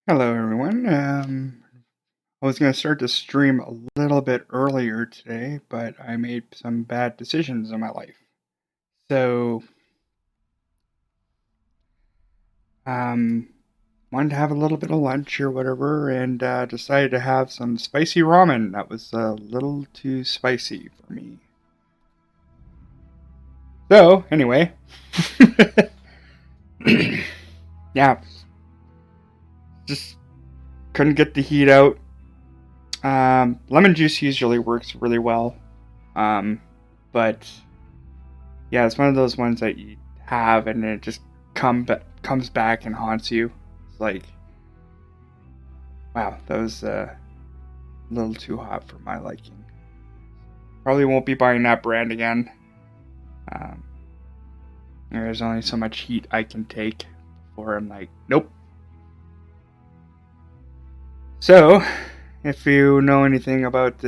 Hello, everyone. I was going to start the stream a little bit earlier today, but I made some bad decisions in my life. So, um, wanted to have a little bit of lunch or whatever, and decided to have some spicy ramen. That was a little too spicy for me. So, anyway, yeah, just couldn't get the heat out. Lemon juice usually works really well, um, but yeah, it's one of those ones that you have and it just comes back and haunts you. It's like, wow, that was a little too hot for my liking. Probably won't be buying that brand again. Um, there's only so much heat I can take before I'm like, nope. So, if you know anything about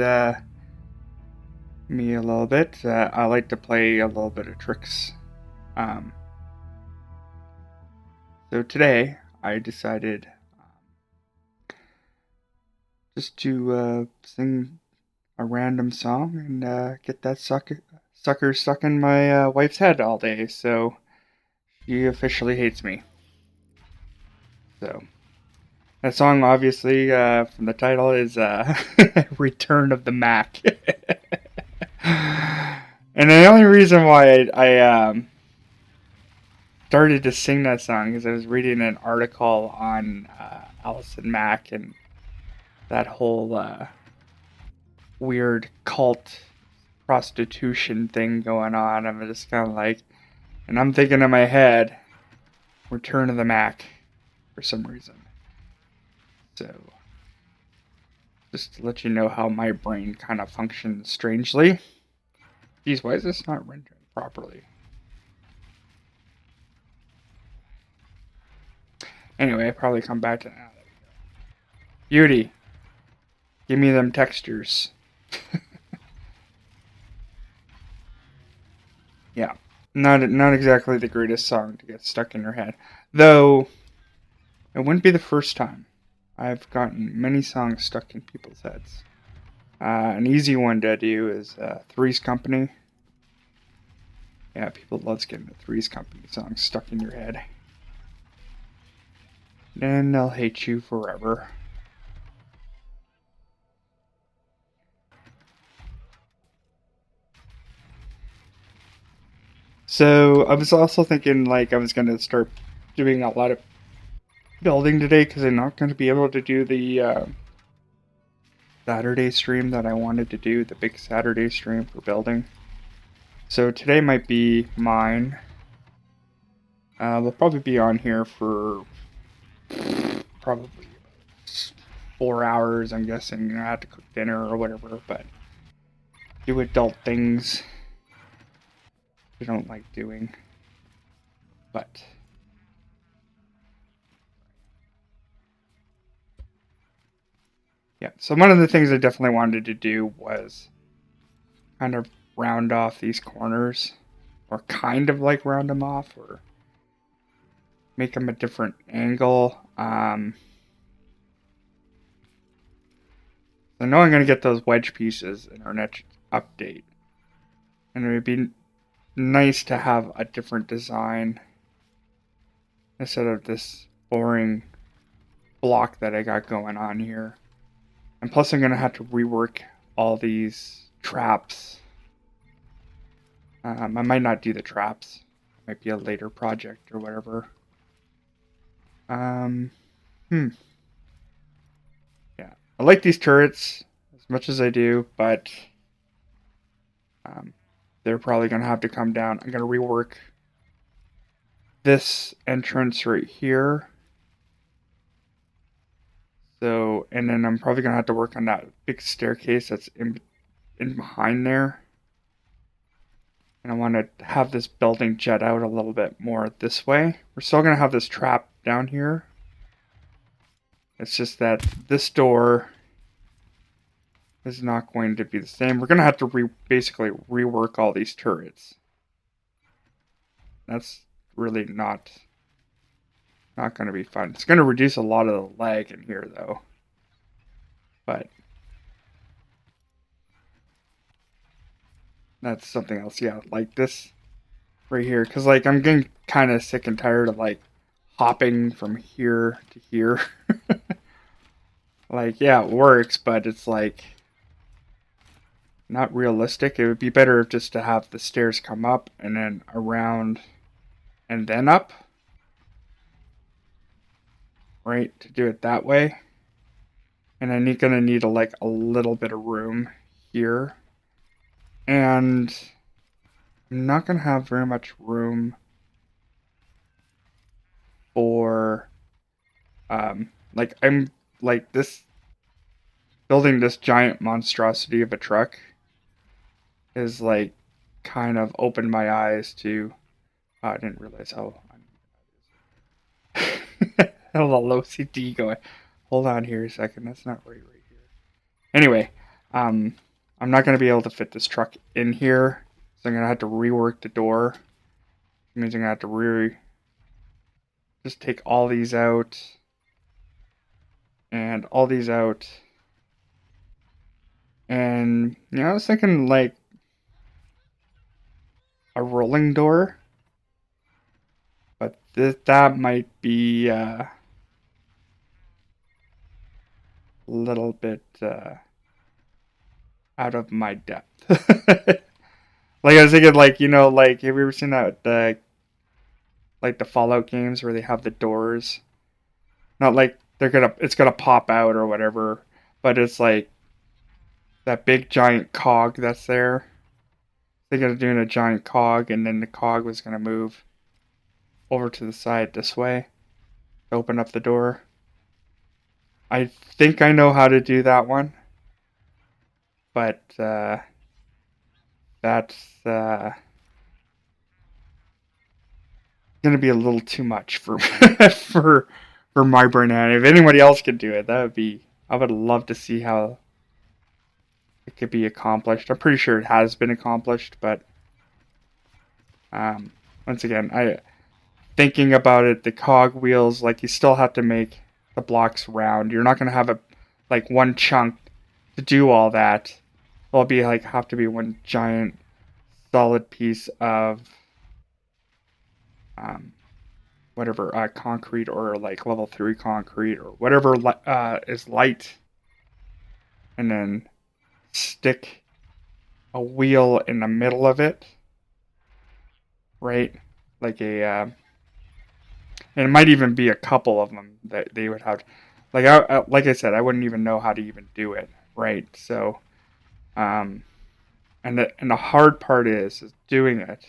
me a little bit, I like to play a little bit of tricks. Um, so today, I decided just to sing a random song and get that sucker stuck in my wife's head all day. So she officially hates me. So that song, obviously, from the title, is "Return of the Mack." And the only reason why I started to sing that song is I was reading an article on Allison Mack and that whole weird cult prostitution thing going on. I'm just kind of like, and I'm thinking in my head, Return of the Mac for some reason. So, just to let you know how my brain kind of functions strangely. Geez, why is this not rendering properly? Anyway, I probably come back to that. Beauty, give me them textures. Yeah, not exactly the greatest song to get stuck in your head, though. It wouldn't be the first time. I've gotten many songs stuck in people's heads. An easy one to do is Three's Company. Yeah, people love getting the Three's Company song stuck in your head. Then they'll hate you forever. So I was also thinking like I was going to start doing a lot of building today because I'm not going to be able to do the Saturday stream that I wanted to do, the big Saturday stream for building. So today might be mine. We'll probably be on here for probably 4 hours, I'm guessing. I have to cook dinner or whatever, but do adult things I don't like doing. But yeah, so one of the things I definitely wanted to do was kind of round off these corners, or kind of like round them off, or make them a different angle. I know I'm going to get those wedge pieces in our next update. And it would be nice to have a different design instead of this boring block that I got going on here. And plus I'm going to have to rework all these traps. I might not do the traps. It might be a later project or whatever. Yeah. I like these turrets as much as I do, but they're probably going to have to come down. I'm going to rework this entrance right here. So, and then I'm probably going to have to work on that big staircase that's in behind there. And I want to have this building jet out a little bit more this way. We're still going to have this trap down here. It's just that this door is not going to be the same. We're going to have to basically rework all these turrets. That's really not Not going to be fun. It's going to reduce a lot of the lag in here, though. But that's something else. Yeah, like this right here. Because, like, I'm getting kind of sick and tired of, like, hopping from here to here. Like, yeah, it works, but it's, like, not realistic. It would be better just to have the stairs come up and then around and then up. Right? To do it that way. And then you're going to need, like, a little bit of room here. And I'm not going to have very much room for, like, I'm, like, this, building this giant monstrosity of a truck is, like, kind of opened my eyes to, I didn't realize how, a little OCD going. Hold on here a second, that's not right here. Anyway, I'm not going to be able to fit this truck in here, so I'm going to have to rework the door. It means I'm going to have to just take all these out and all these out. And, you know, I was thinking, like, a rolling door. But that might be a little bit out of my depth. Like, I was thinking, like, you know, like, have you ever seen that, like, the Fallout games where they have the doors? Not like it's gonna pop out or whatever, but it's like that big giant cog that's there. They're gonna do a giant cog, and then the cog was gonna move over to the side this way to open up the door. I think I know how to do that one, but that's gonna be a little too much for for my brain. And if anybody else could do it, that would be. I would love to see how it could be accomplished. I'm pretty sure it has been accomplished, but once again, I thinking about it, the cog wheels, like, you still have to make the blocks round. You're not gonna have a like one chunk to do all that. It'll be like have to be one giant solid piece of whatever concrete, or like level 3 concrete, or whatever is light, and then stick a wheel in the middle of it, right? Like and it might even be a couple of them that they would have. Like I said, I wouldn't even know how to even do it, right? So, and the hard part is doing it,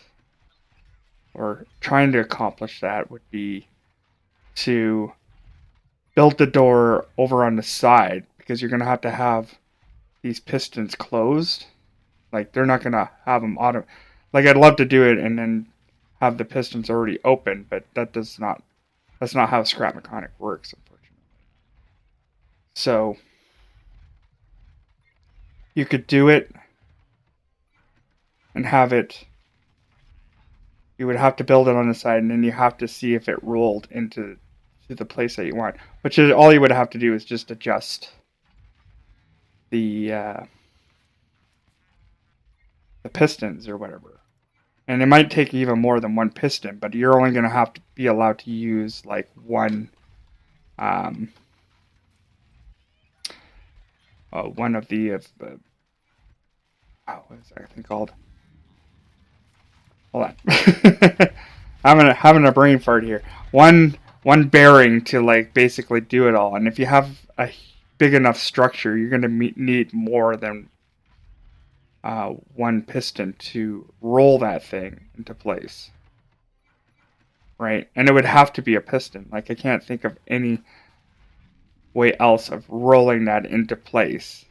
or trying to accomplish that, would be to build the door over on the side, because you're gonna have to have these pistons closed. Like, they're not gonna have them auto. Like, I'd love to do it and then have the pistons already open, but that's not how scrap mechanic works, unfortunately. So you could do it and have it. You would have to build it on the side, and then you have to see if it rolled into the place that you want. Which is all you would have to do is just adjust the pistons or whatever. And it might take even more than one piston, but you're only going to have to be allowed to use like one one of the what is that thing called? Hold on. having a brain fart here. One bearing to, like, basically do it all. And if you have a big enough structure, you're going to need more than one piston to roll that thing into place. Right? And it would have to be a piston. Like, I can't think of any way else of rolling that into place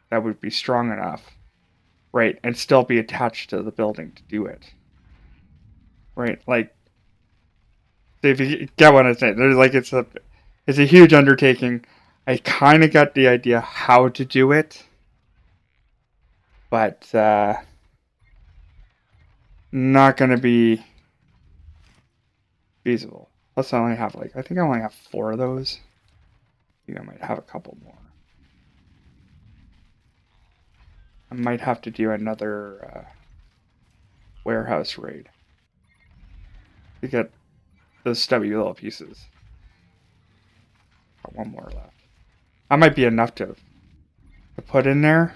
that would be strong enough, right, and still be attached to the building to do it. Right? Like, if you get what I'm saying, there's, like, it's a huge undertaking. I kind of got the idea how to do it, but not going to be feasible. Plus I only have I think I only have 4 of those. I think I might have a couple more. I might have to do another warehouse raid to get those stubby little pieces. Got 1 more left. That might be enough to put in there,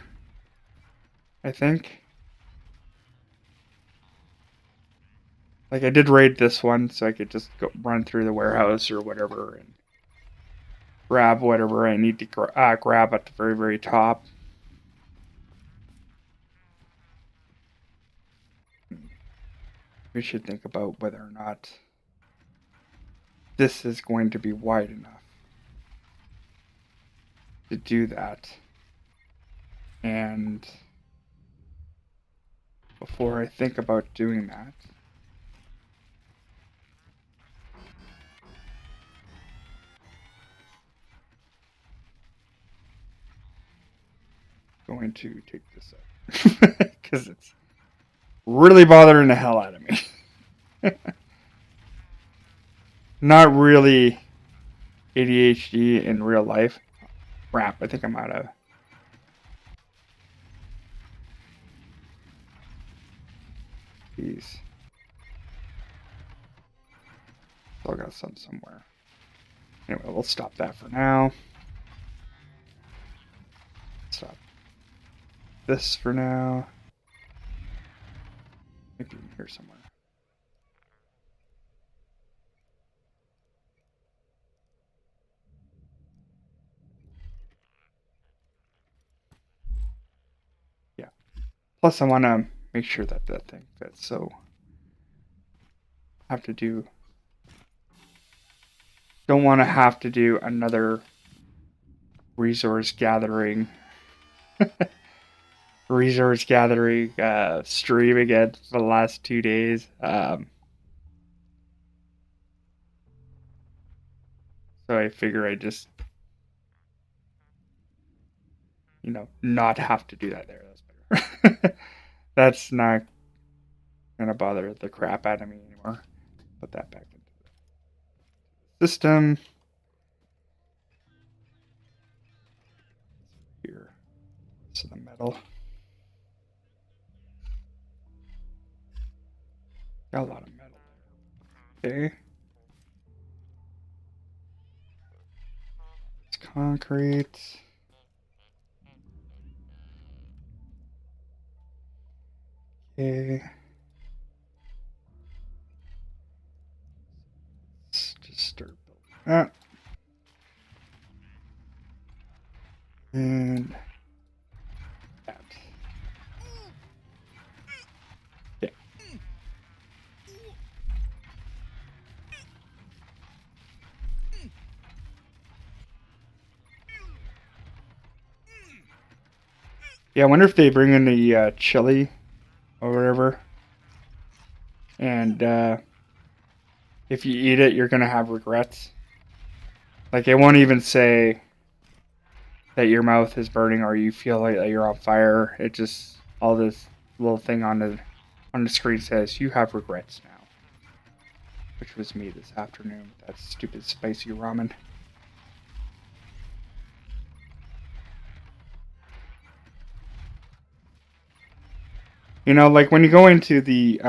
I think. Like, I did raid this one, so I could just go run through the warehouse or whatever and grab whatever I need to grab at the very, very top. We should think about whether or not this is going to be wide enough to do that. And before I think about doing that, I'm going to take this out because it's really bothering the hell out of me. Not really ADHD in real life. Crap, I think I'm out of. These. Still got some somewhere. Anyway, we'll stop that for now. Stop this for now. Maybe in here somewhere. Yeah. Plus, I want to make sure that that thing fits. So, have to do. Don't want to have to do another resource gathering. Stream again for the last 2 days. So I figure I just, not have to do that there. That's better. That's not gonna bother the crap out of me anymore. Put that back into the system. Here. So the metal. Got a lot of metal there. Okay. It's concrete. Okay. Let's just start building that. And that. Okay. Yeah, I wonder if they bring in the chili or whatever. And if you eat it, you're going to have regrets. Like, it won't even say that your mouth is burning or you feel like that you're on fire. It just, all this little thing on the screen says, you have regrets now. Which was me this afternoon with that stupid spicy ramen. Like when you go into the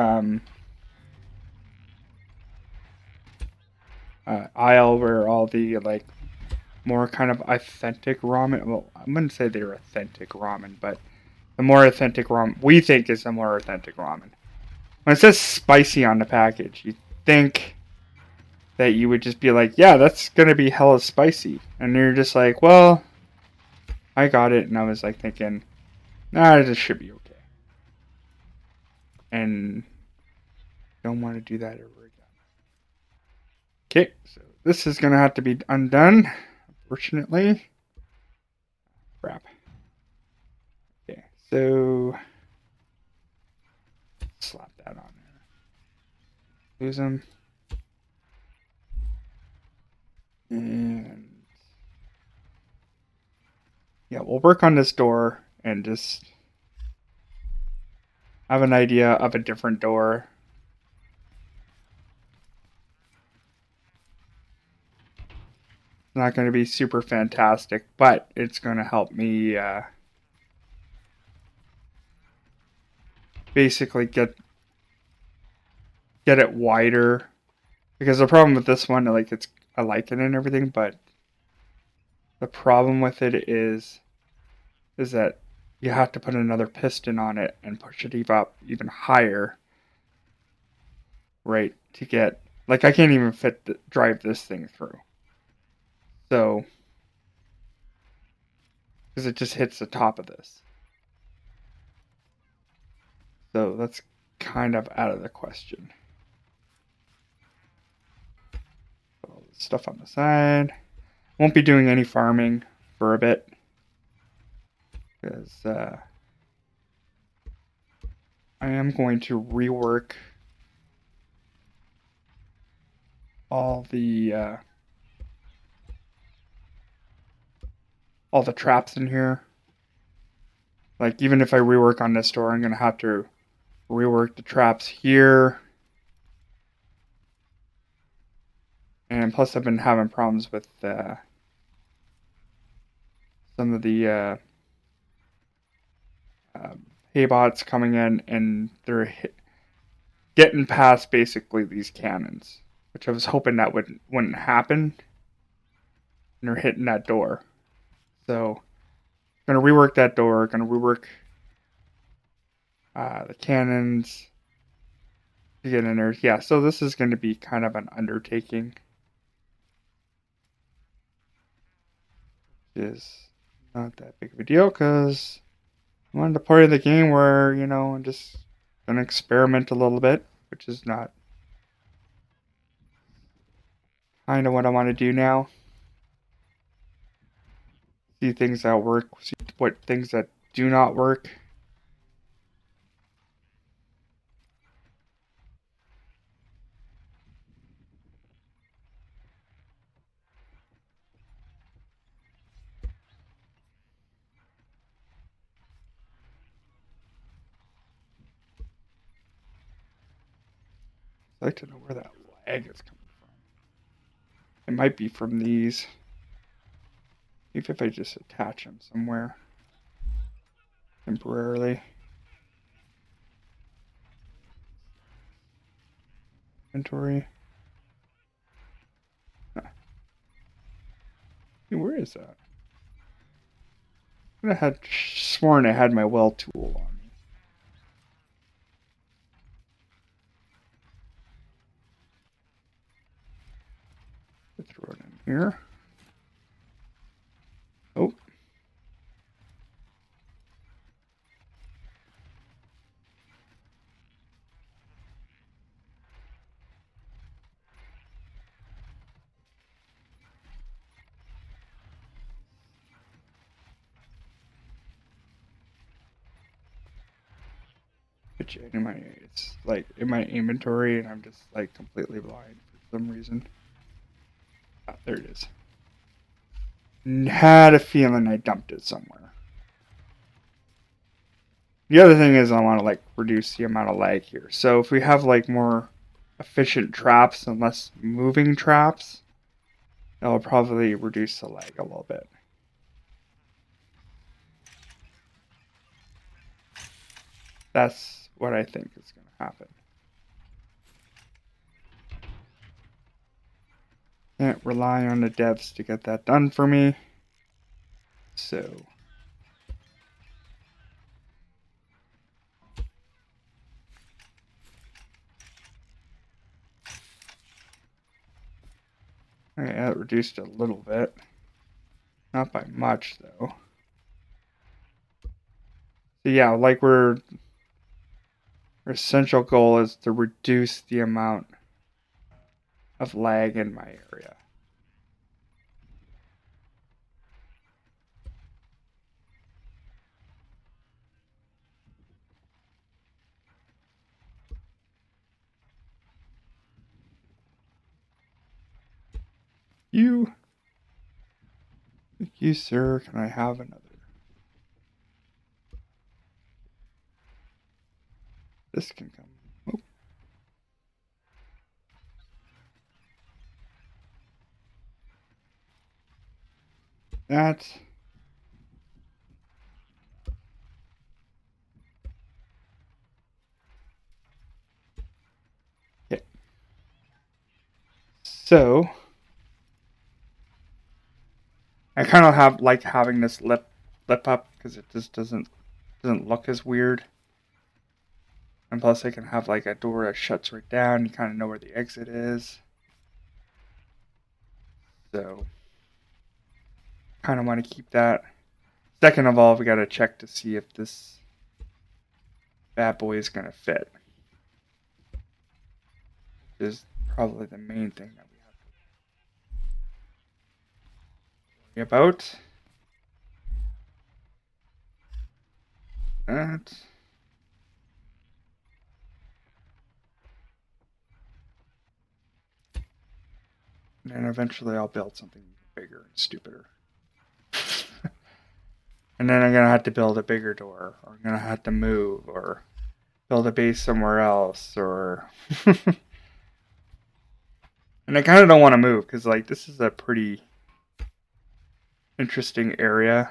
aisle where all the more kind of authentic ramen, well, I wouldn't say they're authentic ramen, but the more authentic ramen we think is the more authentic ramen. When it says spicy on the package, you think that you would just be like, yeah, that's gonna be hella spicy, and you're just like, well, I got it, and I was like thinking, nah, this should be okay. And don't want to do that ever again. Okay, so this is going to have to be undone, unfortunately. Crap. Okay, so slap that on there. Lose them. And yeah, we'll work on this door and just have an idea of a different door. It's not going to be super fantastic, but it's going to help me basically get it wider. Because the problem with this one, like I like it and everything, but the problem with it is that you have to put another piston on it and push it even higher, right? To get like I can't even drive this thing through. So because it just hits the top of this. So that's kind of out of the question. All this stuff on the side. Won't be doing any farming for a bit because I am going to rework all the traps in here. Like even if I rework on this door, I'm gonna have to rework the traps here. And plus, I've been having problems with some of the hay bots coming in, and they're getting past basically these cannons, which I was hoping that wouldn't happen. And they're hitting that door, so I'm gonna rework that door. Gonna rework the cannons to get in there. Yeah, so this is going to be kind of an undertaking. Is not that big of a deal because I wanted to play the game where, I'm just going to experiment a little bit, which is not kind of what I want to do now. See things that work, see what things that do not work. I'd like to know where that lag is coming from. It might be from these. Even if I just attach them somewhere temporarily. Inventory. Huh. Hey, where is that? I had sworn I had my well tool on me. Throw it in here. Oh. It's like in my inventory, and I'm just like completely blind for some reason. Ah, there it is. Had a feeling I dumped it somewhere. The other thing is I want to like reduce the amount of lag here. So if we have like more efficient traps and less moving traps, that'll probably reduce the lag a little bit. That's what I think is going to happen. Can't rely on the devs to get that done for me. So okay, that reduced a little bit. Not by much though. So yeah, like our essential goal is to reduce the amount of lag in my area. Thank you, sir. Can I have another? This can come. Oh. that. Okay. So I kind of have like having this lip up because it just doesn't look as weird. And plus I can have like a door that shuts right down. You kind of know where the exit is. So kind of want to keep that. Second of all, we got to check to see if this bad boy is going to fit. Which is probably the main thing that we have to worry about. That. And then eventually I'll build something bigger and stupider. And then I'm going to have to build a bigger door, or I'm going to have to move, or build a base somewhere else, or... And I kind of don't want to move, because, like, this is a pretty interesting area.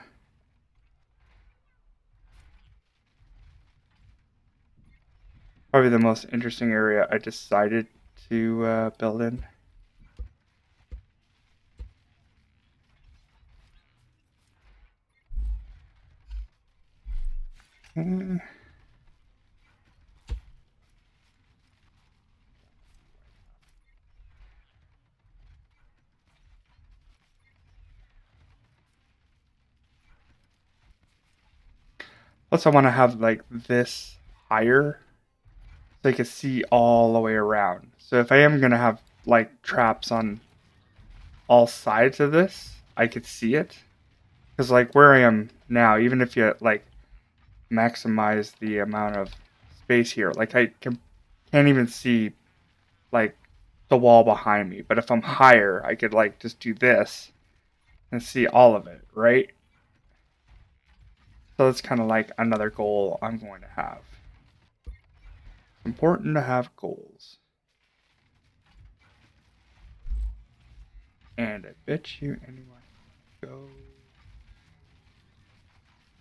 Probably the most interesting area I decided to build in. Plus, I want to have like this higher so I can see all the way around. So if I am gonna have like traps on all sides of this, I could see it. Because like where I am now, even if you like maximize the amount of space here, like can't even see like the wall behind me. But if I'm higher, I could like just do this and see all of it, right? So that's kind of like another goal I'm going to have. It's important to have goals. And I bet you anyone go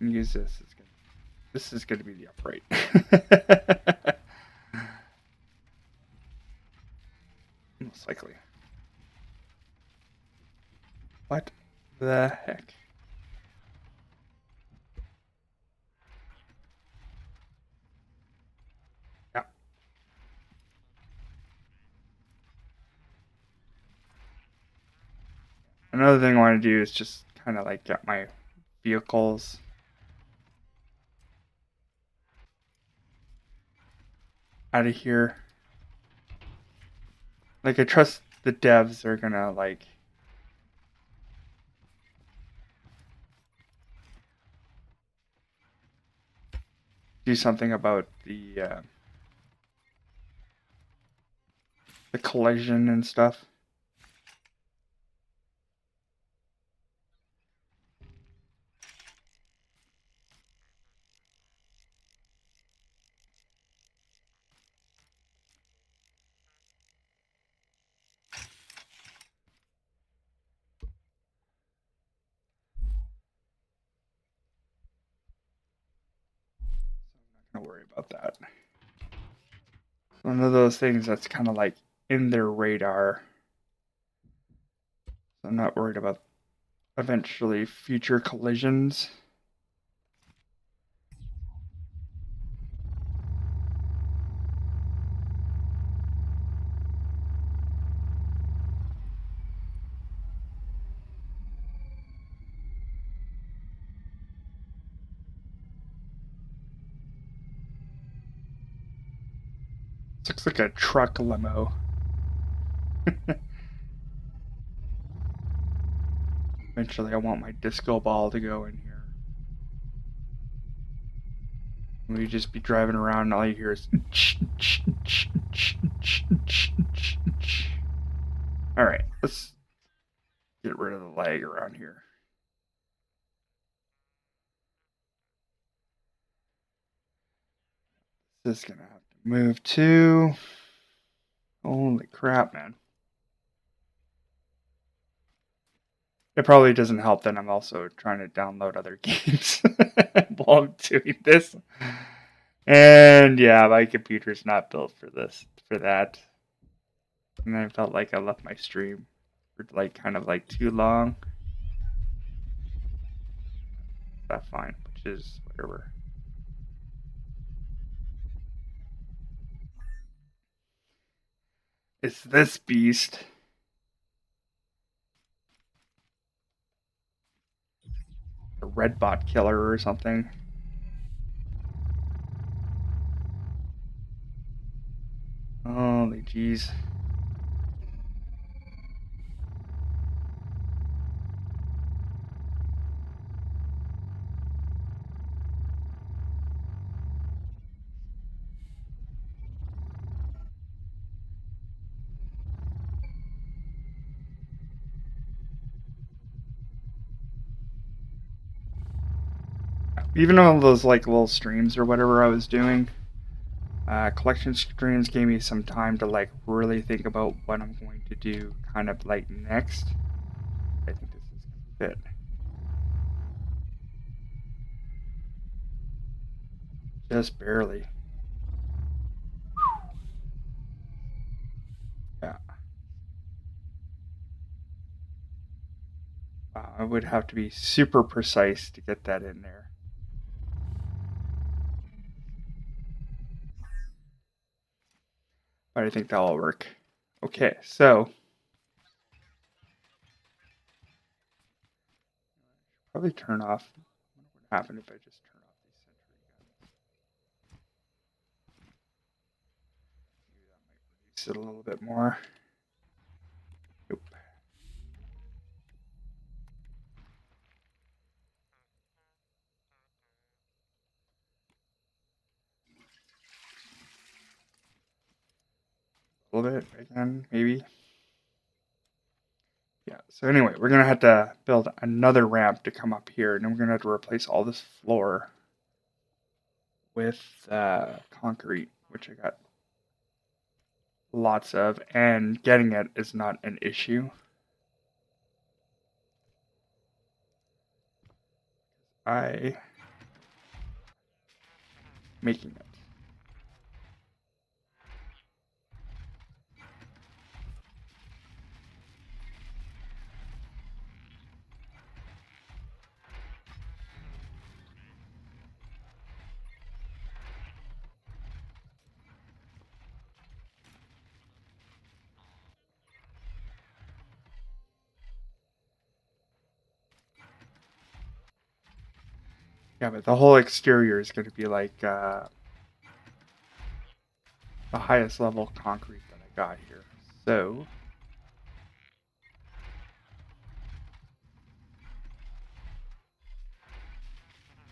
and use this. This is gonna be the upright. Most likely. What the heck? Yeah. Another thing I want to do is just kind of like get my vehicles out of here. Like I trust the devs are gonna like do something about the collision and stuff. Don't worry about that. One of those things that's kind of like in their radar. So I'm not worried about eventually future collisions. This looks like a truck limo. Eventually I want my disco ball to go in here. We just be driving around and all you hear is Alright, let's get rid of the lag around here. This is gonna have to move too. Holy crap, man. It probably doesn't help that I'm also trying to download other games while I'm doing this. And yeah, my computer's not built for that. And I felt like I left my stream for like kind of like too long. That's fine, which is whatever. It's this beast. A red bot killer or something. Holy jeez. Even on those like little streams or whatever I was doing, collection streams gave me some time to like really think about what I'm going to do kind of like next. I think this is going to fit. Just barely. Yeah. Wow, I would have to be super precise to get that in there. But I think that'll work. Okay, so probably turn off. What would happen if I just turn off these sentry guns? Maybe that might reduce it a little bit more. Nope. A little bit again, maybe. Yeah, so anyway, we're going to have to build another ramp to come up here, and then we're going to have to replace all this floor with concrete, which I got lots of, and getting it is not an issue. I making it. Yeah, but the whole exterior is going to be like the highest level concrete that I got here. So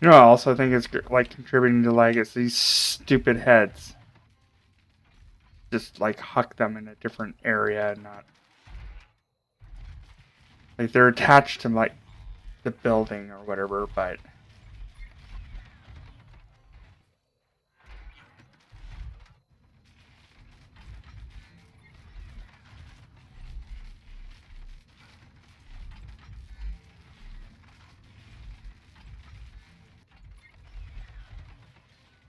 I also think it's like contributing to like it's these stupid heads. Just like huck them in a different area and not like they're attached to like the building or whatever, but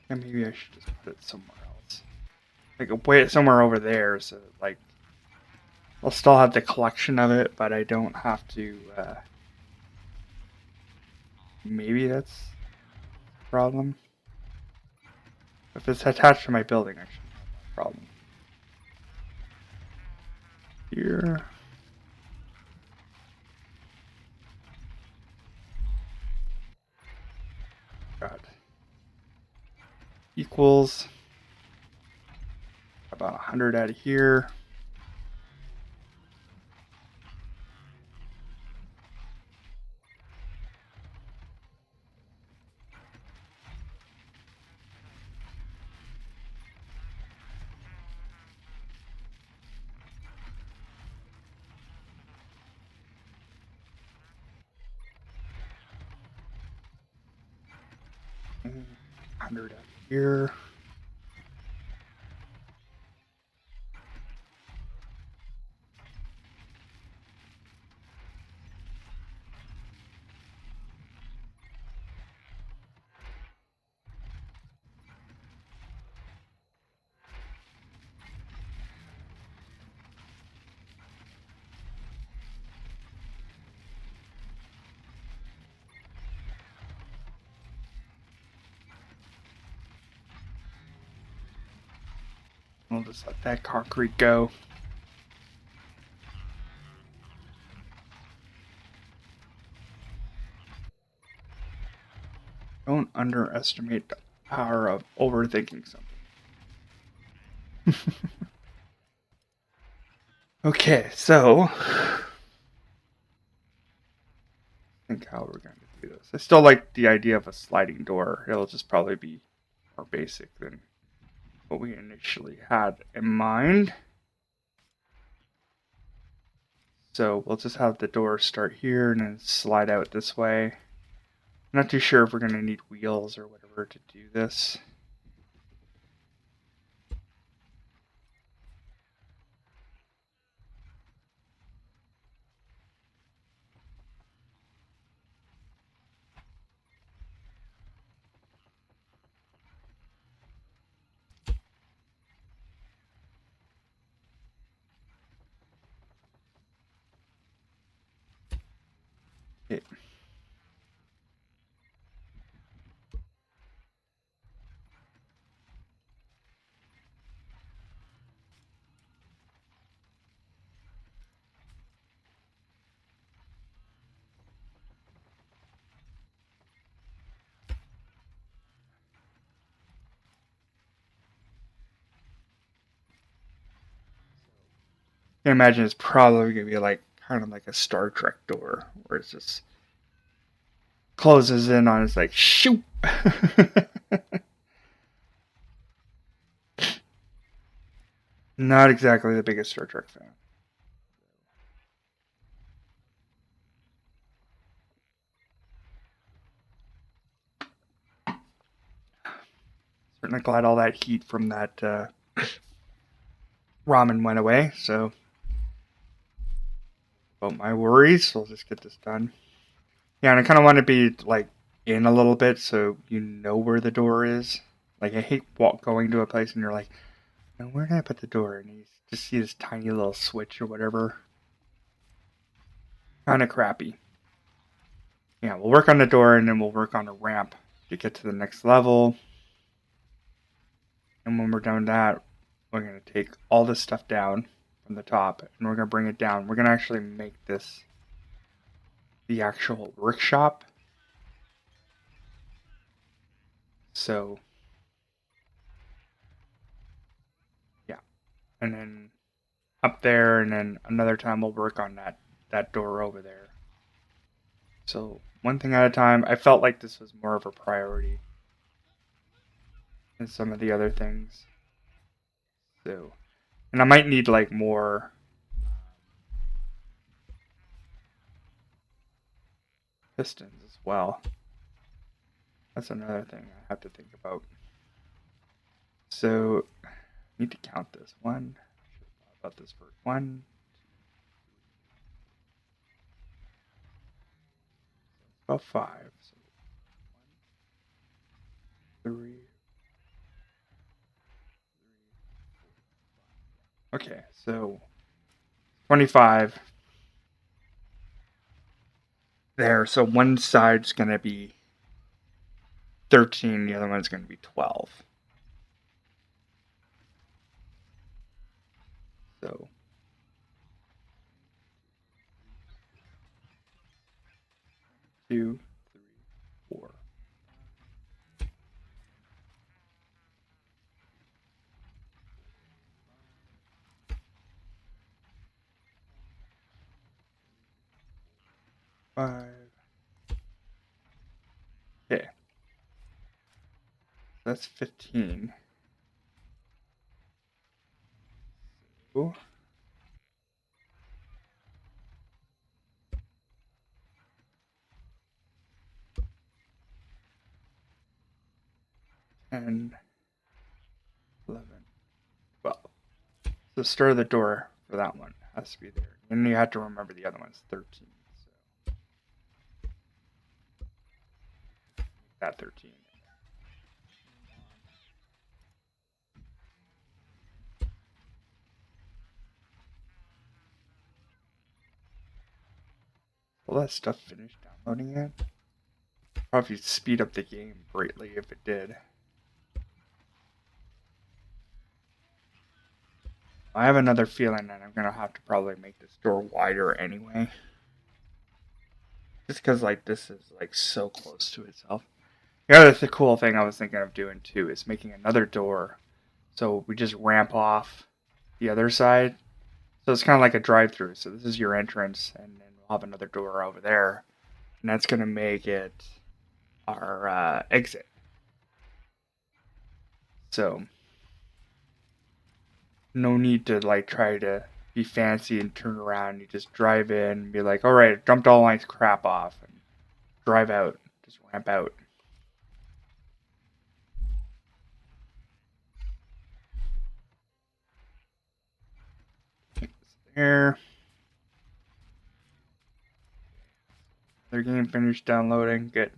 yeah, maybe I should just put it somewhere else. Like put it somewhere over there, so like I'll still have the collection of it, but I don't have to. Maybe that's the problem. If it's attached to my building, I shouldn't have that problem. Here. Got equals about 100 out of here. And 100 out here. we'll just let that concrete go. Don't underestimate the power of overthinking something. Okay, so I think how we're going to do this. I still like the idea of a sliding door. It'll just probably be more basic than what we initially had in mind. So we'll just have the door start here and then slide out this way. I'm not too sure if we're going to need wheels or whatever to do this. Okay. I imagine it's probably going to be like kind of like a Star Trek door where it's just closes in on it's like shoot. Not exactly the biggest Star Trek fan. Certainly glad all that heat from that ramen went away. So about my worries, we'll just get this done. Yeah, and I kind of want to be like in a little bit so you know where the door is. Like I hate going to a place and you're like, no, where did I put the door? And you just see this tiny little switch or whatever. Kind of crappy. Yeah, we'll work on the door and then we'll work on a ramp to get to the next level. And when we're done with that, we're going to take all this stuff down from the top and we're going to bring it down. We're going to actually make this the actual workshop. So, yeah. And then up there, and then another time we'll work on that door over there. So, one thing at a time. I felt like this was more of a priority than some of the other things. So, and I might need like more pistons as well. That's another thing I have to think about. So, I need to count this. One. I should have thought about this first. One. About five. So, 1, 3. Okay, so 25 there. So one side's going to be 13, the other one's going to be 12. So 2, 3, 4. Five. Okay. That's 15. So 10, 11, 12. So stir the door for that one has to be there. And you have to remember the other one's 13. So that 13. Will that stuff finish downloading yet? Probably speed up the game greatly if it did. I have another feeling that I'm gonna have to probably make this door wider anyway. Just because like this is like so close to itself. The other cool thing I was thinking of doing too is making another door, so we just ramp off the other side. So it's kind of like a drive-through. So this is your entrance, and then we'll have another door over there, and that's gonna make it our exit. So no need to like try to be fancy and turn around. You just drive in and be like, all right, dumped all my crap off and drive out. Just ramp out. There. Their game finished downloading. Good.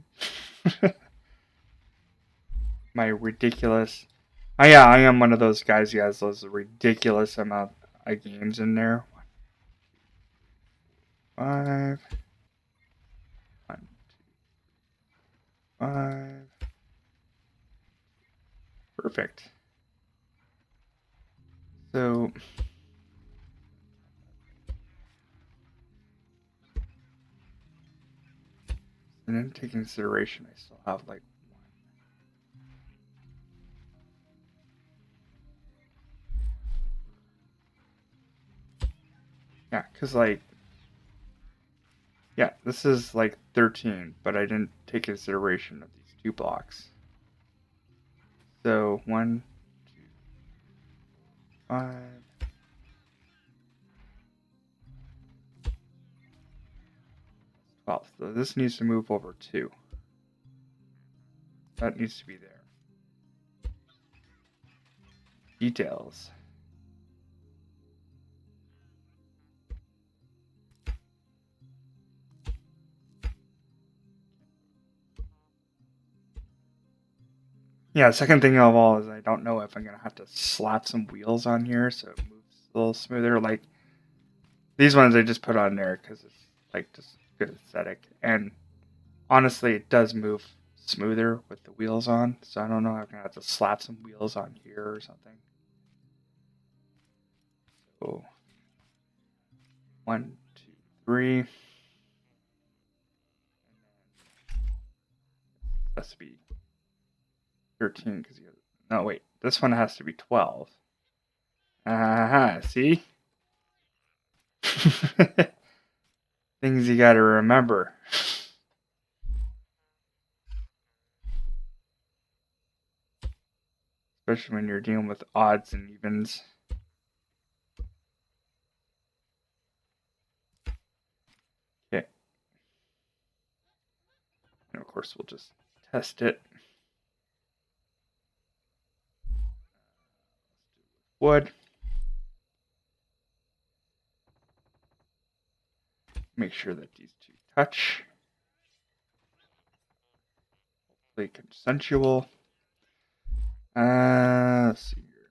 My ridiculous. Oh yeah, I am one of those guys who has those ridiculous amount of games in there. 5, 1, 2, 5. Perfect. So and then take consideration I still have like yeah, because like yeah, this is like 13, but I didn't take consideration of these 2 blocks. So 1, 2, 5. 12. So this needs to move over 2. That needs to be there. Details. Yeah, second thing of all is I don't know if I'm going to have to slap some wheels on here so it moves a little smoother. Like, these ones I just put on there because it's, like, just good aesthetic. And honestly, it does move smoother with the wheels on. So I don't know if I'm going to have to slap some wheels on here or something. So, 1, 2, 3. Has to be 13 because no, wait. This one has to be 12. See? Things you gotta remember. Especially when you're dealing with odds and evens. Okay. And of course, we'll just test it. Wood. Make sure that these 2 touch. Hopefully consensual. Let's see here.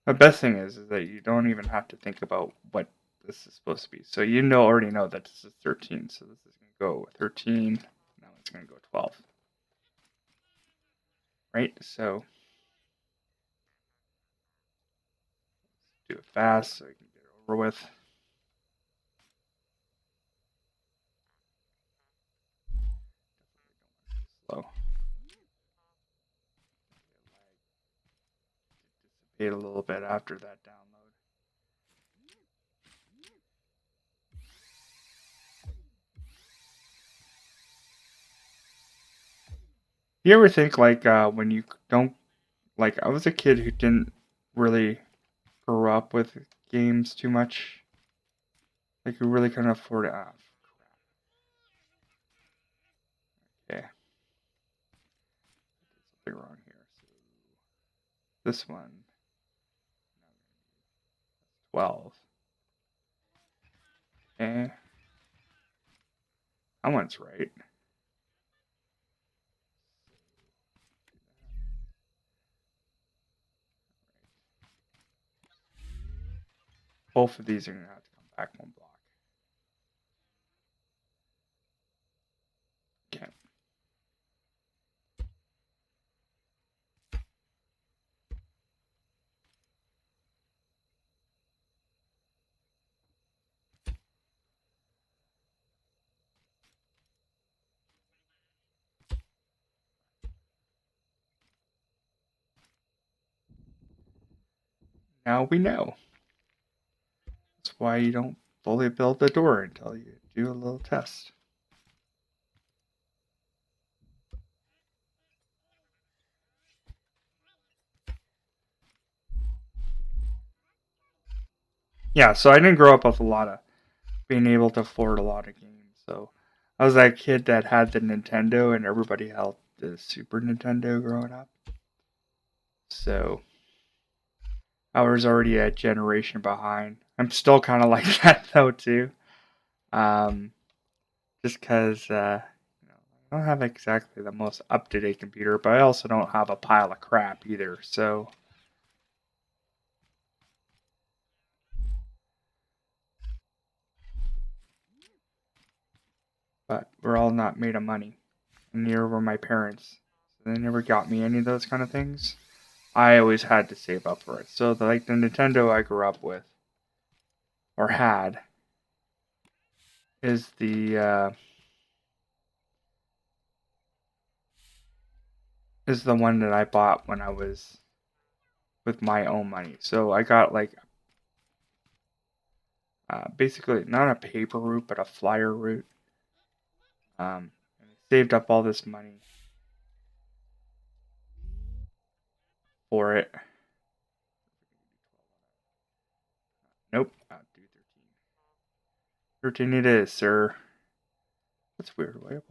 The best thing is that you don't even have to think about what this is supposed to be. So you already know that this is 13. So this is going to go 13. Now it's going to go 12. Right? So do it fast so I can get it over with. Slow. Dissipate a little bit after that download. You ever think like when you don't like I was a kid who didn't really grow up with games too much. Like who really couldn't afford it. Ah, crap. Okay. Something wrong here. So this one 12. Okay. That one's right. Both of these are gonna have to come back 1 block. Okay. now we know. That's why you don't fully build the door until you do a little test. Yeah, so I didn't grow up with a lot of being able to afford a lot of games. So I was that kid that had the Nintendo and everybody had the Super Nintendo growing up. So I was already a generation behind. I'm still kind of like that though too. Um, just because I don't have exactly the most up to date computer, but I also don't have a pile of crap either. So, but we're all not made of money, and neither were my parents. So they never got me any of those kind of things. I always had to save up for it. So, like the Nintendo I grew up with or had is the one that I bought when I was with my own money. So I got like basically not a paper route, but a flyer route. And I saved up all this money for it. Nope, I'll do 13. 13 it is, sir. That's weird. Why up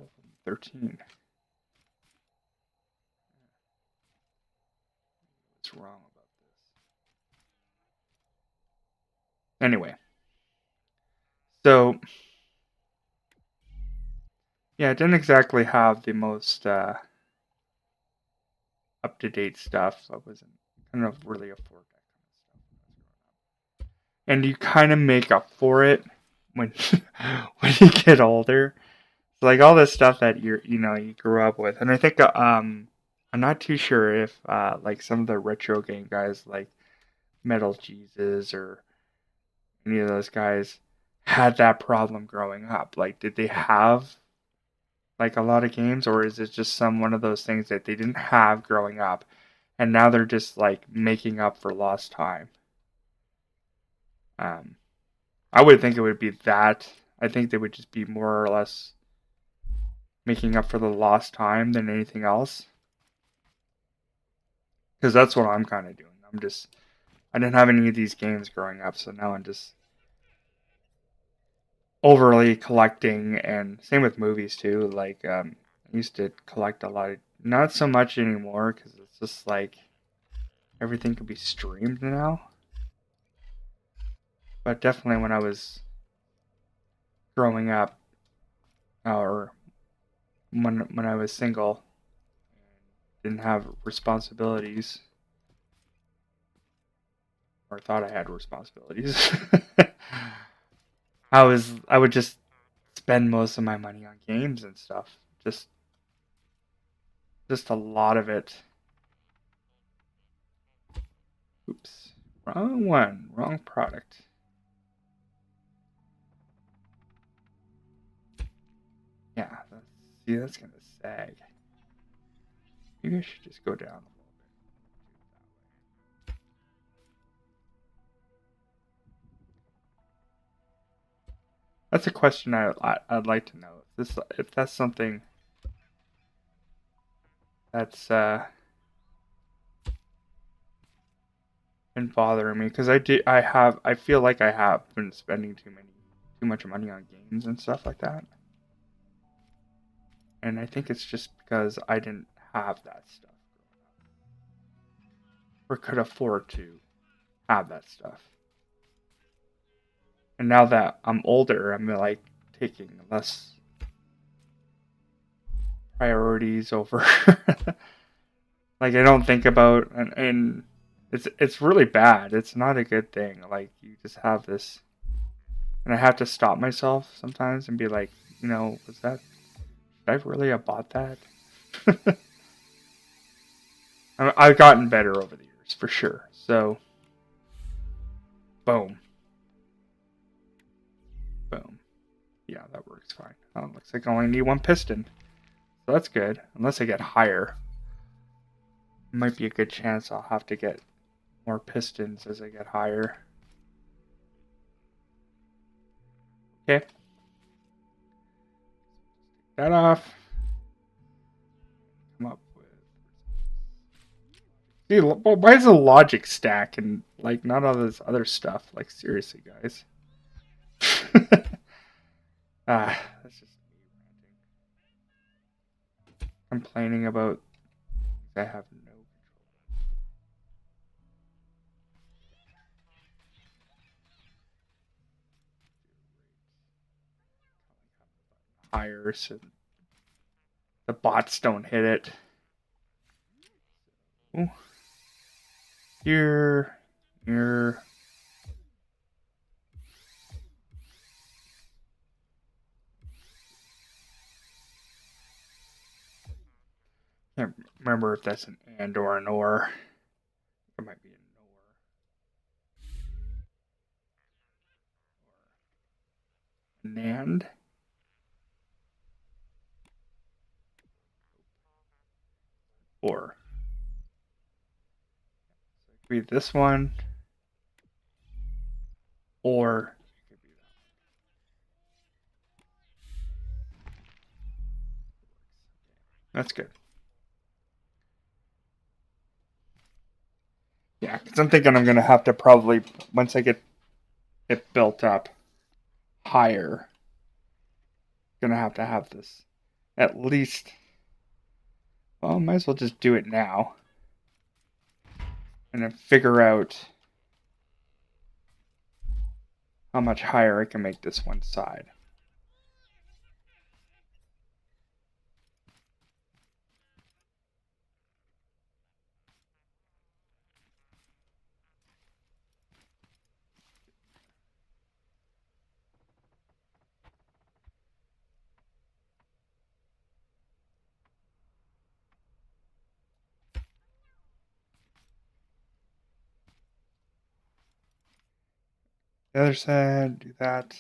13? What's wrong about this? Anyway, so yeah, I didn't exactly have the most up to date stuff. I wasn't kind of really afford that kind of stuff when I was growing up. And you kind of make up for it when when you get older. So like all this stuff that you grew up with, and I think I'm not too sure if like some of the retro game guys like Metal Jesus or any of those guys had that problem growing up. Like, did they have like a lot of games, or is it just some one of those things that they didn't have growing up, and now they're just like making up for lost time? Um, I would think it would be that. I think they would just be more or less making up for the lost time than anything else. Because that's what I'm kind of doing. I didn't have any of these games growing up, so now I'm just overly collecting, and same with movies too. Like, I used to collect a lot of, not so much anymore because it's just like everything can be streamed now. But definitely when I was growing up, or when I was single and didn't have responsibilities, or thought I had responsibilities, I would just spend most of my money on games and stuff. Just a lot of it. Oops. Wrong one. Wrong product. Yeah, that's gonna sag. Maybe I should just go down a little bit. That's a question I'd like to know. If that's something that's been bothering me, because I feel like I have been spending too much money on games and stuff like that, and I think it's just because I didn't have that stuff or could afford to have that stuff. And now that I'm older, I'm like taking less priorities over. Like I don't think about, and it's really bad. It's not a good thing. Like you just have this, and I have to stop myself sometimes and be like, should I really have bought that? I've gotten better over the years for sure. So, boom, boom. Yeah, that works fine. Oh, looks like I only need one piston. So that's good. Unless I get higher, might be a good chance I'll have to get more pistons as I get higher. Okay. That off. Come up with. Dude, why is the logic stack and like not all this other stuff? Like seriously, guys. That's just me ranting. Complaining about things I have no control. Higher so the bots don't hit it. Ooh. Here. Can't remember if that's an and or an or. It might be an or. An and. Or. So it could be this one. Or it could be that one. That's good. Yeah, because I'm thinking I'm going to have to probably, once I get it built up higher, going to have this at least, well, might as well just do it now. And then figure out how much higher I can make this one side. The other side, do that.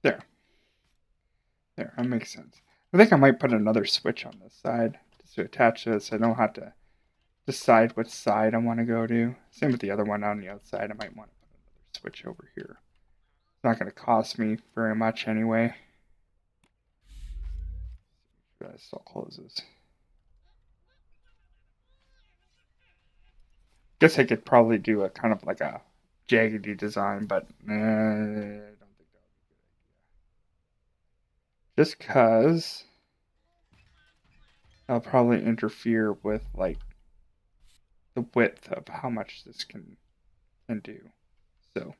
There. There, that makes sense. I think I might put another switch on this side just to attach to it so I don't have to decide which side I want to go to. Same with the other one on the outside. I might want to put another switch over here. It's not going to cost me very much anyway. That still closes. Guess I could probably do a kind of like a jaggedy design, but I don't think that would be a good idea. Just because I'll probably interfere with like the width of how much this can do. So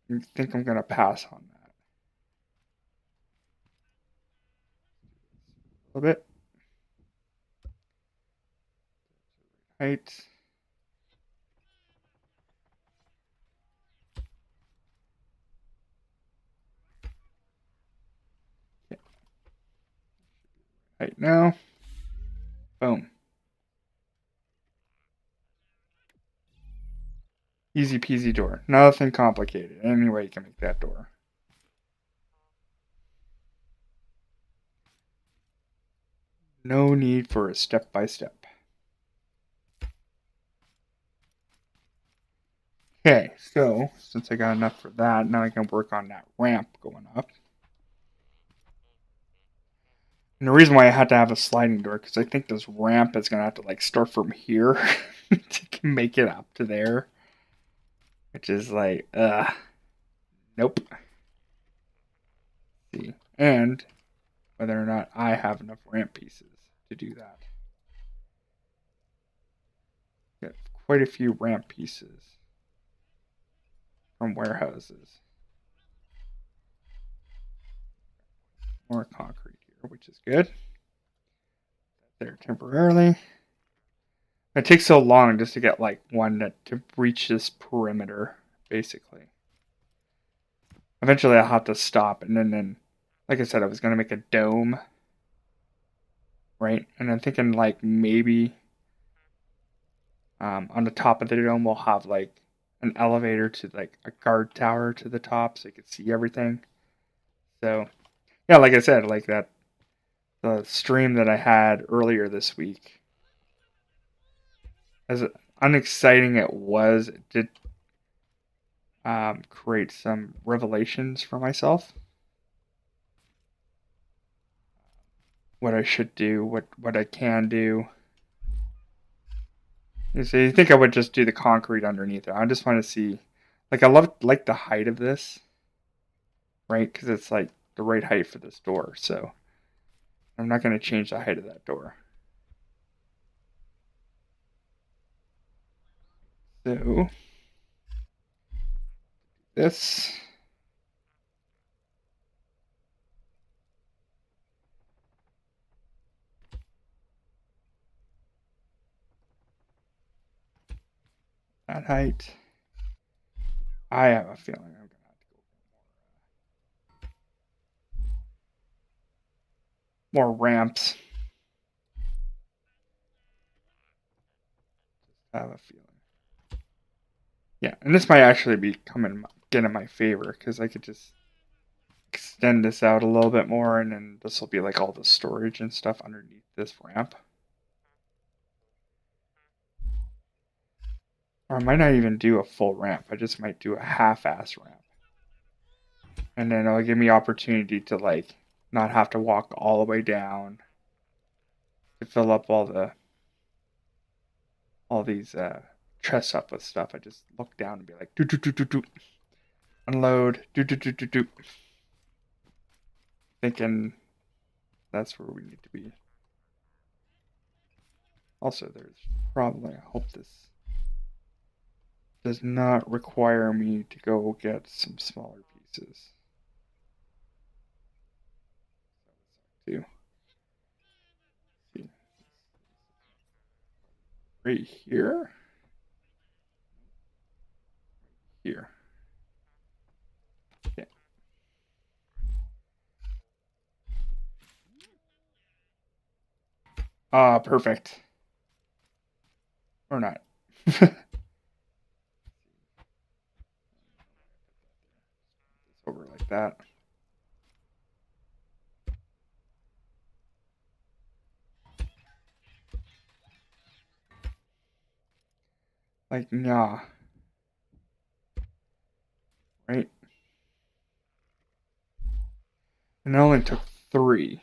I think I'm gonna pass on that. A little bit. Height. Okay. Height now. Boom. Easy peasy door. Nothing complicated. Any way you can make that door. No need for a step by step. Okay, so since I got enough for that, now I can work on that ramp going up. And the reason why I had to have a sliding door, because I think this ramp is going to have to like start from here to make it up to there. Which is like, nope. See, and whether or not I have enough ramp pieces to do that. Got quite a few ramp pieces from warehouses. More concrete here, which is good. There temporarily. It takes so long just to get like one to reach this perimeter, basically. Eventually I'll have to stop, and then like I said, I was going to make a dome, right? And I'm thinking like maybe on the top of the dome we'll have like an elevator to like a guard tower to the top so you could see everything. So yeah, like I said, like that the stream that I had earlier this week, as unexciting it was, it did create some revelations for myself. What I should do, what I can do. So you think I would just do the concrete underneath it? I just want to see, like I like the height of this, right? Because it's like the right height for this door. So I'm not going to change the height of that door. So this. That height. I have a feeling I'm going to have to go more ramps. I have a feeling. Yeah, and this might actually be get in my favor because I could just extend this out a little bit more, and then this will be like all the storage and stuff underneath this ramp. Or I might not even do a full ramp. I just might do a half-ass ramp. And then it'll give me opportunity to like not have to walk all the way down to fill up all these chests up with stuff. I just look down and be like, do do do do do, unload, do do do do do. Thinking that's where we need to be. Also, there's probably, I hope this does not require me to go get some smaller pieces. Too. See. Right here. Here. Yeah. Ah, perfect. Or not. Over like that. Like, nah. Right? And it only took 3.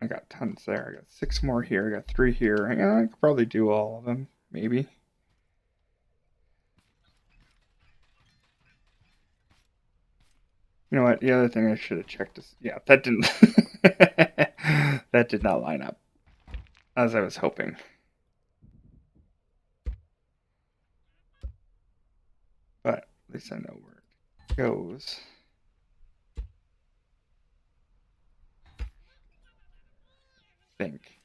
I got tons there. I got 6 more here. I got 3 here. Yeah, I could probably do all of them. Maybe. You know what? The other thing I should have checked is, yeah, that didn't, that did not line up as I was hoping. But at least I know where it goes. I think.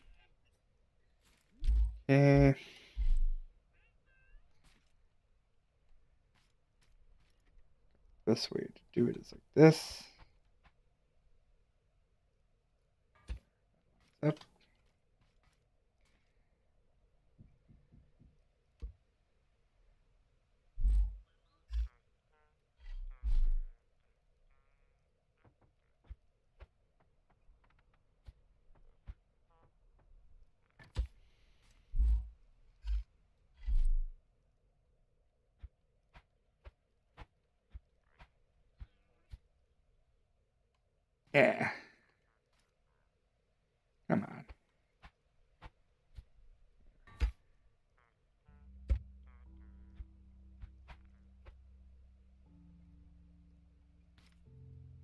Okay. This way to do it is like this. Up. Yeah. Come on.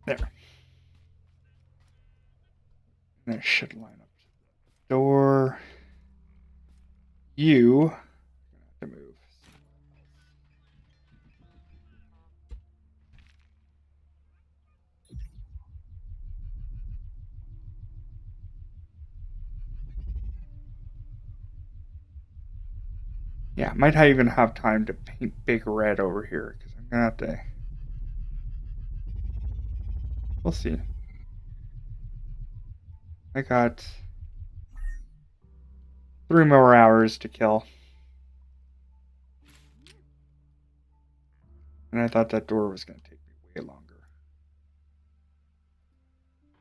There. And it should line up to the door. You have to move. Yeah, might even have time to paint big red over here because I'm gonna have to. We'll see. I got 3 more hours to kill. And I thought that door was going to take me way longer.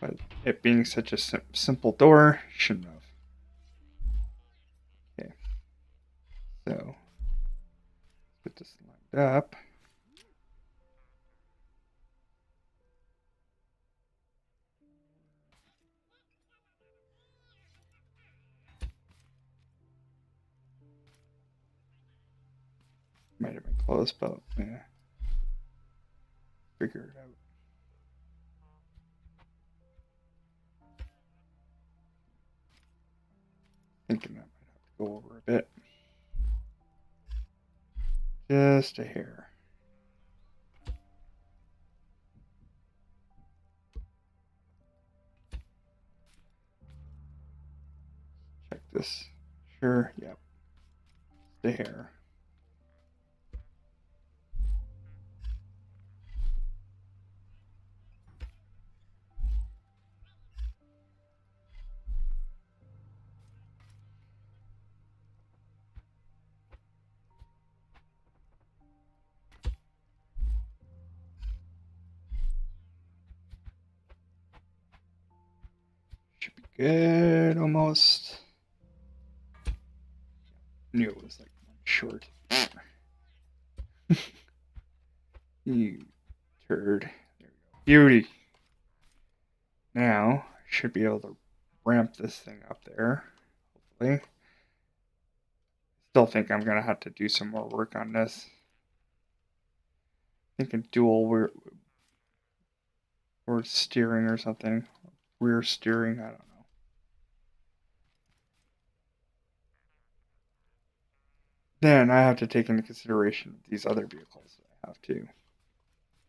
But it being such a simple door, shouldn't have. Okay. So, get this lined up. Might have been close, but yeah. Figure it out. Thinking that might have to go over a bit. Just a hair. Check this. Sure, yep. The hair. Should be good almost. Knew it was like one short. You turd. There we go. Beauty. Now, I should be able to ramp this thing up there. Hopefully. Still think I'm going to have to do some more work on this. Thinking dual or steering or something. Rear steering, I don't know. Then I have to take into consideration these other vehicles that I have too.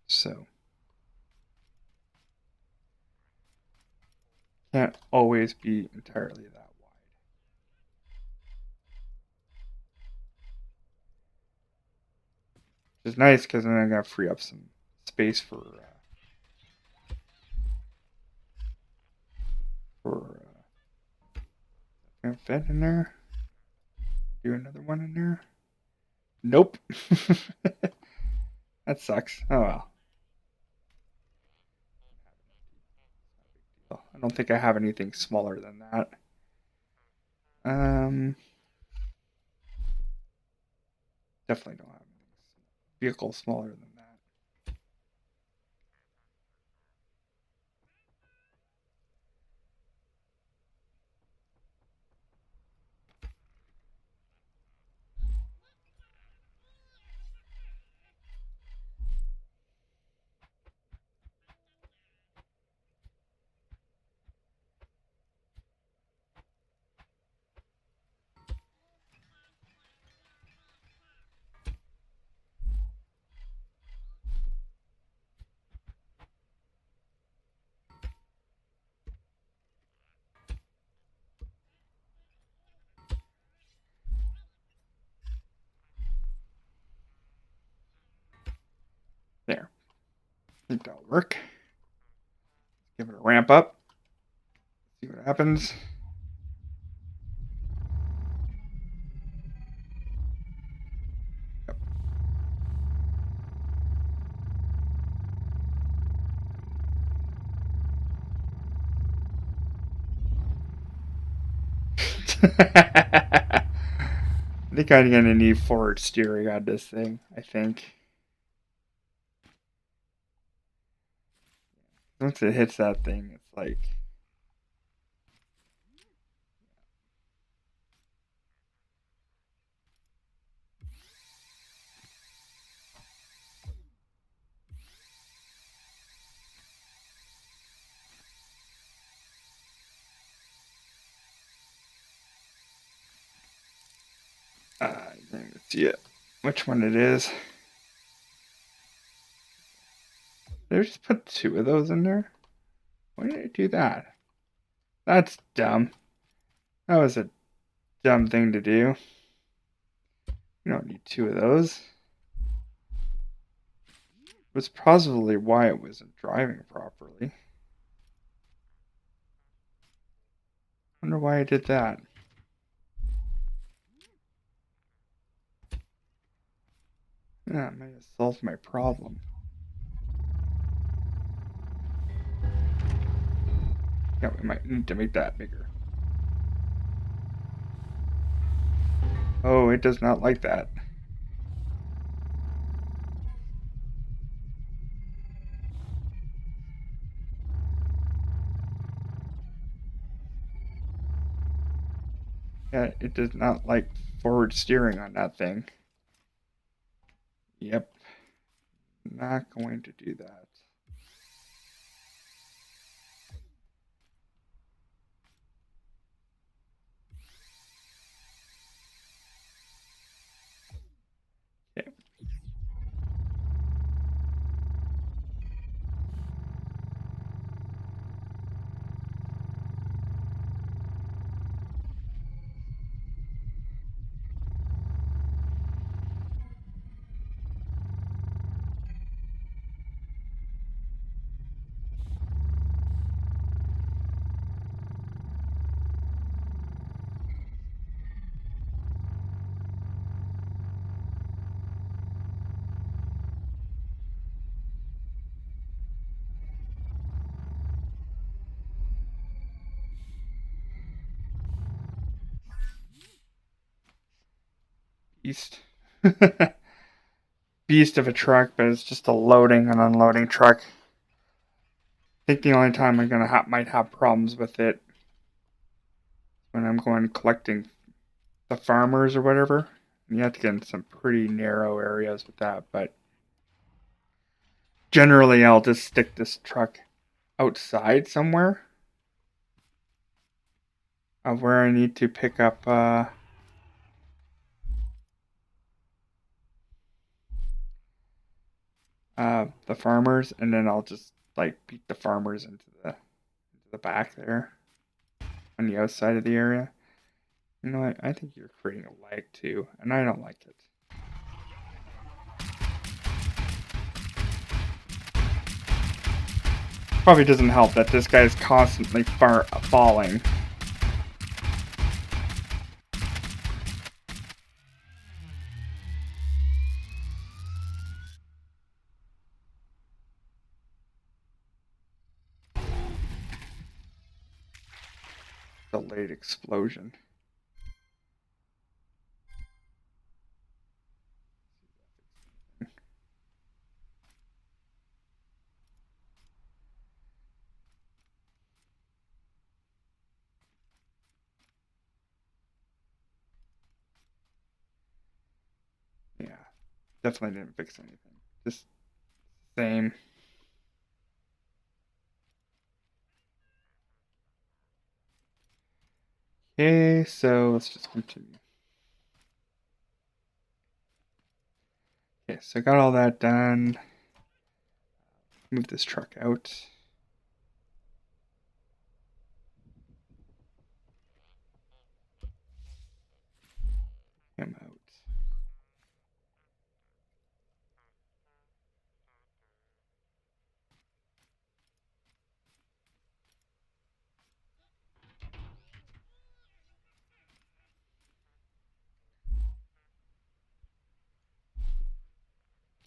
So can't always be entirely that wide. Which is nice because then I'm gonna free up some space for can I fit in there? Do another one in there? Nope. That sucks. Oh well. I don't think I have anything smaller than that. Definitely don't have a vehicle smaller than that. There. I think that'll work. Give it a ramp up. See what happens. I think I'm gonna need forward steering on this thing. I think once it hits that thing, it's like I think let's see it. Which one it is? Did I just put 2 of those in there? Why did I do that? That's dumb. That was a dumb thing to do. You don't need 2 of those. It was possibly why it wasn't driving properly. Wonder why I did that. Yeah, may have solved my problem. Yeah, we might need to make that bigger. Oh, it does not like that. Yeah, it does not like forward steering on that thing. Yep, not going to do that. Okay. Beast. Beast of a truck, but it's just a loading and unloading truck. I think the only time I'm gonna might have problems with it when I'm going collecting the farmers or whatever. And you have to get in some pretty narrow areas with that, but generally I'll just stick this truck outside somewhere of where I need to pick up the farmers, and then I'll just like beat the farmers into the back there on the outside of the area. You know what? I think you're creating a lag too, and I don't like it. Probably doesn't help that this guy is constantly falling. Delayed explosion. Yeah, definitely didn't fix anything. Just same. Okay, so let's just continue. Okay, so I got all that done. Move this truck out. Him out.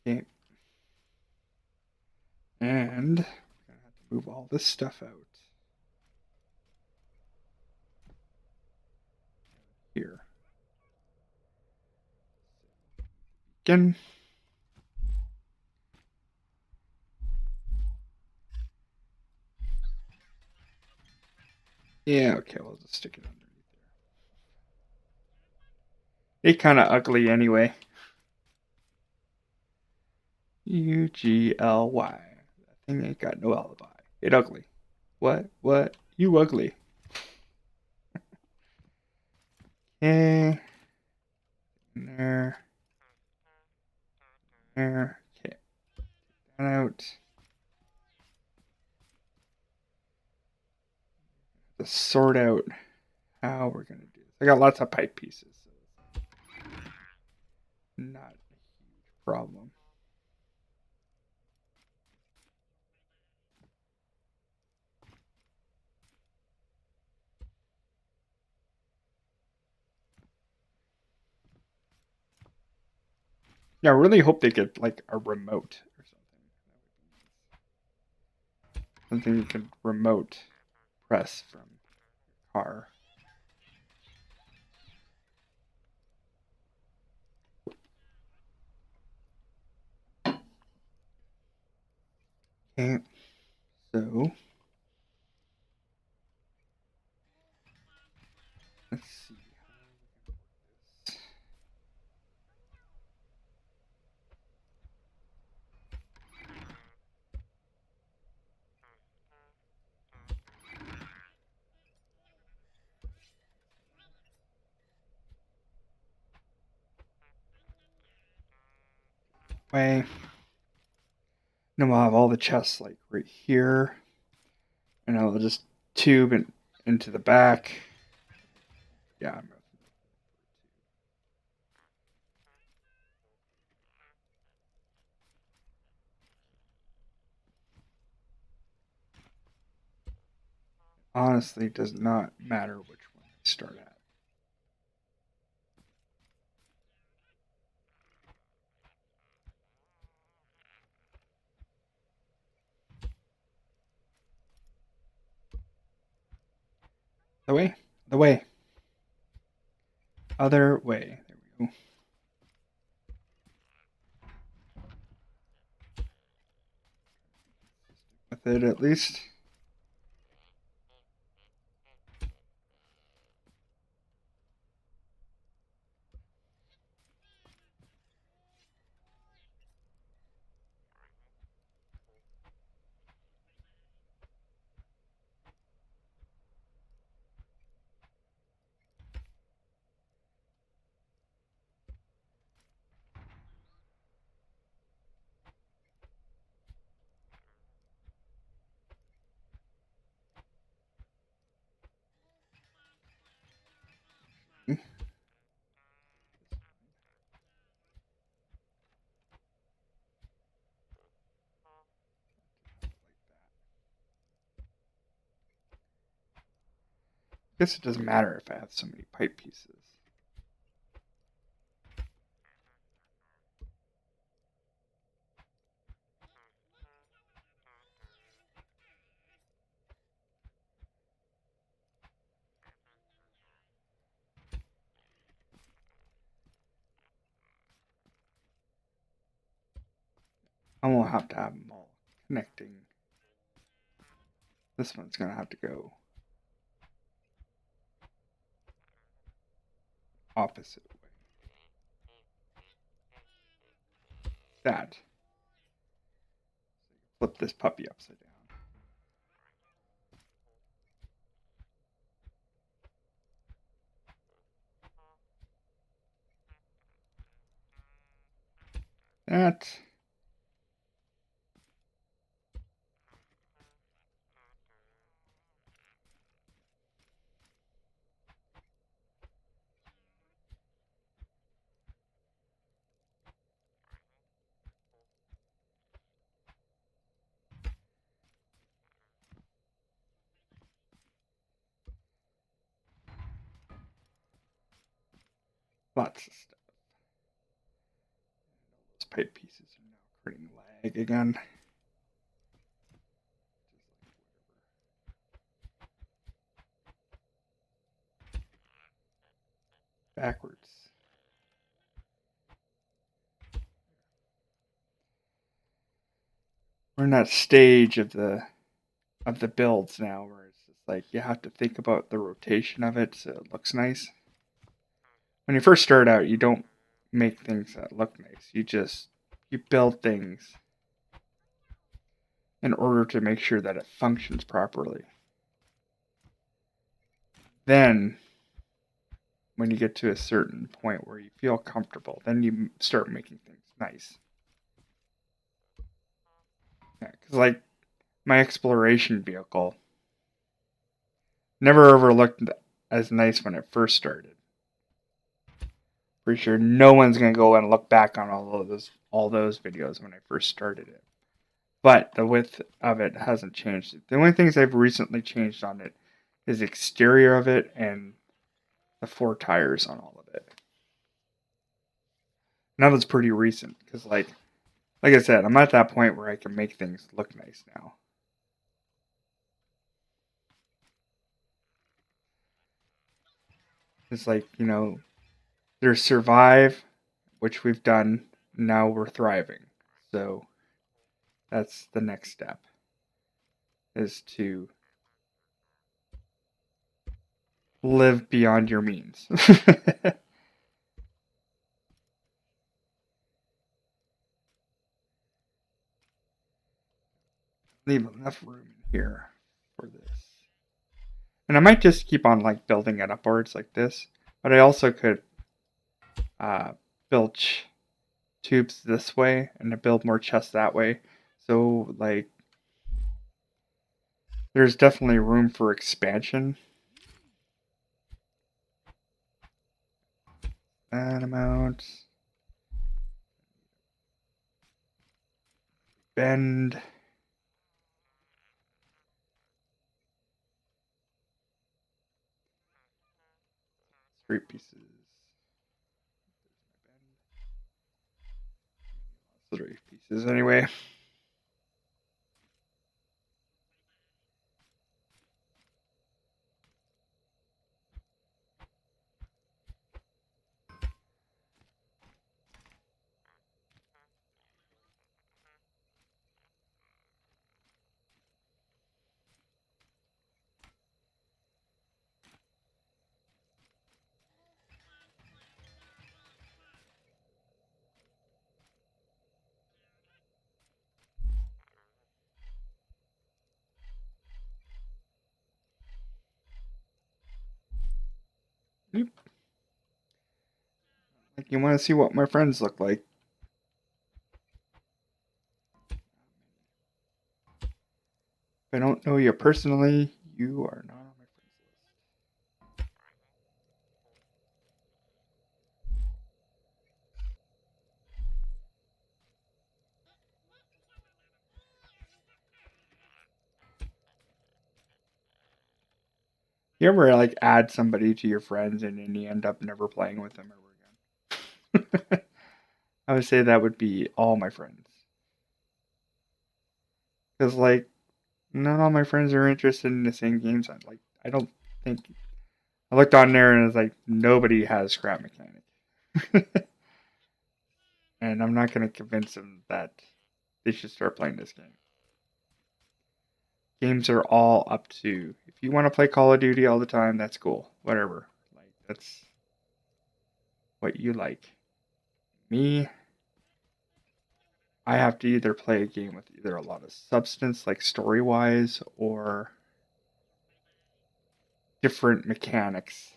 Okay. And I'm gonna have to move all this stuff out. Here. Again. Yeah, okay, we'll just stick it underneath there. It's kind of ugly anyway. UGLY. That thing ain't got no alibi. It ugly. What? What? You ugly. Okay. There. There. Okay. That out. To sort out how we're gonna do this. I got lots of pipe pieces, so not a huge problem. Yeah, I really hope they get like a remote or something you can remote press from your car. Okay, so let's see. Way. Then we'll have all the chests like right here, and I'll just tube it into the back. Yeah, honestly, it does not matter which one I start at. The way, the way, other way. There we go. With it at least. I guess it doesn't matter if I have so many pipe pieces. I won't have to have them all connecting. This one's gonna have to go opposite way. That. Flip this puppy upside down. That. Lots of stuff. Those pipe pieces are now creating lag again. Backwards. We're in that stage of the builds now where it's just like you have to think about the rotation of it so it looks nice. When you first start out, you don't make things that look nice. You build things in order to make sure that it functions properly. Then when you get to a certain point where you feel comfortable, then you start making things nice. Yeah, because like my exploration vehicle never overlooked as nice when it first started. Pretty sure no one's gonna go and look back on all those videos when I first started it. But the width of it hasn't changed. The only things I've recently changed on it is the exterior of it and the 4 tires on all of it. And that was pretty recent because, like I said, I'm at that point where I can make things look nice now. It's like, there's survive, which we've done. Now we're thriving. So that's the next step, is to live beyond your means. Leave enough room in here for this. And I might just keep on like building it upwards like this. But I also could build tubes this way and to build more chests that way. So like there's definitely room for expansion. That amount. Bend. 3 pieces. 3 pieces anyway. Yep. Like you want to see what my friends look like. If I don't know you personally, you are not on my friends list. You ever like add somebody to your friends and then you end up never playing with them ever again? I would say that would be all my friends. Because like not all my friends are interested in the same games. I don't think I looked on there and it's like nobody has scrap mechanic. And I'm not gonna convince them that they should start playing this game. Games are all up to, if you want to play Call of Duty all the time, that's cool. Whatever. Like that's what you like. Me, I have to either play a game with either a lot of substance, like story wise, or different mechanics.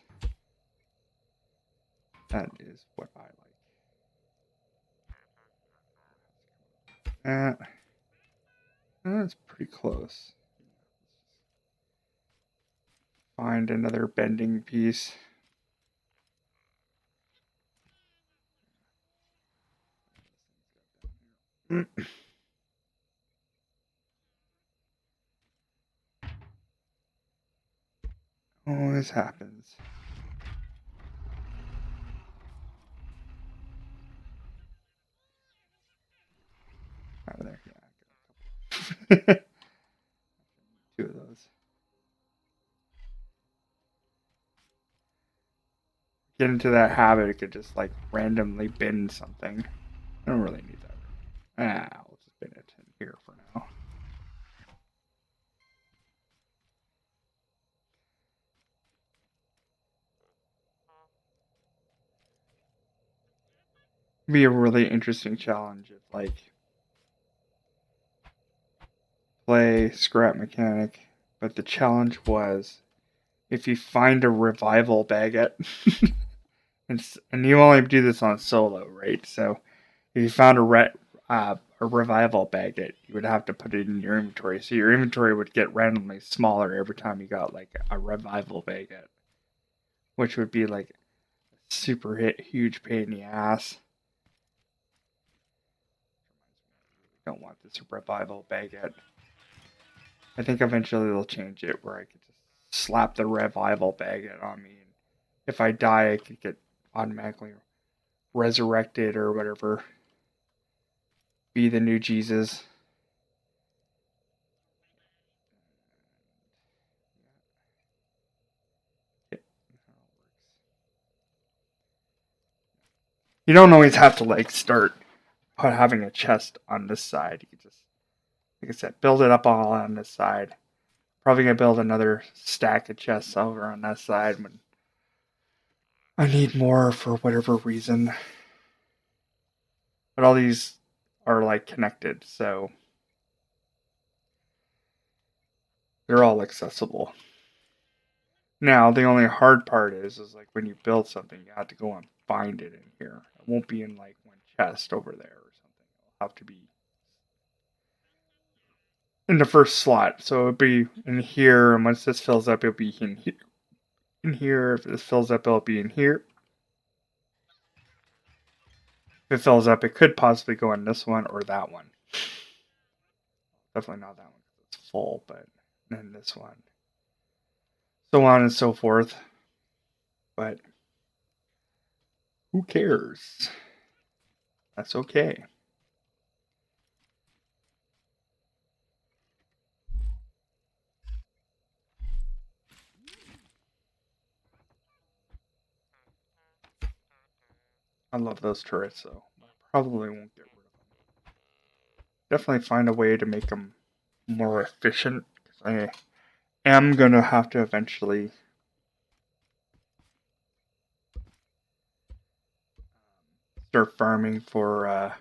That is what I like. That's pretty close. Find another bending piece. Always happens. Out of there. Yeah. Two of those. Get into that habit, it could just like randomly bin something. I don't really need that. I'll just bin it in here for now. It'd be a really interesting challenge if like play scrap mechanic, but the challenge was if you find a revival baguette, and you only do this on solo, right? So if you found a revival baguette, you would have to put it in your inventory. So your inventory would get randomly smaller every time you got like a revival baguette, which would be like a super huge pain in the ass. Don't want this revival baguette. I think eventually they'll change it where I could just slap the revival baguette on me, and if I die, I could get automatically resurrected or whatever. Be the new Jesus. You don't always have to like start having a chest on this side. You can just, like I said, build it up all on this side. Probably gonna build another stack of chests over on that side when I need more for whatever reason. But all these are like connected, so they're all accessible. Now the only hard part is like when you build something, you have to go and find it in here. It won't be in like one chest over there or something. It'll have to be in the first slot. So it'll be in here, and once this fills up, it'll be in here. In here, if this fills up, it'll be in here. If it fills up, it could possibly go in this one or that one. Definitely not that one because it's full, but then this one. So on and so forth. But who cares? That's okay. I love those turrets, though. I probably won't get rid of them. Definitely find a way to make them more efficient. I am going to have to eventually start farming for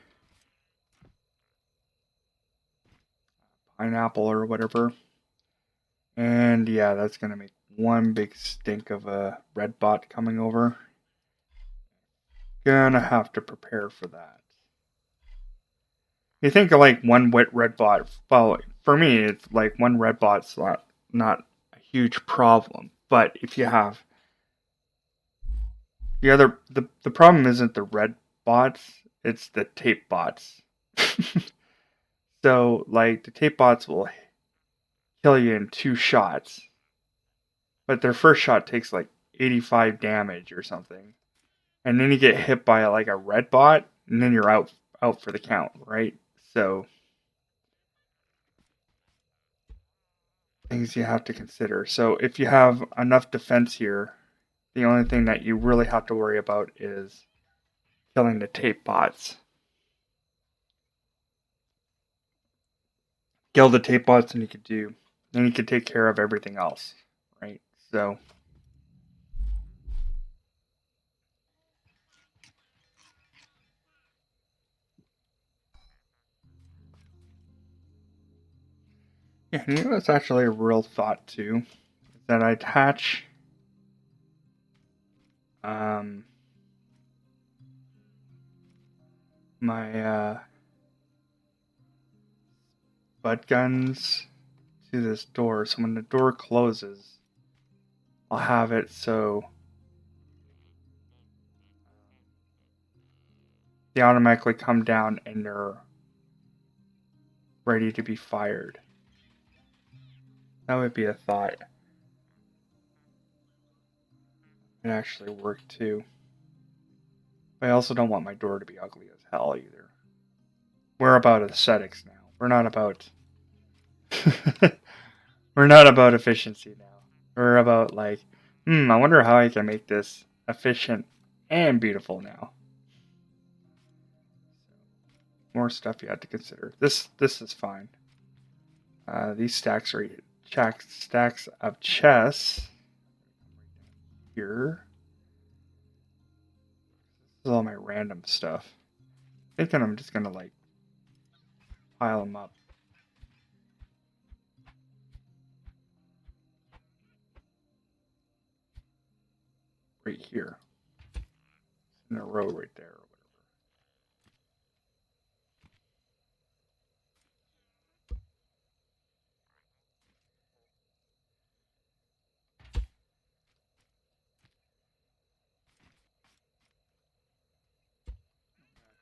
pineapple or whatever. And yeah, that's going to make one big stink of a red bot coming over. Gonna have to prepare for that. You think of like one wet red bot. Well, for me, it's like one red bot's not a huge problem. But if you have the problem isn't the red bots, it's the tape bots. So like the tape bots will kill you in 2 shots, but their first shot takes like 85 damage or something, and then you get hit by like a red bot, and then you're out for the count, right? So things you have to consider. So if you have enough defense here, the only thing that you really have to worry about is killing the tape bots. Kill the tape bots, and then you could take care of everything else, right? So yeah, you know that's actually a real thought too, is that I attach my butt guns to this door, so when the door closes, I'll have it so they automatically come down and they're ready to be fired. That would be a thought. It actually worked too. But I also don't want my door to be ugly as hell either. We're about aesthetics now. We're not about we're not about efficiency now. We're about like, I wonder how I can make this efficient and beautiful now. More stuff you have to consider. This is fine. These stacks are stacks of chests here. This is all my random stuff. Thinking I'm just gonna like pile them up. Right here. In a row right there.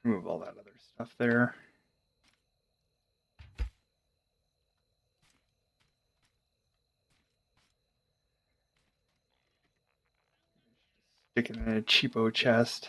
Remove all that other stuff there. Stick it in a cheapo chest.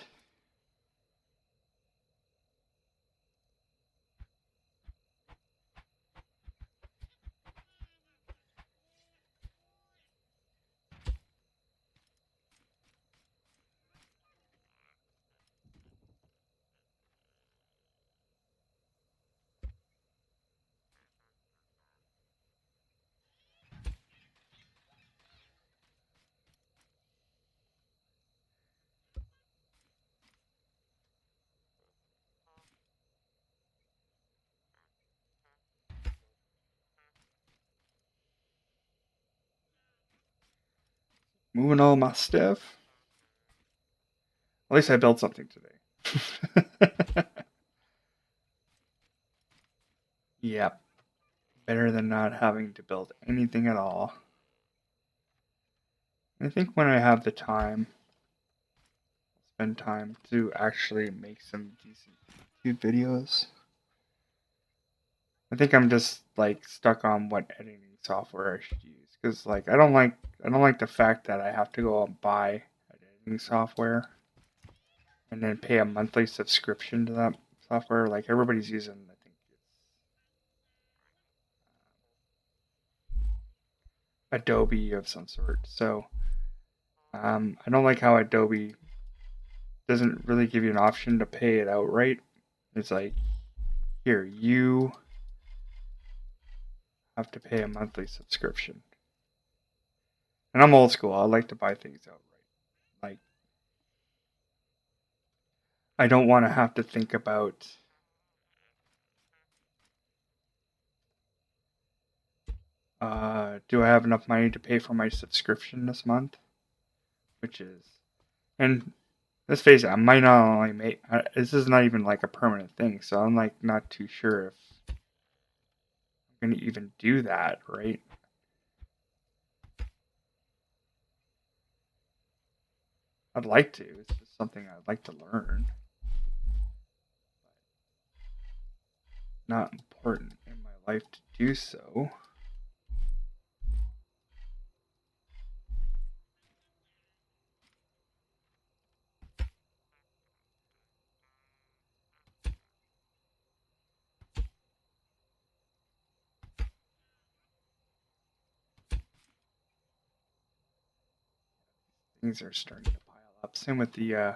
moving all my stuff. At least I built something today. Yep. Better than not having to build anything at all. I think when I have the time, spend time to actually make some decent YouTube videos. I think I'm just like stuck on what editing software I should use because like I don't like the fact that I have to go out and buy editing software and then pay a monthly subscription to that software. Like everybody's using, I think it's Adobe of some sort. So I don't like how Adobe doesn't really give you an option to pay it outright. It's like, here, you have to pay a monthly subscription. And I'm old school. I like to buy things outright. Like, I don't want to have to think about do I have enough money to pay for my subscription this month? Which is, and let's face it, I might not only make, this is not even like a permanent thing, so I'm like not too sure if I'm going to even do that, right? I'd like to. It's just something I'd like to learn. Not important in my life to do so. Things are starting to pile up. Same with the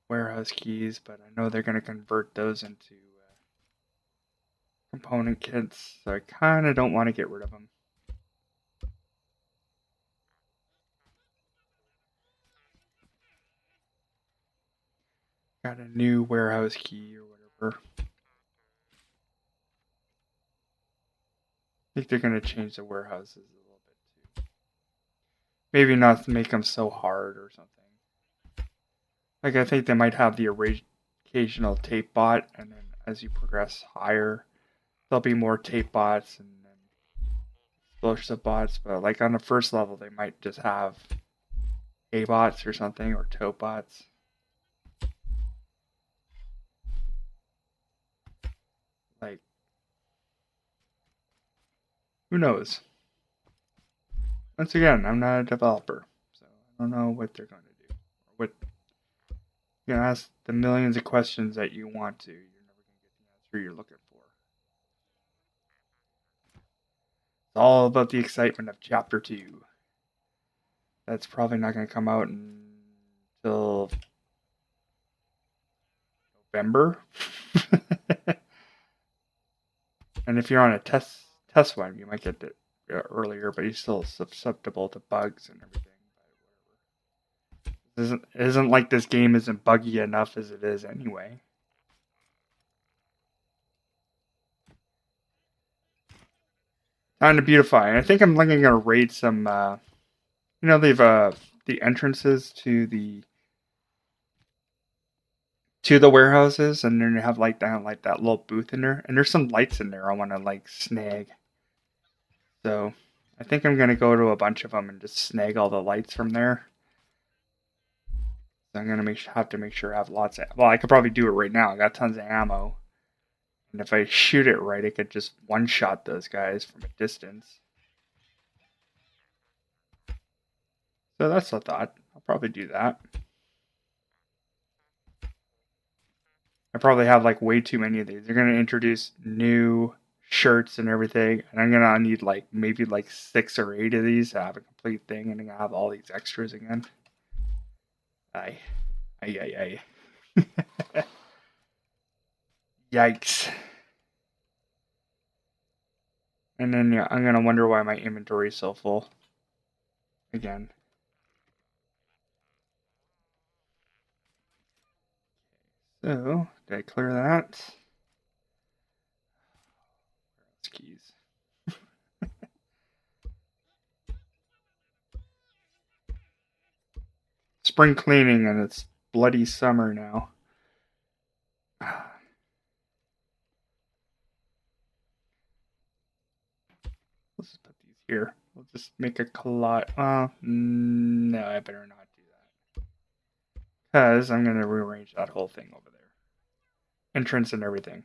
warehouse keys, but I know they're going to convert those into component kits, so I kind of don't want to get rid of them. Got a new warehouse key or whatever. I think they're going to change the warehouses a little bit too. Maybe not to make them so hard or something. Like I think they might have the occasional tape bot, and then as you progress higher, there'll be more tape bots and then explosive bots. But like on the first level, they might just have A bots or something or tote bots. Like, who knows? Once again, I'm not a developer, so I don't know what they're going to do. Or what you can ask the millions of questions that you want to. You're never going to get the answer you're looking for. It's all about the excitement of Chapter 2. That's probably not going to come out until November. And if you're on a test one, you might get it earlier, but you're still susceptible to bugs and everything. It isn't like this game isn't buggy enough as it is anyway. Time to beautify. And I think I'm looking to raid some. They've the entrances to the warehouses, and then you have like that little booth in there, and there's some lights in there I want to like snag. So I think I'm gonna go to a bunch of them and just snag all the lights from there. So I'm gonna have to make sure I have lots of. Well, I could probably do it right now. I got tons of ammo, and if I shoot it right, I could just one shot those guys from a distance. So that's a thought. I'll probably do that. I probably have like way too many of these. They're gonna introduce new shirts and everything, and I'm gonna need like maybe like 6 or 8 of these to have a complete thing, and I'm gonna have all these extras again. Aye. Aye. Yikes. And then yeah, I'm gonna wonder why my inventory is so full. Again. So, did I clear that? Keys. spring cleaning and it's bloody summer now. Let's just put these here. We'll just make a collage. No, I better not do that. Because I'm going to rearrange that whole thing over there. Entrance and everything.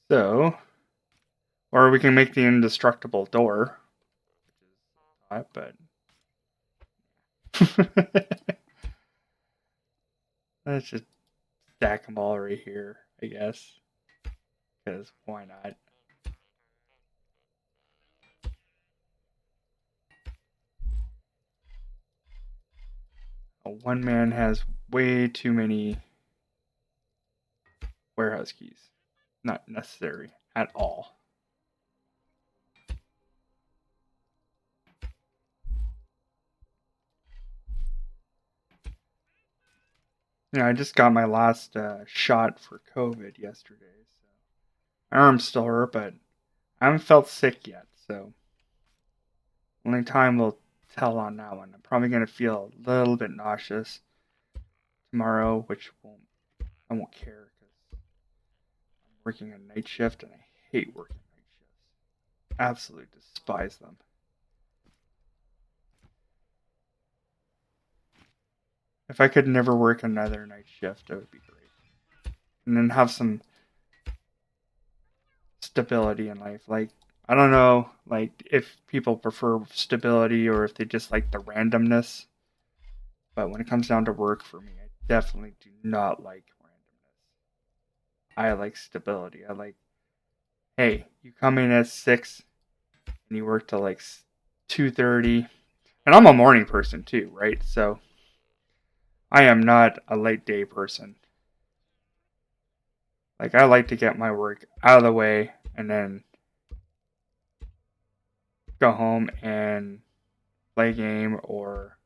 So, or we can make the indestructible door. Which is but let's just stack them all right here, I guess. Because why not? One man has way too many warehouse keys. Not necessary at all. Yeah, I just got my last shot for COVID yesterday. So my arm's still hurt, but I haven't felt sick yet. So only time will tell on that one. I'm probably going to feel a little bit nauseous tomorrow, which I won't care because I'm working a night shift and I hate working night shifts. Absolutely despise them. If I could never work another night shift, that would be great. And then have some stability in life. Like, I don't know, like, if people prefer stability or if they just like the randomness. But when it comes down to work for me, I definitely do not like randomness. I like stability. I like, hey, you come in at 6 and you work till like 2:30. And I'm a morning person too, right? So I am not a late day person. Like, I like to get my work out of the way and then go home and play a game or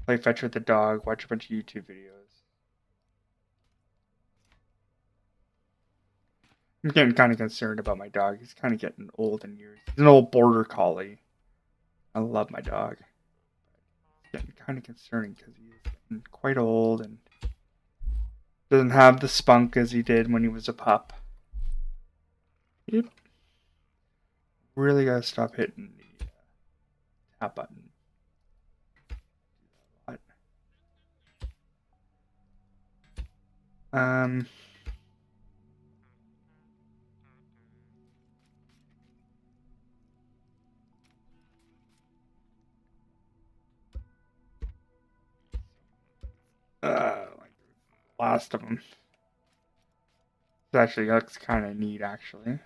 play fetch with the dog, watch a bunch of YouTube videos. I'm getting kind of concerned about my dog. He's kind of getting old in years. He's an old border collie. I love my dog. It's getting kind of concerning because he's getting quite old and doesn't have the spunk as he did when he was a pup. Yep. Really gotta stop hitting the tap button. Um. Like the last of them. It actually looks kind of neat, actually.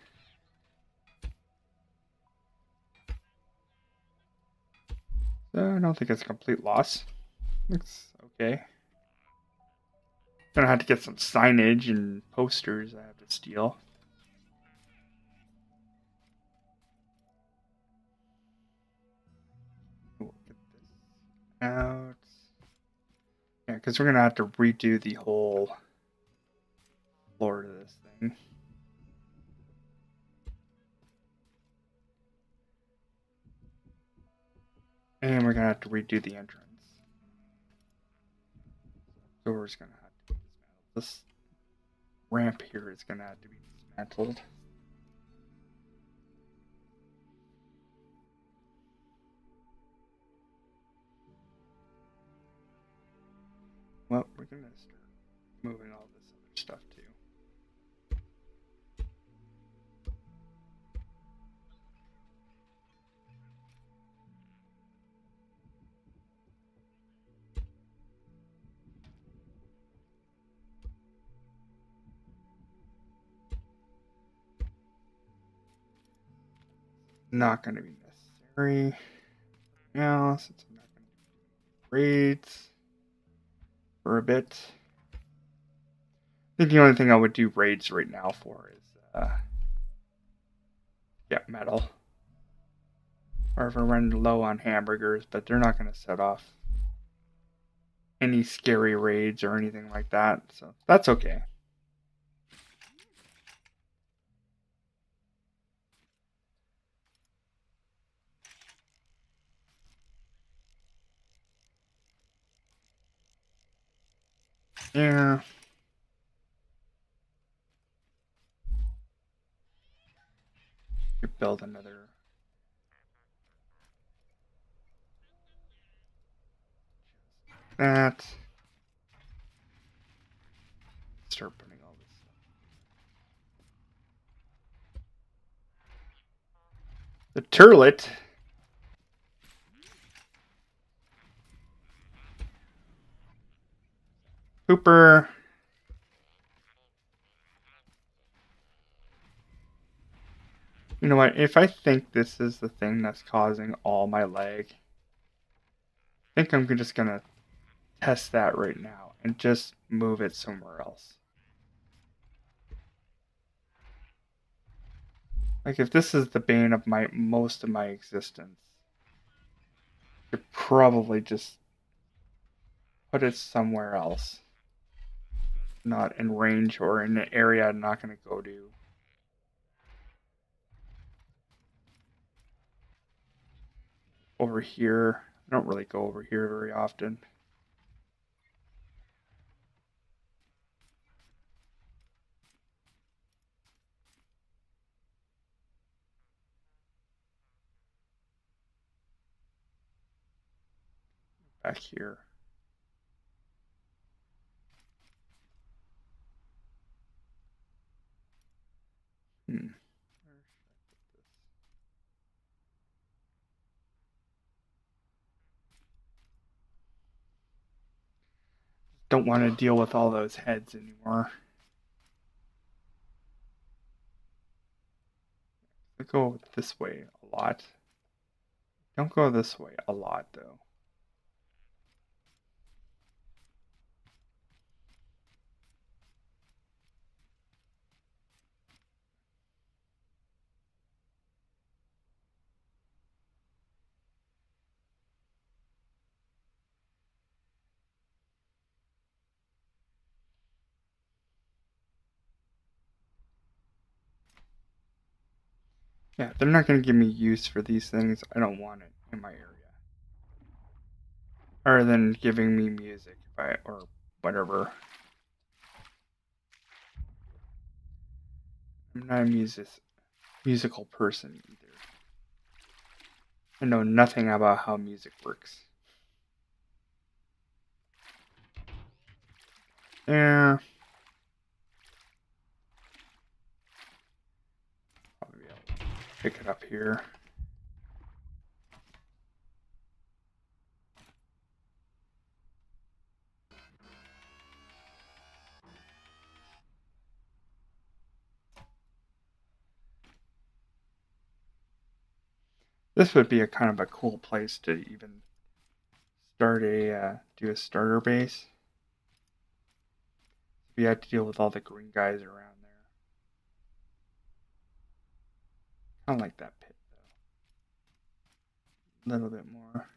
So I don't think it's a complete loss. Looks okay. Gonna have to get some signage and posters I have to steal. We'll get this out. Yeah, because we're gonna have to redo the whole floor to this thing. And we're gonna have to redo the entrance. Door's gonna have to be dismantled. This ramp here is gonna have to be dismantled. Well, we're gonna start moving all this other stuff too. Not gonna be necessary now since I'm not gonna do raids for a bit. I think the only thing I would do raids right now for is get metal. Or if I run low on hamburgers, but they're not going to set off any scary raids or anything like that, so that's okay. Yeah. Could build another. That. Start putting all this stuff. The turlet. Hooper. You know what? If I think this is the thing that's causing all my lag, I think I'm just gonna test that right now and just move it somewhere else. Like if this is the bane of most of my existence, I could probably just put it somewhere else. Not in range or in an area I'm not gonna go to. Over here. I don't really go over here very often. Back here. Hmm. Don't want to deal with all those heads anymore. I go this way a lot. Don't go this way a lot though. Yeah, they're not going to give me use for these things. I don't want it in my area. Other than giving me music or whatever. I'm not a musical person either. I know nothing about how music works. Yeah. Probably be able to pick it up here. This would be a kind of a cool place to even start do a starter base. We had to deal with all the green guys around there. Kind of like that pit though. A little bit more.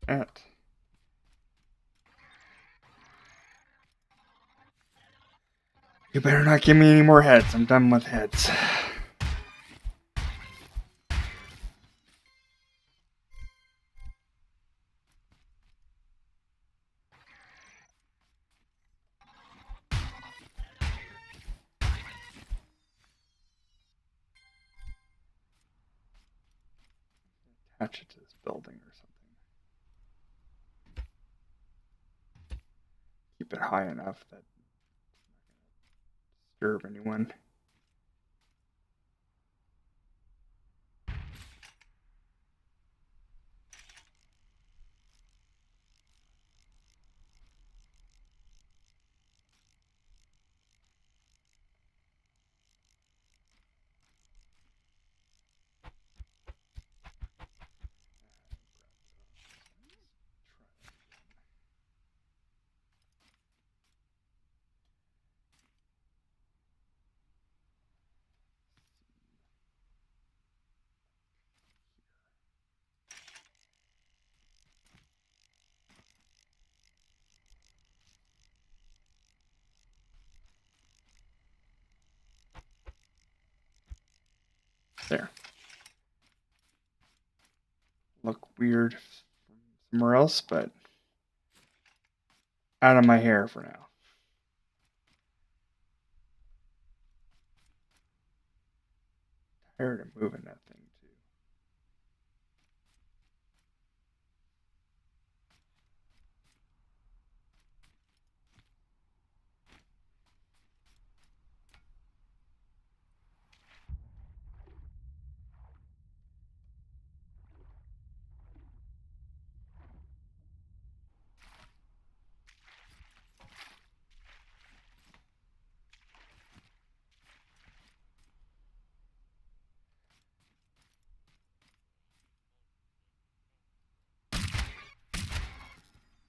At. You better not give me any more heads. I'm done with heads. Attach it to this building or something. Keep it high enough that it's not going to disturb anyone. There. Look weird somewhere else, but out of my hair for now. Tired of moving that thing too.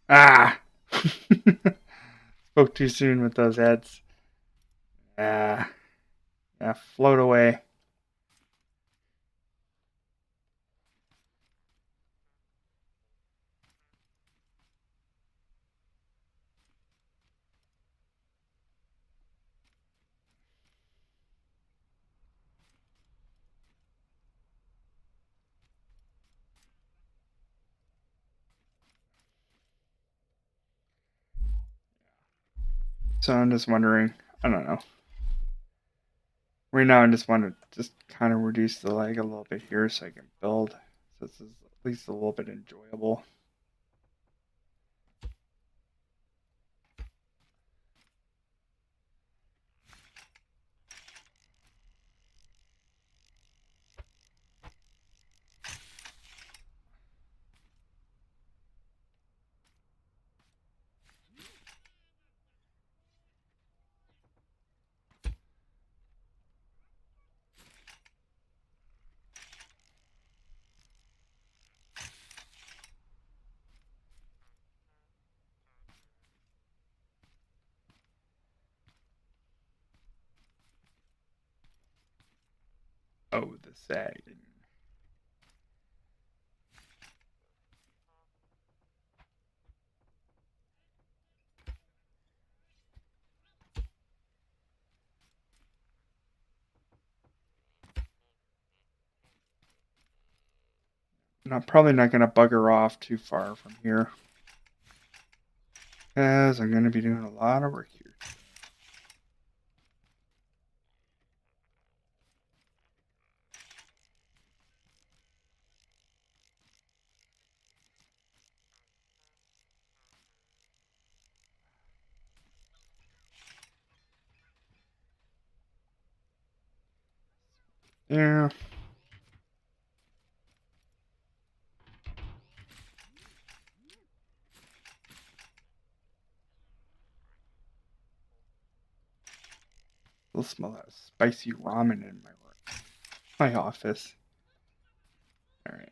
Ah! Spoke too soon with those heads. Ah. Yeah, float away. So I'm just wondering, I don't know. Right now I just want to just kind of reduce the lag a little bit here so I can build. So this is at least a little bit enjoyable. Oh, the sagging. And I'm probably not going to bugger off too far from here, because I'm going to be doing a lot of work here. Yeah. I'll smell that spicy ramen in my office. Alright.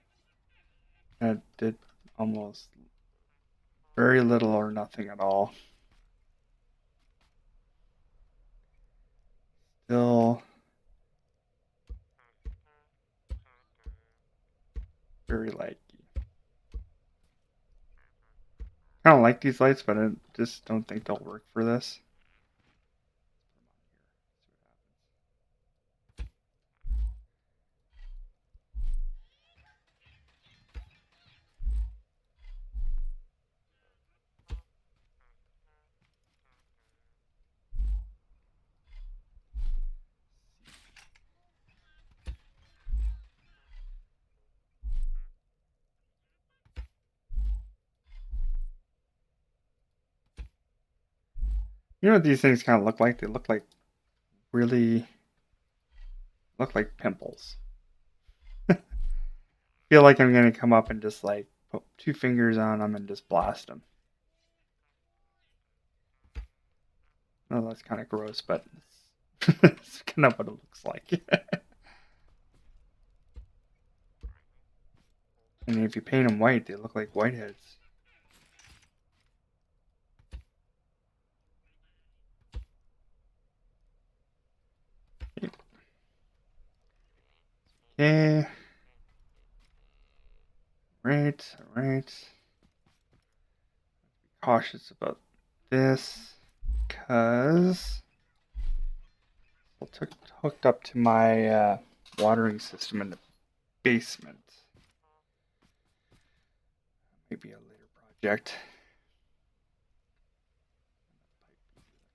That did almost very little or nothing at all. Still very laggy. I don't like these lights, but I just don't think they'll work for this. You know what these things kind of look like? They look like really look like pimples. Feel like I'm gonna come up and just like put 2 fingers on them and just blast them. Oh, that's kind of gross, but it's kind of what it looks like. And if you paint them white, they look like whiteheads. Okay. Right, alright. Cautious about this because it's hooked up to my watering system in the basement. Maybe a later project.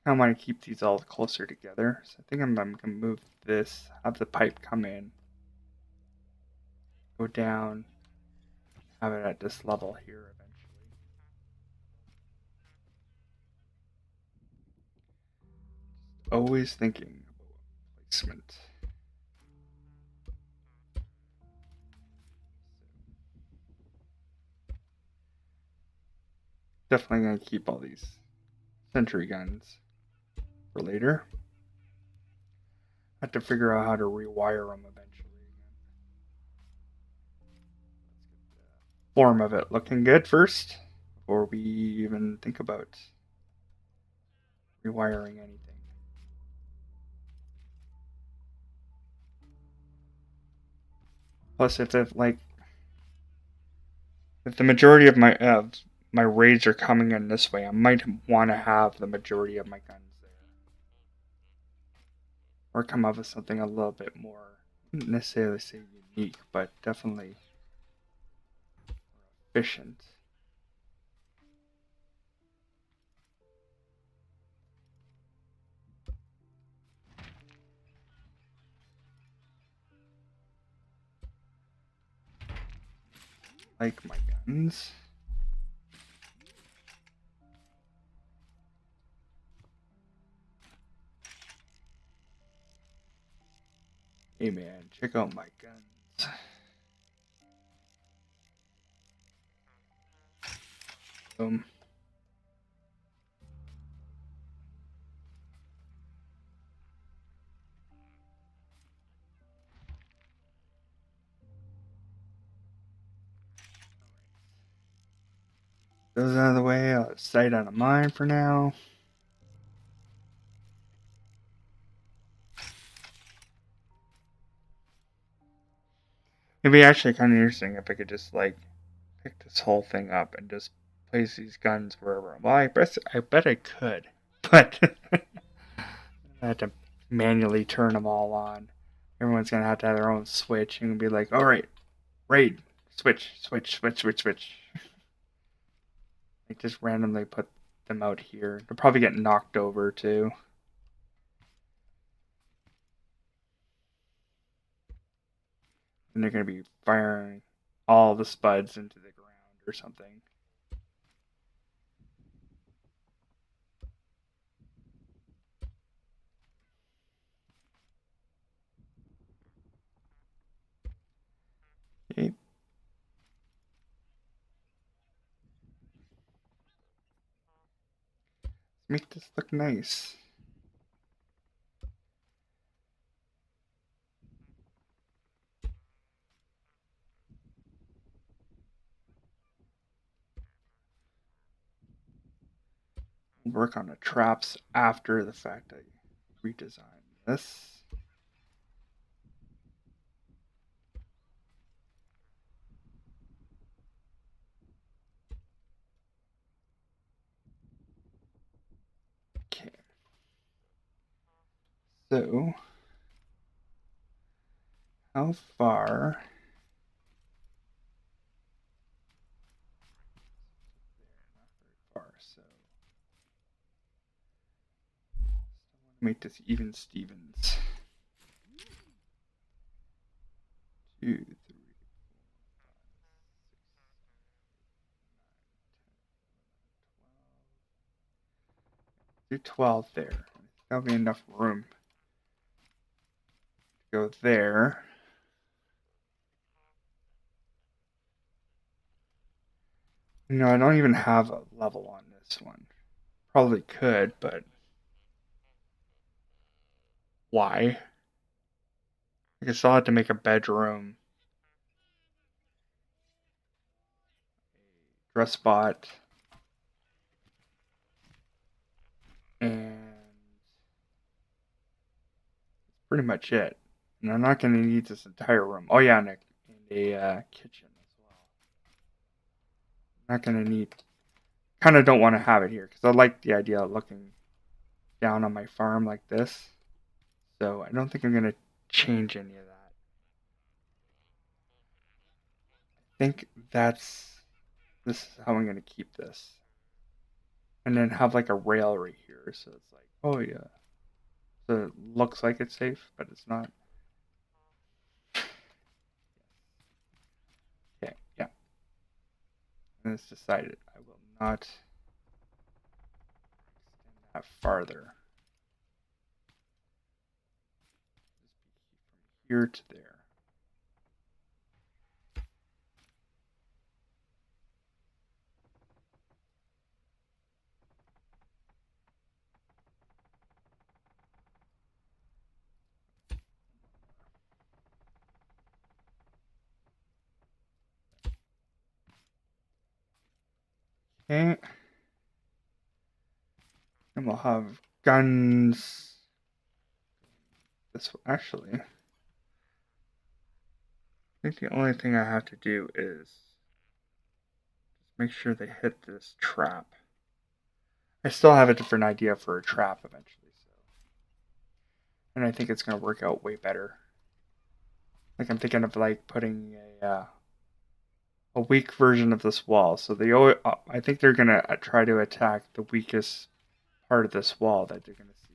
I want to keep these all closer together, so I think I'm going to move this, have the pipe come in, go down, have it at this level here eventually. Always thinking about placement. Definitely going to keep all these sentry guns for later. I have to figure out how to rewire them eventually. Form of it looking good first before we even think about rewiring anything. Plus, if the majority of my raids are coming in this way, I might want to have the majority of my guns there, or come up with something a little bit more, not necessarily say unique, but definitely efficient. Like my guns. Hey man, check out my guns. Boom. Those out of the way. I'll have sight out of mine for now. It'd be actually kind of interesting if I could just pick this whole thing up and just place these guns wherever. Well, I bet I could, but I had to manually turn them all on. Everyone's gonna have to have their own switch and be like, "All right, raid, switch, switch, switch, switch, switch." Like just randomly put them out here. They'll probably get knocked over too. And they're gonna be firing all the spuds into the ground or something. Okay. Make this look nice. Work on the traps after the fact I redesign this. Okay. So, how far? Not very far. So, make this even Stevens. 2, 3, 4, 5, 6, 7, 8, 9, 10, 11, 12. Do 12 there. That'll be enough room to go there. No, I don't even have a level on this one. Probably could, but why? I guess I'll have to make a bedroom, a dress spot, and pretty much it. And I'm not going to need this entire room. Oh yeah, and a kitchen as well. Not going to need. Kind of don't want to have it here because I like the idea of looking down on my farm like this. So I don't think I'm going to change any of that. think this is how I'm gonna keep this. And then have like a rail right here, so it's like, oh yeah. So it looks like it's safe, but it's not. Okay, yeah. And it's decided I will not extend that farther. Just be from here to there. Okay. And we'll have guns. This actually, I think the only thing I have to do is just make sure they hit this trap. I still have a different idea for a trap eventually, so, and I think it's gonna work out way better. Like I'm thinking of like putting a weak version of this wall. So I think they're gonna try to attack the weakest part of this wall that they're gonna see.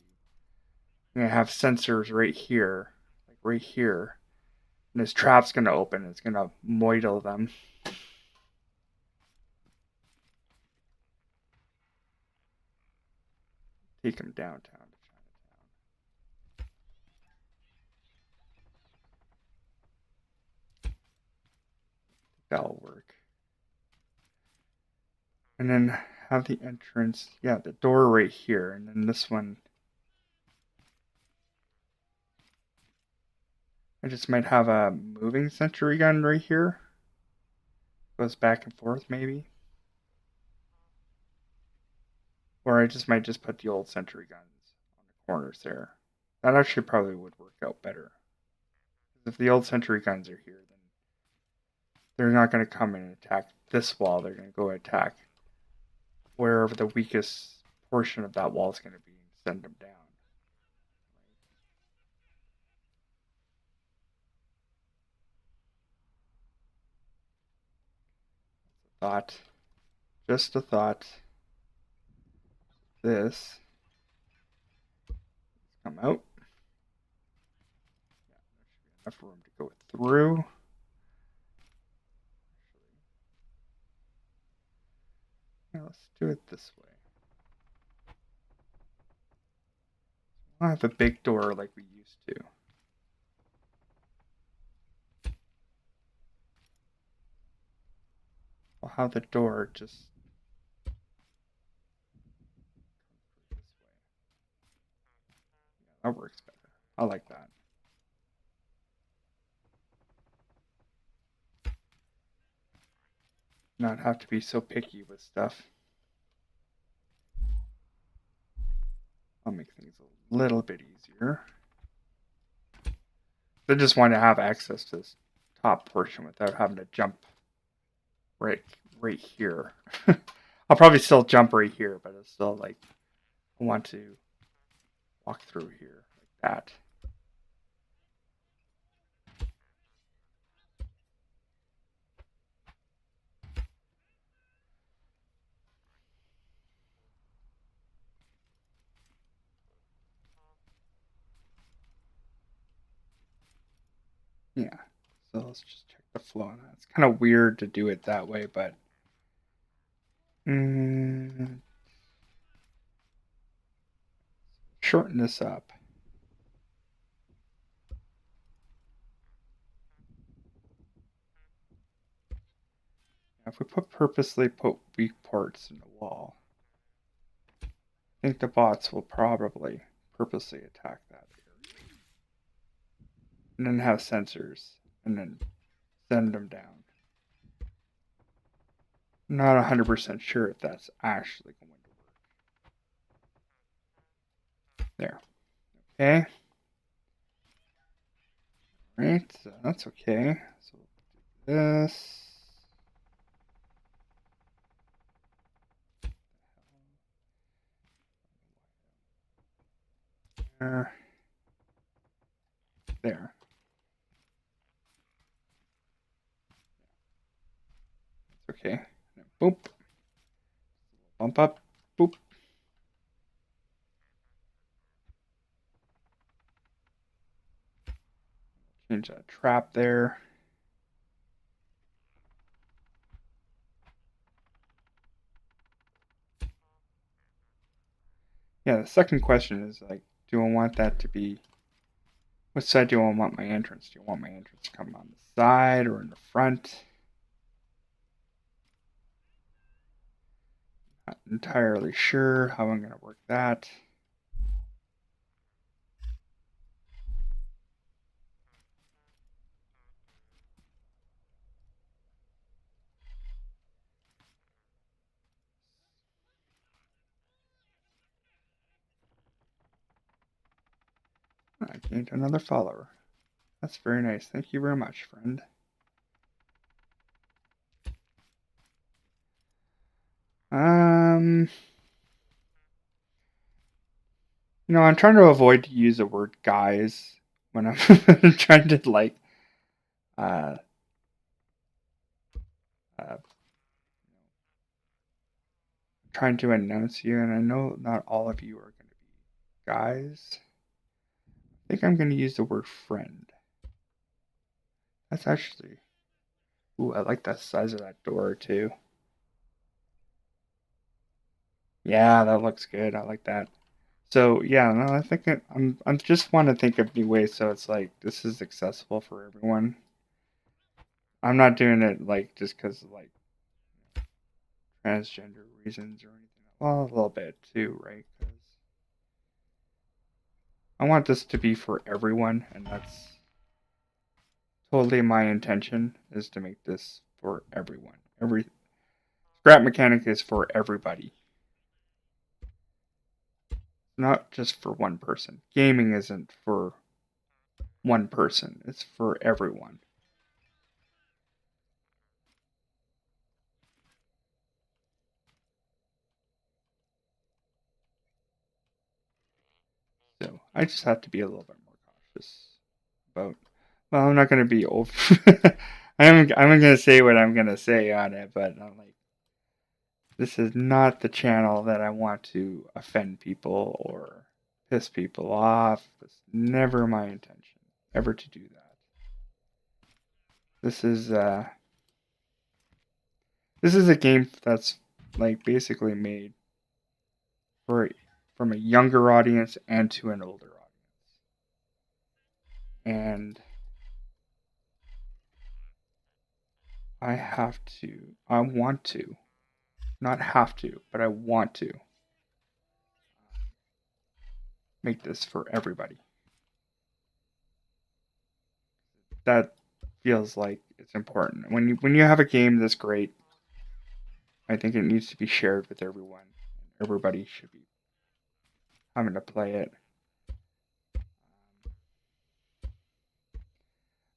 They're gonna have sensors right here, like right here, and this trap's gonna open. It's gonna moidle them. Take them downtown to Chinatown. That'll work. And then have the entrance, yeah, the door right here, and then this one. I just might have a moving sentry gun right here. Goes back and forth, maybe. Or I just might just put the old sentry guns on the corners there. That actually probably would work out better. If the old sentry guns are here, then they're not going to come and attack this wall. They're going to go attack wherever the weakest portion of that wall is going to be and send them down. Thought. Just a thought. This. Come out. Yeah, there should be enough room to go through. Yeah, let's do it this way. We'll have a big door like we used to. We'll have the door just this way. Yeah, that works better. I like that. Not have to be so picky with stuff. I'll make things a little bit easier. I just want to have access to this top portion without having to jump right here. I'll probably still jump right here, but it's still like I want to walk through here like that. Yeah. So let's just check the flow on that. It's kind of weird to do it that way, but shorten this up. If we purposely put weak parts in the wall, I think the bots will probably purposely attack that area. And then have sensors and then send them down. I'm not 100% sure if that's actually going to work. There. Okay. Right, so that's okay. So we'll do this. There. There. Okay. Boop. Bump up. Boop. Change that trap there. Yeah, the second question is like, do I want that to be, what side do I want my entrance? Do you want my entrance to come on the side or in the front? Not entirely sure how I'm going to work that. I gained another follower. That's very nice. Thank you very much, friend. I'm trying to avoid to use the word guys when I'm trying to like uh, uh, trying to announce you, and I know not all of you are going to be guys. I think I'm going to use the word friend. That's actually, ooh, I like that size of that door too. Yeah, that looks good. I like that. So yeah, no, I think I'm just want to think of new ways so it's like this is accessible for everyone. I'm not doing it like just because of like transgender reasons or anything. Well, a little bit too, right? Because I want this to be for everyone, and that's totally my intention is to make this for everyone. Every scrap mechanic is for everybody, not just for one person. Gaming isn't for one person; it's for everyone. So I just have to be a little bit more cautious about. Well, I'm not going to be over. I'm going to say what I'm going to say on it, but I'm like, this is not the channel that I want to offend people or piss people off. It's never my intention ever to do that. This is uh, this is a game that's like basically made for from a younger audience and to an older audience. And I want to, not have to, but I want to make this for everybody. That feels like it's important. When you have a game this great, I think it needs to be shared with everyone. Everybody should be having to play it.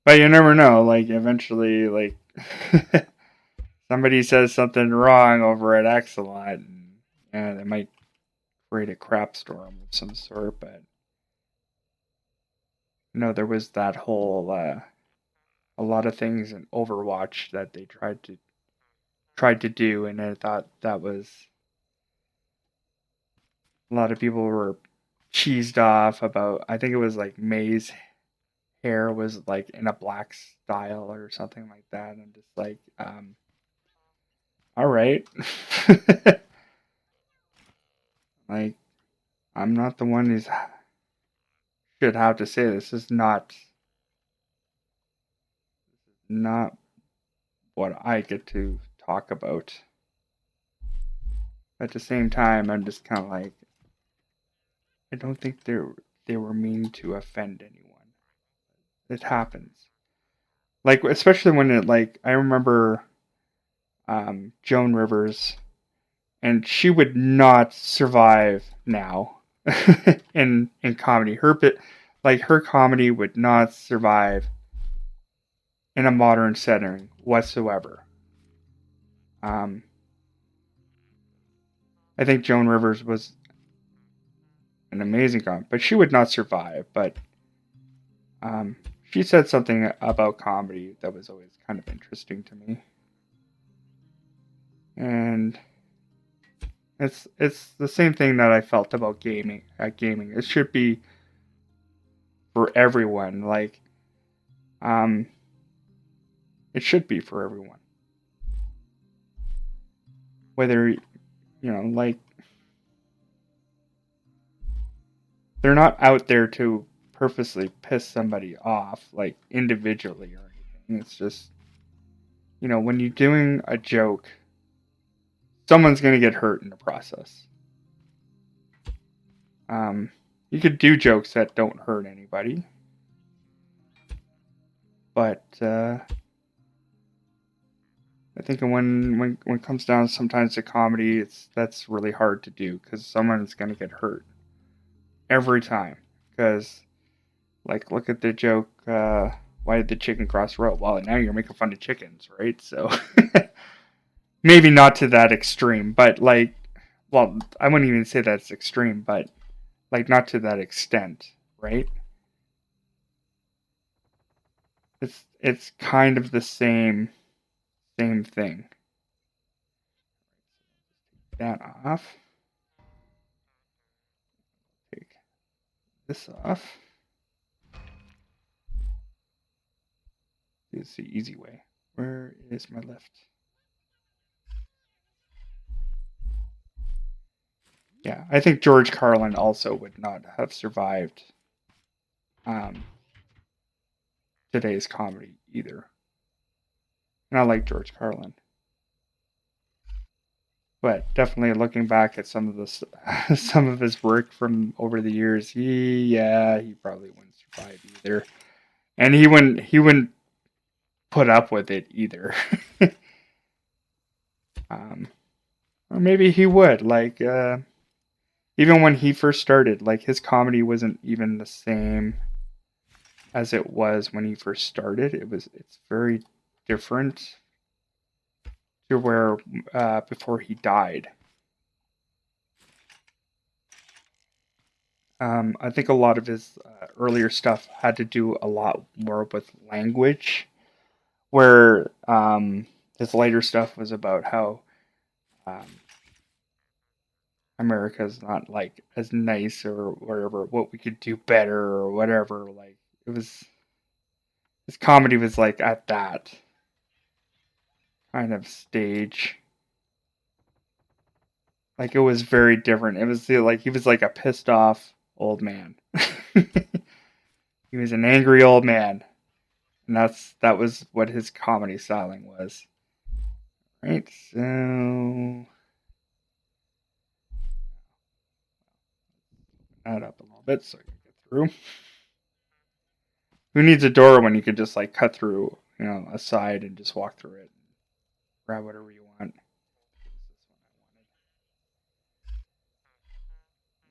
But you never know. Like eventually, like somebody says something wrong over at Axelot, and it might create a crap storm of some sort. But there was that whole a lot of things in Overwatch that they tried to do, and I thought that was a lot of people were cheesed off about. I think it was like May's hair was like in a black style or something like that, and just like, all right, like I'm not the one who's should have to say this is not what I get to talk about. At the same time, I'm just kind of like, I don't think they were mean to offend anyone. It happens. Like especially when it like I remember Joan Rivers, and she would not survive now in comedy. Her comedy would not survive in a modern setting whatsoever. Um, I think Joan Rivers was an amazing comic, but she would not survive. But um, she said something about comedy that was always kind of interesting to me. And it's the same thing that I felt about gaming. It should be for everyone. Like, it should be for everyone. Whether like, they're not out there to purposely piss somebody off, like individually or anything. It's just, when you're doing a joke, someone's gonna get hurt in the process. You could do jokes that don't hurt anybody, but I think when it comes down sometimes to comedy, that's really hard to do because someone's gonna get hurt every time. Because, like, look at the joke. Why did the chicken cross the road? Well, now you're making fun of chickens, right? So maybe not to that extreme, but like, well, I wouldn't even say that's extreme, but like not to that extent, right? It's kind of the same thing. That off. Take this off. This is the easy way. Where is my left? Yeah, I think George Carlin also would not have survived today's comedy either. And I like George Carlin. But definitely looking back at some of this, some of his work from over the years, he probably wouldn't survive either, and he wouldn't put up with it either. Or maybe he would, like, even when he first started, like his comedy wasn't even the same as it was when he first started. It's very different to where before he died. I think a lot of his earlier stuff had to do a lot more with language, where his later stuff was about how um, America's not like as nice or whatever, what we could do better or whatever. Like, it was, his comedy was like at that kind of stage. Like, it was very different. It was like he was like a pissed off old man. He was an angry old man, and that was what his comedy styling was. Right, so add up a little bit so I can get through. Who needs a door when you could just like cut through, a side and just walk through it, grab whatever you want.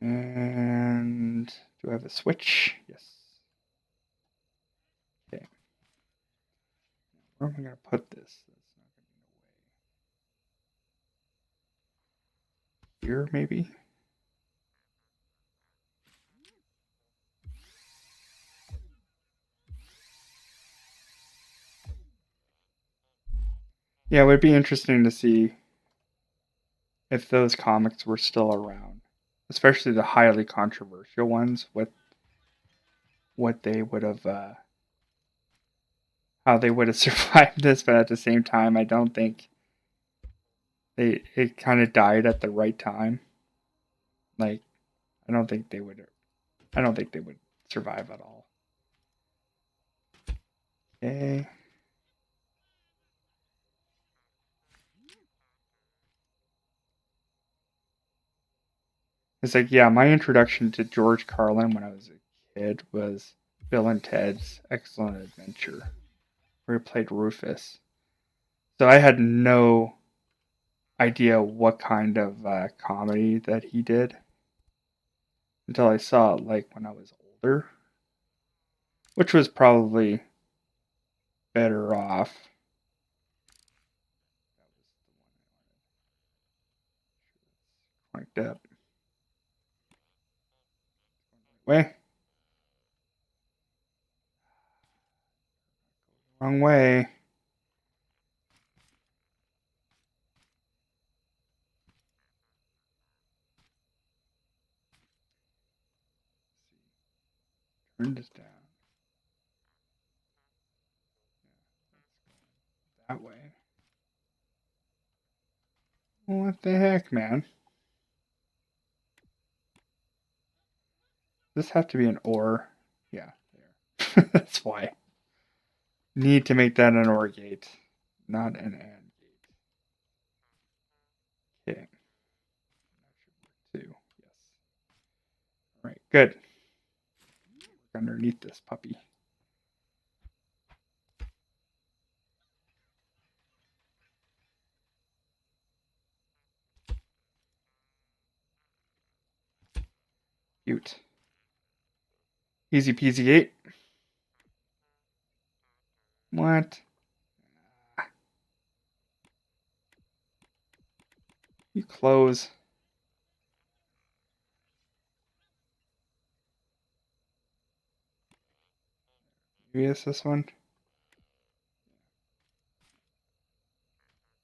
And do I have a switch? Yes. Okay. Where am I gonna put this? That's not gonna be in the way. Here, maybe. Yeah, it would be interesting to see if those comics were still around, especially the highly controversial ones. What they would have, how they would have survived this, but at the same time, I don't think it kind of died at the right time. Like, I don't think they would. I don't think they would survive at all. Okay. It's like, yeah, my introduction to George Carlin when I was a kid was Bill and Ted's Excellent Adventure, where he played Rufus. So I had no idea what kind of comedy that he did until I saw it, like, when I was older, which was probably better off. Like that. Way. Wrong way. Send it down. That way. What the heck, man? Does this have to be an OR? Yeah, there. That's why. Need to make that an OR gate, not an AND gate. Okay. That should work too. Yes. All right, good. Underneath this puppy. Cute. Easy peasy gate. What? You close. Maybe it's this one.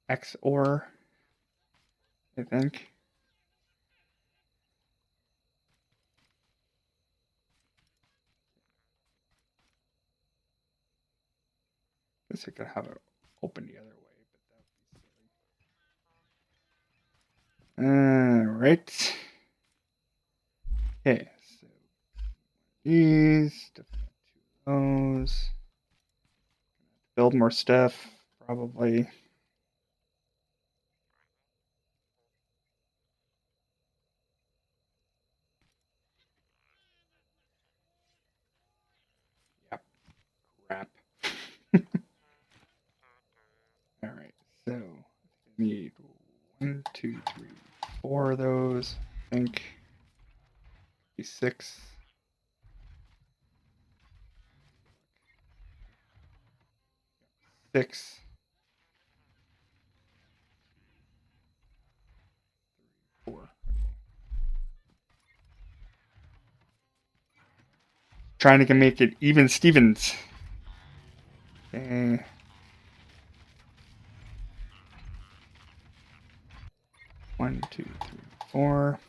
XOR, I think. Guess I could have it open the other way, but that would be silly. Alright. Okay, so these, definitely two of those. Build more stuff, probably. Yep, crap. Alright, so I need 1, 2, 3, 4 of those, I think. Maybe 6. 6. 4. Okay. Trying to make it even Stevens. Okay. 1, 2, 3, 4.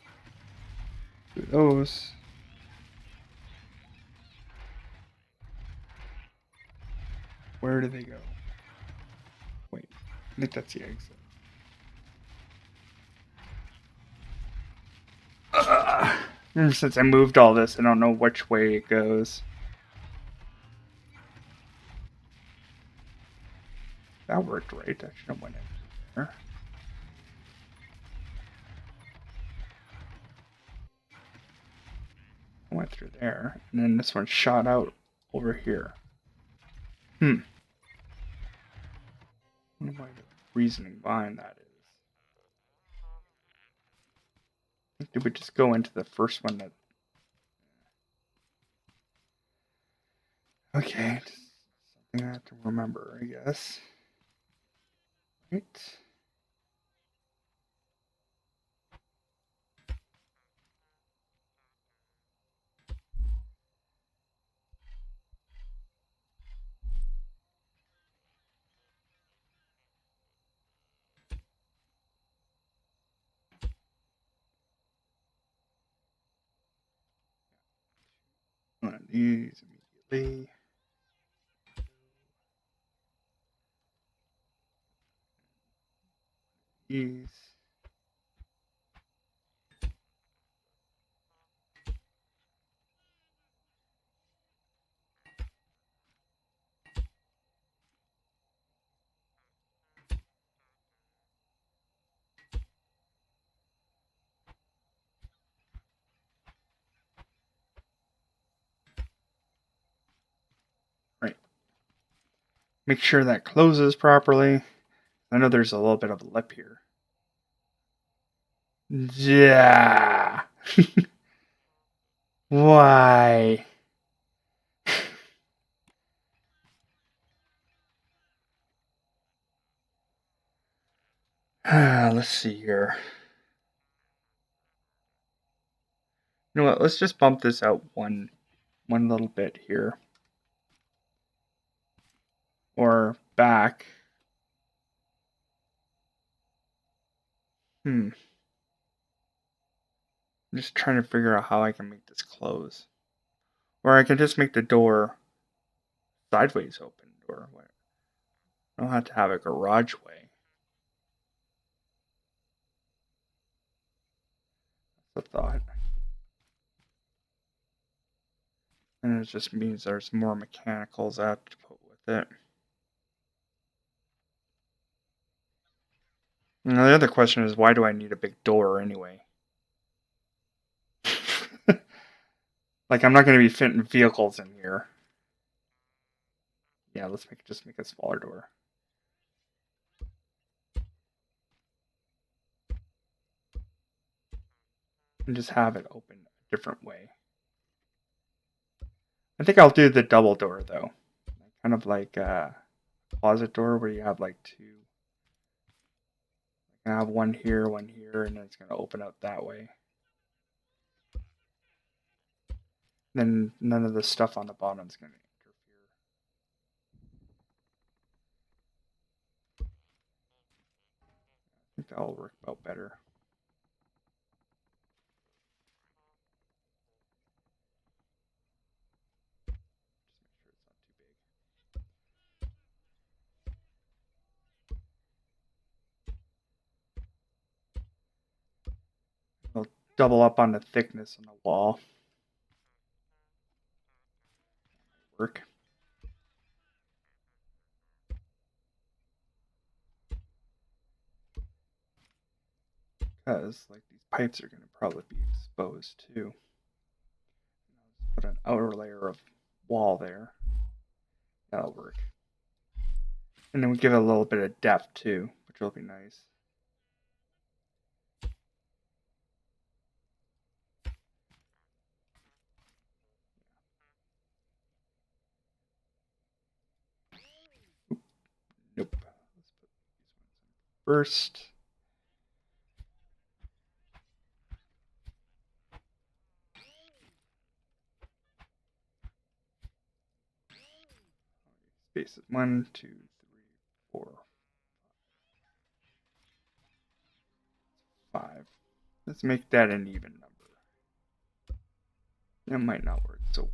Do those. Where do they go? Wait, I think that's the exit. Since I moved all this, I don't know which way it goes. That worked right. I should have went in there. I went through there, and then this one shot out over here. I wonder why the reasoning behind that is. I think it would just go into the first one that. Okay, just something I have to remember, I guess. Right. One of these immediately. These. Right. Make sure that closes properly. I know there's a little bit of a lip here. Yeah. Why? Let's see here. You know what? Let's just bump this out one little bit here. Or back. I'm just trying to figure out how I can make this close. Or I can just make the door sideways open, or what? I don't have to have a garage way. That's a thought. And it just means there's more mechanicals I have to put with it. Now the other question is, why do I need a big door anyway? Like, I'm not going to be fitting vehicles in here. Yeah, let's just make a smaller door. And just have it open a different way. I think I'll do the double door though. Kind of like a closet door where you have like two. I have one here, and then it's going to open up that way. Then none of the stuff on the bottom is going to interfere. I think that'll work out better. I'll double up on the thickness on the wall. Work. Because like these pipes are going to probably be exposed too. Put an outer layer of wall there. That'll work. And then we give it a little bit of depth too, which will be nice. Nope. Let's put these ones first. Spaces 1, 2, 3, 4, 5. Let's make that an even number. That might not work so weird.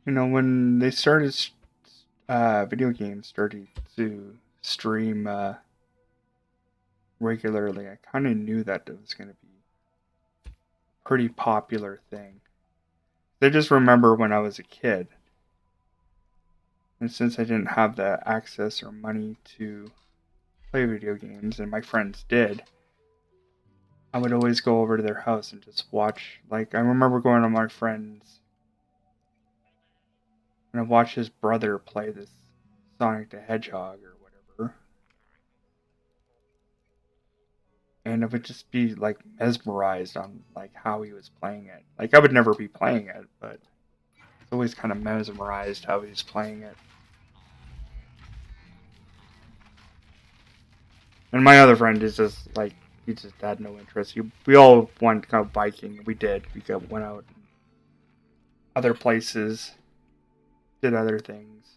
You know, when they started, video games started to stream regularly, I kind of knew that it was going to be a pretty popular thing. I just remember when I was a kid, and since I didn't have the access or money to play video games, and my friends did, I would always go over to their house and just watch. Like, I remember going to my friend's, and I watched his brother play this Sonic the Hedgehog or whatever. And it would just be like mesmerized on like how he was playing it. Like, I would never be playing it, but it's always kind of mesmerized how he's playing it. And my other friend is just like, he just had no interest. We all went kind of biking. We did. Went out other places, did other things.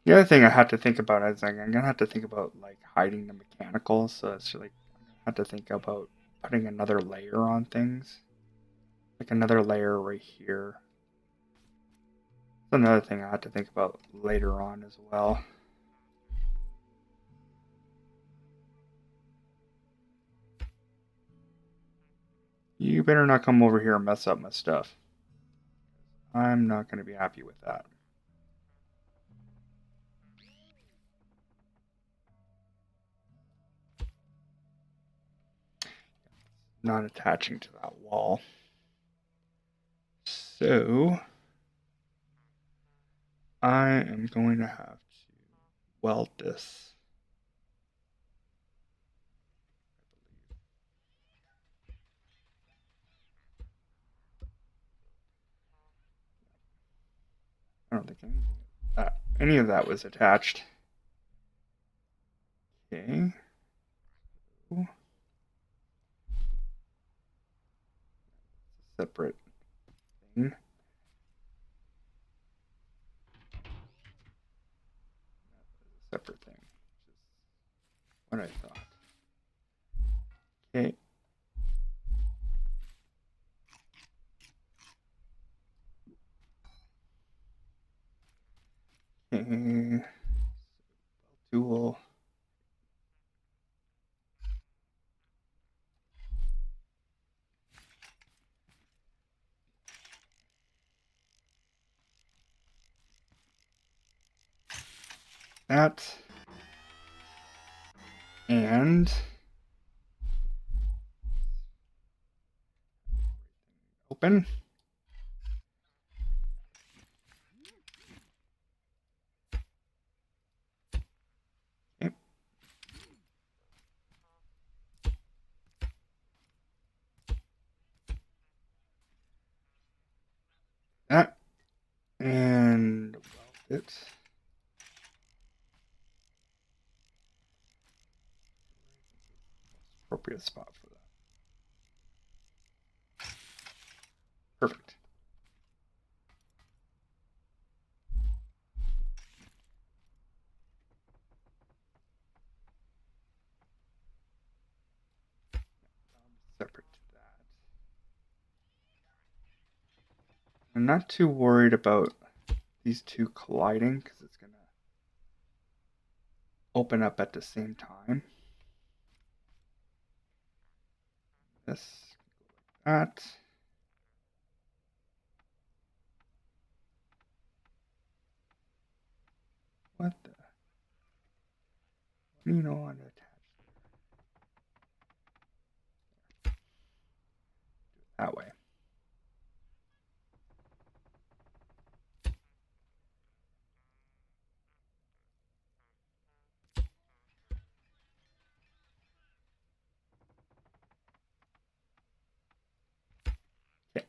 The other thing I had to think about is like, I'm gonna have to think about like hiding the mechanicals. So it's like I have to think about putting another layer on things, like another layer right here. That's another thing I have to think about later on as well. You better not come over here and mess up my stuff. I'm not gonna be happy with that. not attaching to that wall. So I am going to have to weld this. I don't think any of that was attached. Okay. Separate thing. Separate thing. What I thought. Okay. Okay. Tool. That. And open. Okay. That. And weld it. Appropriate spot for that. Perfect. Separate to that. I'm not too worried about these two colliding because it's going to open up at the same time. This, like that. What the? What do you know on to attach? Do it that way. Okay.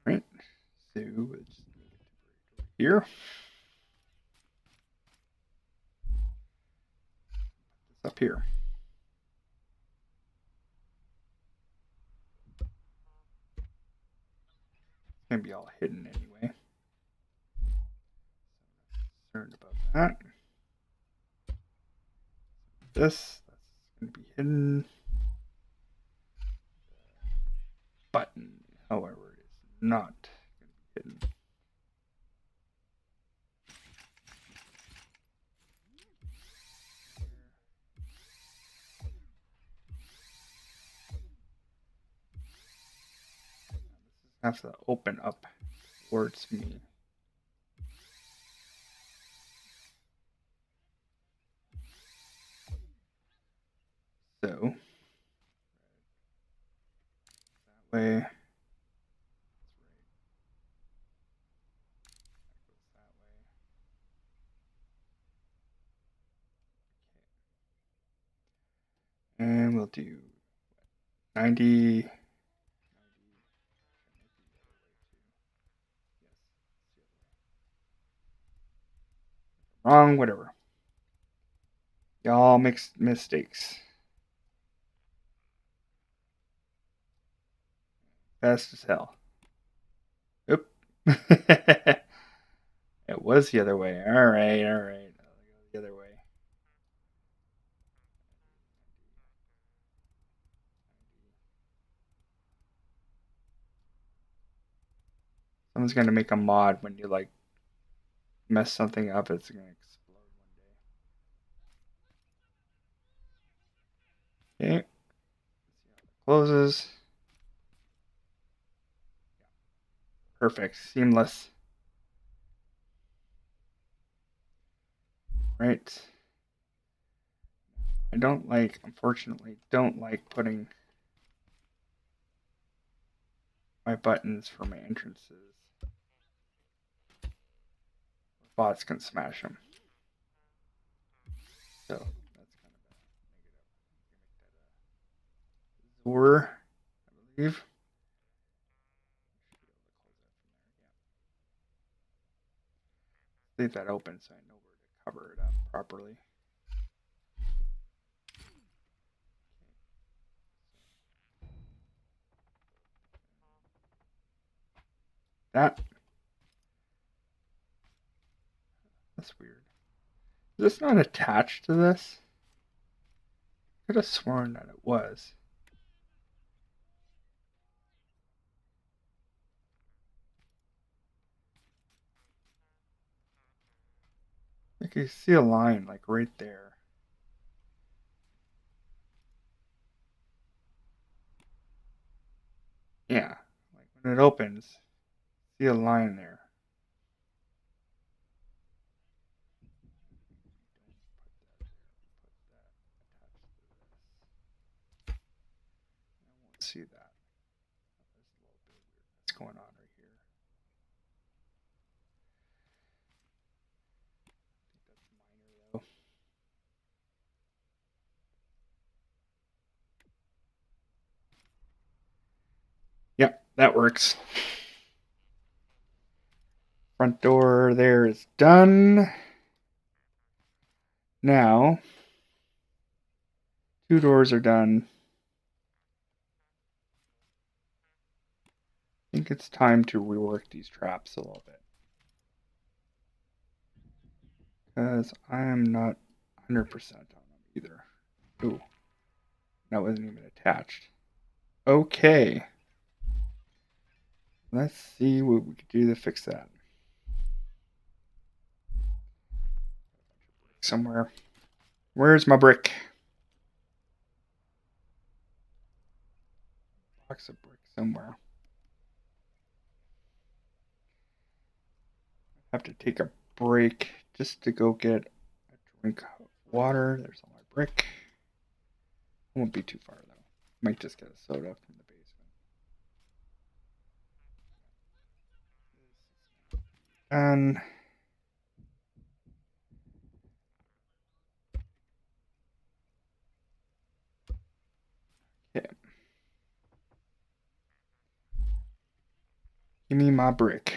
Right. So it's here. It's up here. It's gonna be all hidden anyway. So I'm not concerned about that. This, that's gonna be hidden. Button, however, is not gonna be hidden. Have to open up towards me. So that way, that goes that way. And we'll do 90. Wrong, whatever. Y'all make mistakes. Fast as hell. Oop. It was the other way. Alright, alright. I'll go the other way. Someone's gonna make a mod when you like mess something up, it's gonna explode one day. Okay. Closes. Perfect. Seamless. Right. I don't like, unfortunately, don't like putting my buttons for my entrances. Bots can smash them. So that's kind of a negative. Zor, I believe. Leave that open so I know where to cover it up properly. That's weird. Is this not attached to this? I could have sworn that it was. Like you see a line like right there. Yeah, like when it opens, see a line there. I won't see that. There's a little bit of weirdness going on right here. I think that's minor though. Yep, that works. Front door there is done. Now, 2 doors are done. I think it's time to rework these traps a little bit. Because I am not 100% on them either. Ooh, that wasn't even attached. Okay. Let's see what we can do to fix that. Somewhere. Where's my brick? Box of brick somewhere. I have to take a break just to go get a drink of water. There's all my brick. Won't be too far though. Might just get a soda from the basement. And yeah. Give me my brick.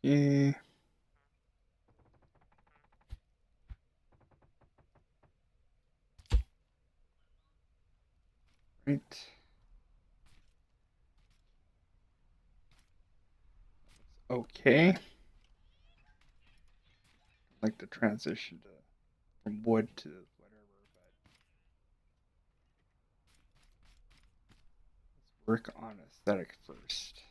Yeah. Right. Okay. Like the transition to from wood to whatever, but let's work on aesthetic first.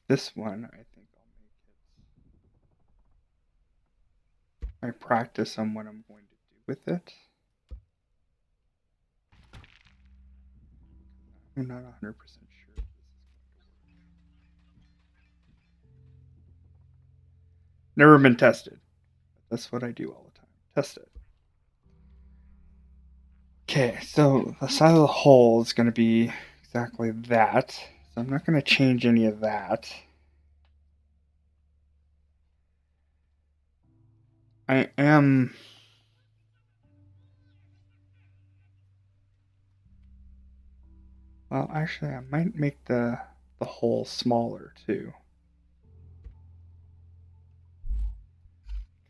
This one, I think I'll make it. I practice on what I'm going to do with it. I'm not 100% sure if this is going to work. Never been tested. That's what I do all the time. Test it. Okay, so the size of the hole is going to be exactly that. So I'm not going to change any of that. I am... Well, actually, I might make the hole smaller too.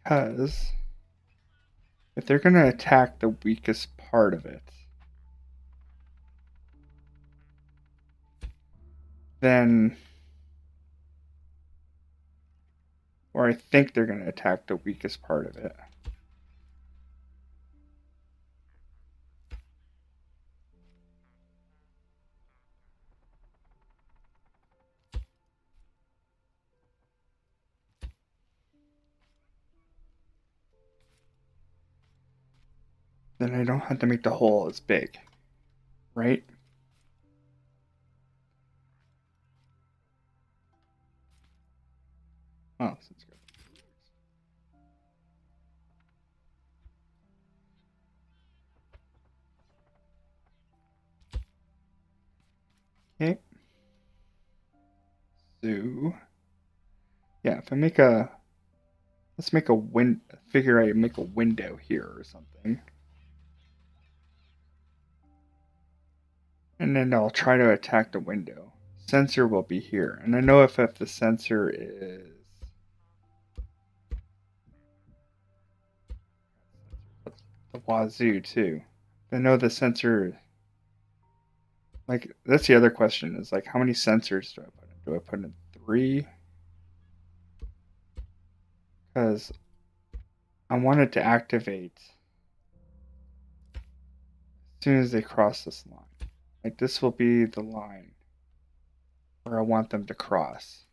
Because if they're going to attack the weakest part of it, then... Or I think they're going to attack the weakest part of it. then I don't have to make the hole as big, right? Oh, that's good. Okay. So, yeah, if I make a, let's make a figure I make a window here or something. And then I'll try to attack the window. Sensor will be here. And I know if the sensor is the wazoo too. I know the sensor, like, that's the other question is like, how many sensors do I put in? Do I put in 3? Because I want it to activate as soon as they cross this line. Like, this will be the line where I want them to cross.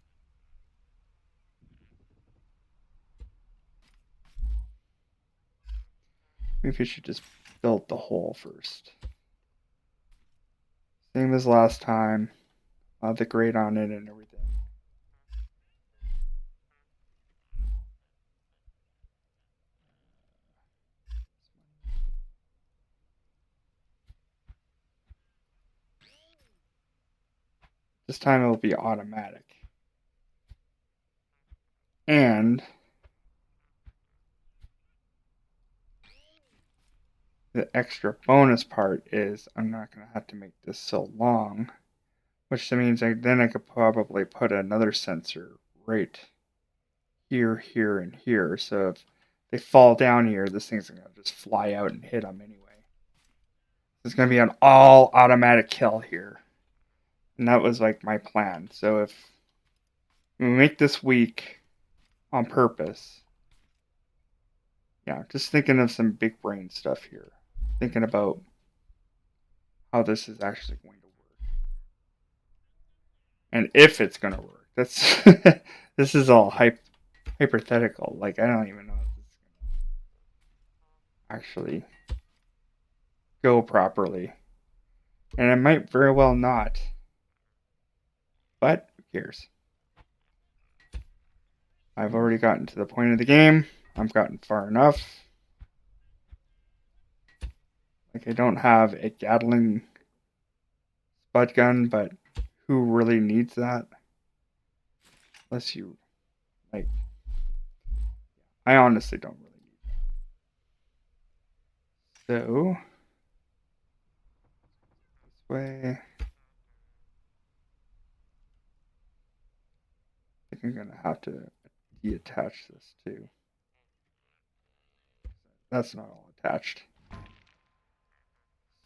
Maybe we should just build the hole first. Same as last time. The grate on it and everything. This time it will be automatic. And the extra bonus part is I'm not going to have to make this so long, which means then I could probably put another sensor right here, here, and here. So if they fall down here, this thing's going to just fly out and hit them anyway. It's going to be an all automatic kill here. And that was like my plan. So if we make this weak on purpose, yeah, just thinking of some big brain stuff here. Thinking about how this is actually going to work. And if it's going to work. That's this is all hypothetical. Like, I don't even know if this is going to actually go properly. And it might very well not. But who cares? I've already gotten to the point of the game. I've gotten far enough. Like, I don't have a Gatling spud gun, but who really needs that? Unless you, like, I honestly don't really need that. So, this way, I think I'm going to have to deattach this too. That's not all attached.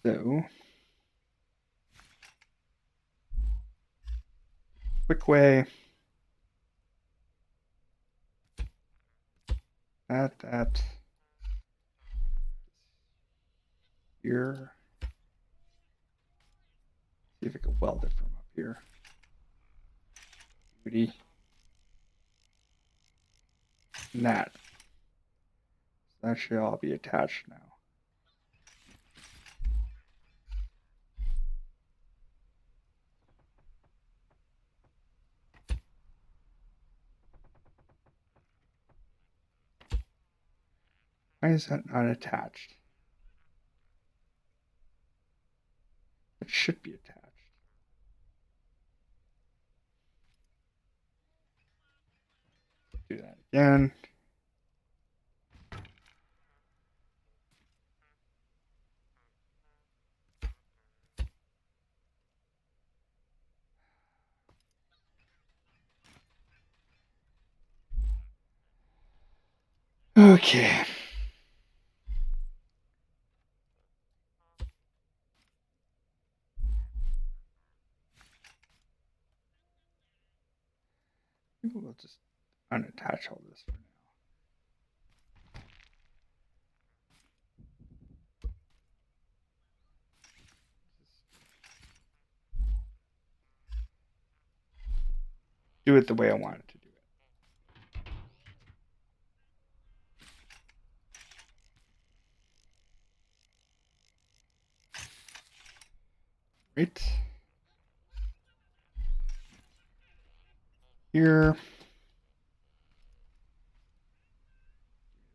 So, quick way. That. Here. See if I can weld it from up here. Beauty. And that. So that should all be attached now. Why is that not attached? It should be attached. Do that again. Okay. Maybe we'll just unattach all this for now. Do it the way I want it to do it. Right here.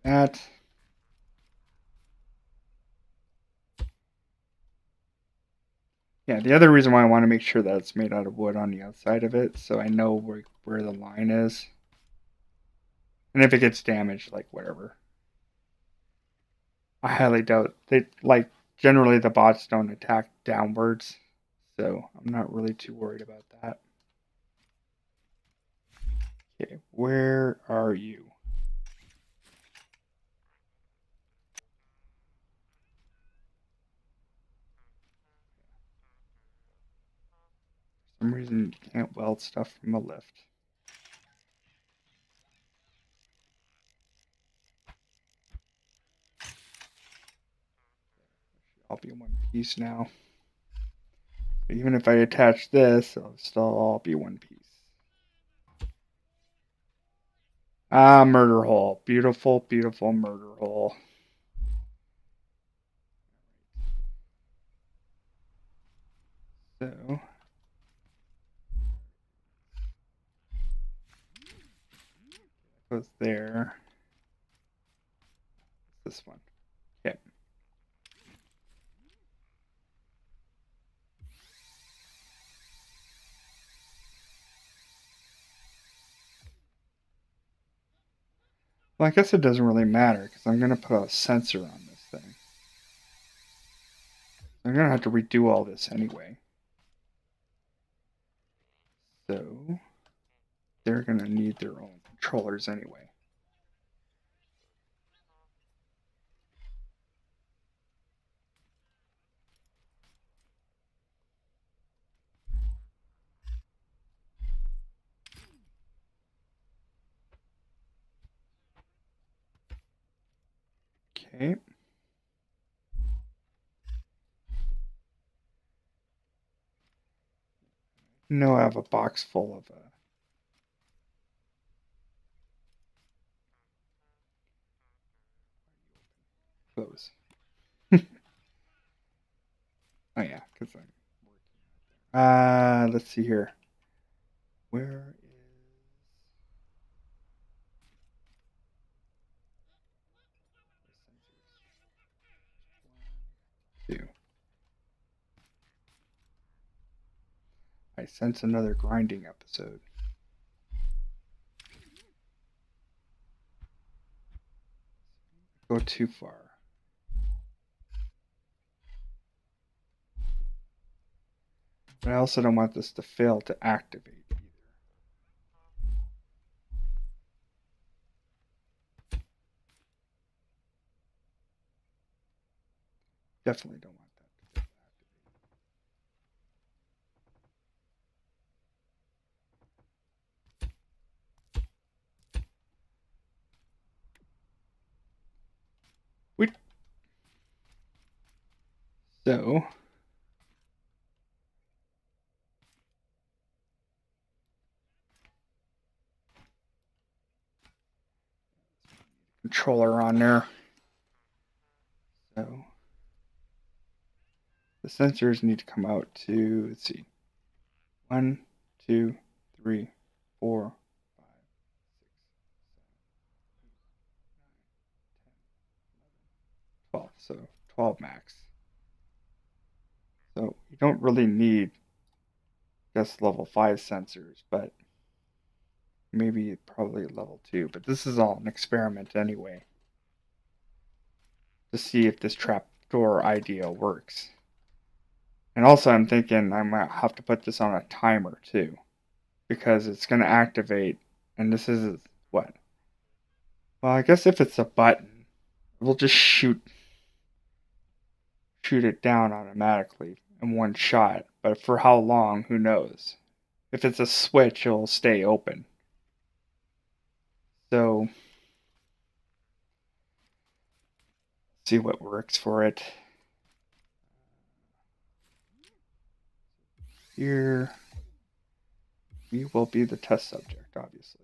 That. Yeah, the other reason why I want to make sure that it's made out of wood on the outside of it, so I know where the line is. And if it gets damaged, like whatever. I highly doubt they like generally the bots don't attack downwards, so I'm not really too worried about that. Okay, where are you? For some reason you can't weld stuff from a lift. I'll be in one piece now. But even if I attach this, it'll still all be one piece. Ah, murder hole. Beautiful, beautiful murder hole. So goes there. This one. Okay. Well, I guess it doesn't really matter because I'm going to put a sensor on this thing. I'm going to have to redo all this anyway. So they're going to need their own controllers anyway. Okay. No, I have a box full of clothes. Oh yeah, because I'm working. Let's see here. Where is two? I sense another grinding episode. Go too far. But I also don't want this to fail to activate either. Definitely don't want that to Wait. So controller on there. So the sensors need to come out to, let's see, 1, 2, 3, 4, 5, 12. So 12 max. So you don't really need just level 5 sensors, but maybe probably level 2. But this is all an experiment anyway to see if this trapdoor idea works. And also, I'm thinking I might have to put this on a timer too, because it's going to activate. And this is what? Well, I guess if it's a button, we'll just shoot it down automatically in one shot. But for how long, who knows? If it's a switch, it'll stay open. So, see what works for it. Here, we will be the test subject, obviously.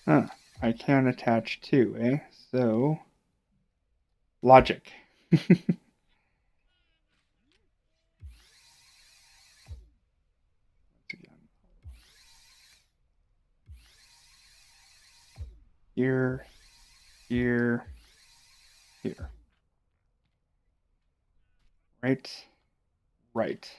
Huh. I can attach two, eh? So, logic. Here, here, here. Right, right.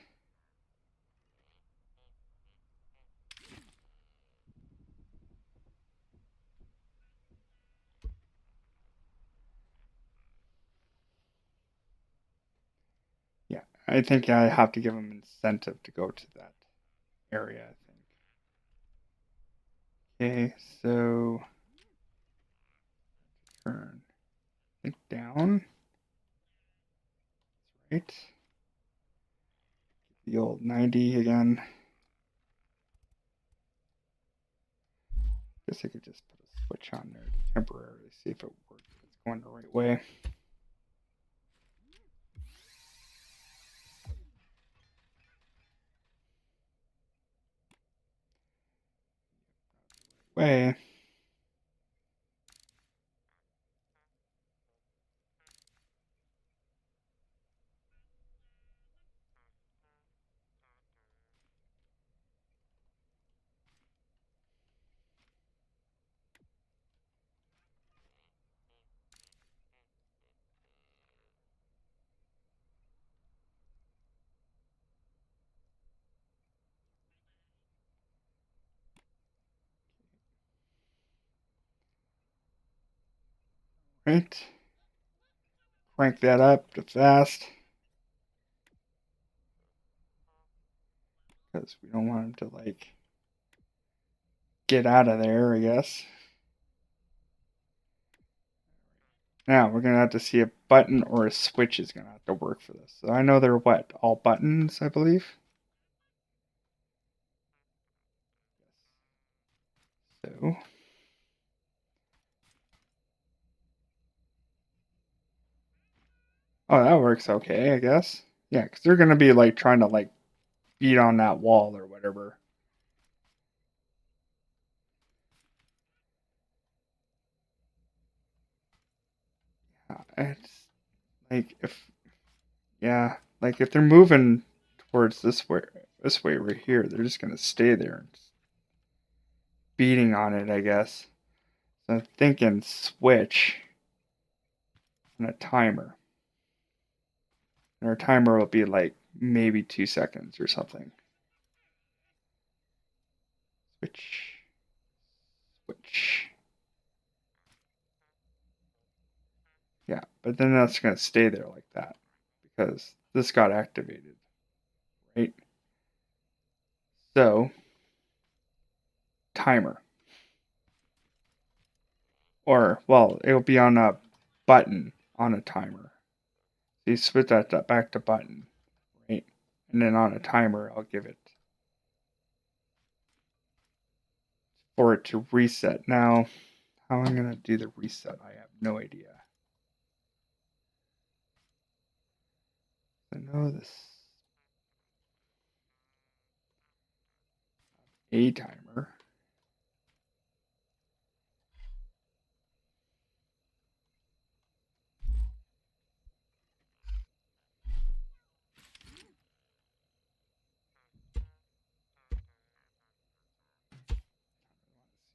Yeah, I think I have to give them incentive to go to that area, I think. Okay, so turn. I think down. Right. The old 90 again. Guess I could just put a switch on there to temporarily see if it works. If it's going the right way. Way. Right. Crank that up to fast. Because we don't want him to like get out of there, I guess. Now we're gonna have to see a button or a switch is gonna have to work for this. So I know they're what? All buttons, I believe. So oh, that works okay, I guess. Yeah, because they're gonna be like trying to like beat on that wall or whatever. It's like if they're moving towards this way right here, they're just gonna stay there and beating on it, I guess. So I'm thinking switch and a timer. And our timer will be like maybe 2 seconds or something. Switch, switch. Yeah, but then that's gonna stay there like that because this got activated, right? So timer. Or, well, it'll be on a button on a timer. So you switch that back to button, right? And then on a timer, I'll give it for it to reset. Now, how I'm going to do the reset, I have no idea. I know this a timer.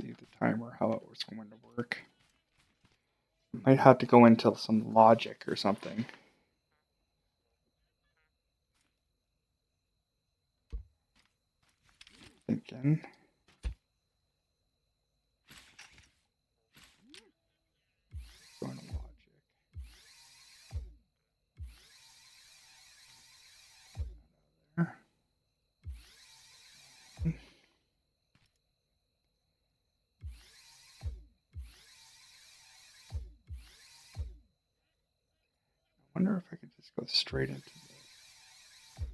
See the timer, how it was going to work. Might have to go into some logic or something. Thinking. Going to logic. There. I wonder if I could just go straight into this.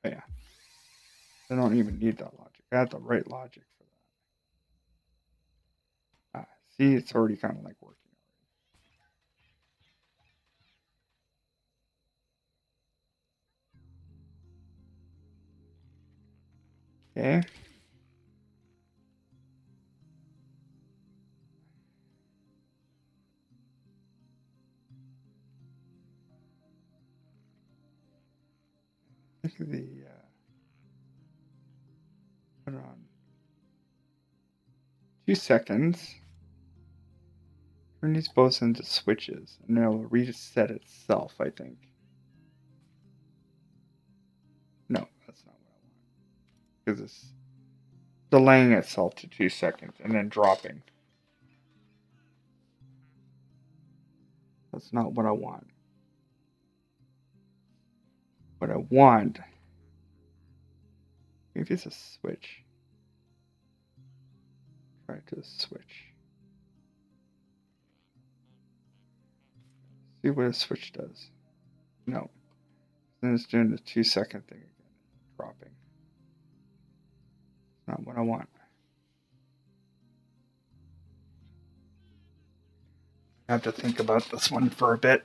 Oh, yeah. I don't even need that logic. I have the right logic for that. See, it's already kind of like working. Okay. think the put on 2 seconds. Turn these both into switches, and it'll reset itself, I think. No, that's not what I want. Because it's delaying itself to 2 seconds and then dropping. That's not what I want. What I want, maybe it's a switch. Try to switch. See what a switch does. No. Then it's doing the 2 second thing again. Dropping. Not what I want. I have to think about this one for a bit.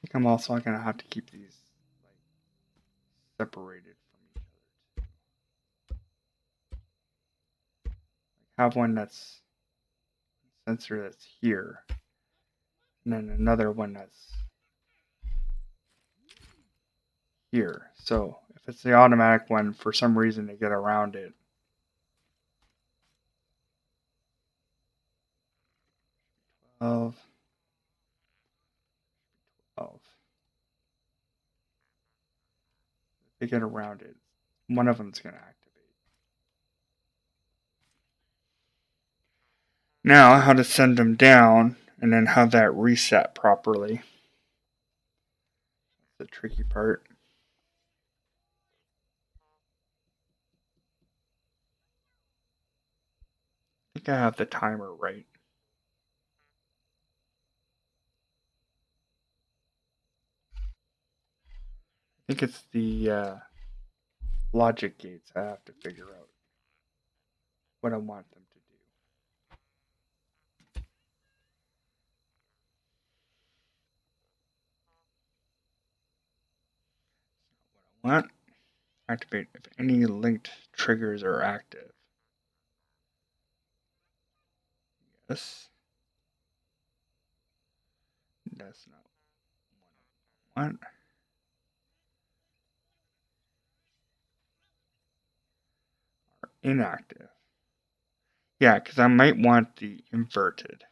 I think I'm also going to have to keep these separated from each other too. Have one that's sensor that's here, and then another one that's here. So if it's the automatic one, for some reason they get around it. Of 12. They get around it. One of them's going to activate. Now, how to send them down and then have that reset properly. That's the tricky part. I think I have the timer right. I think it's the logic gates I have to figure out what I want them to do. What I want, activate if any linked triggers are active. Yes. That's not what I want. Are inactive. Yeah, because I might want the inverted.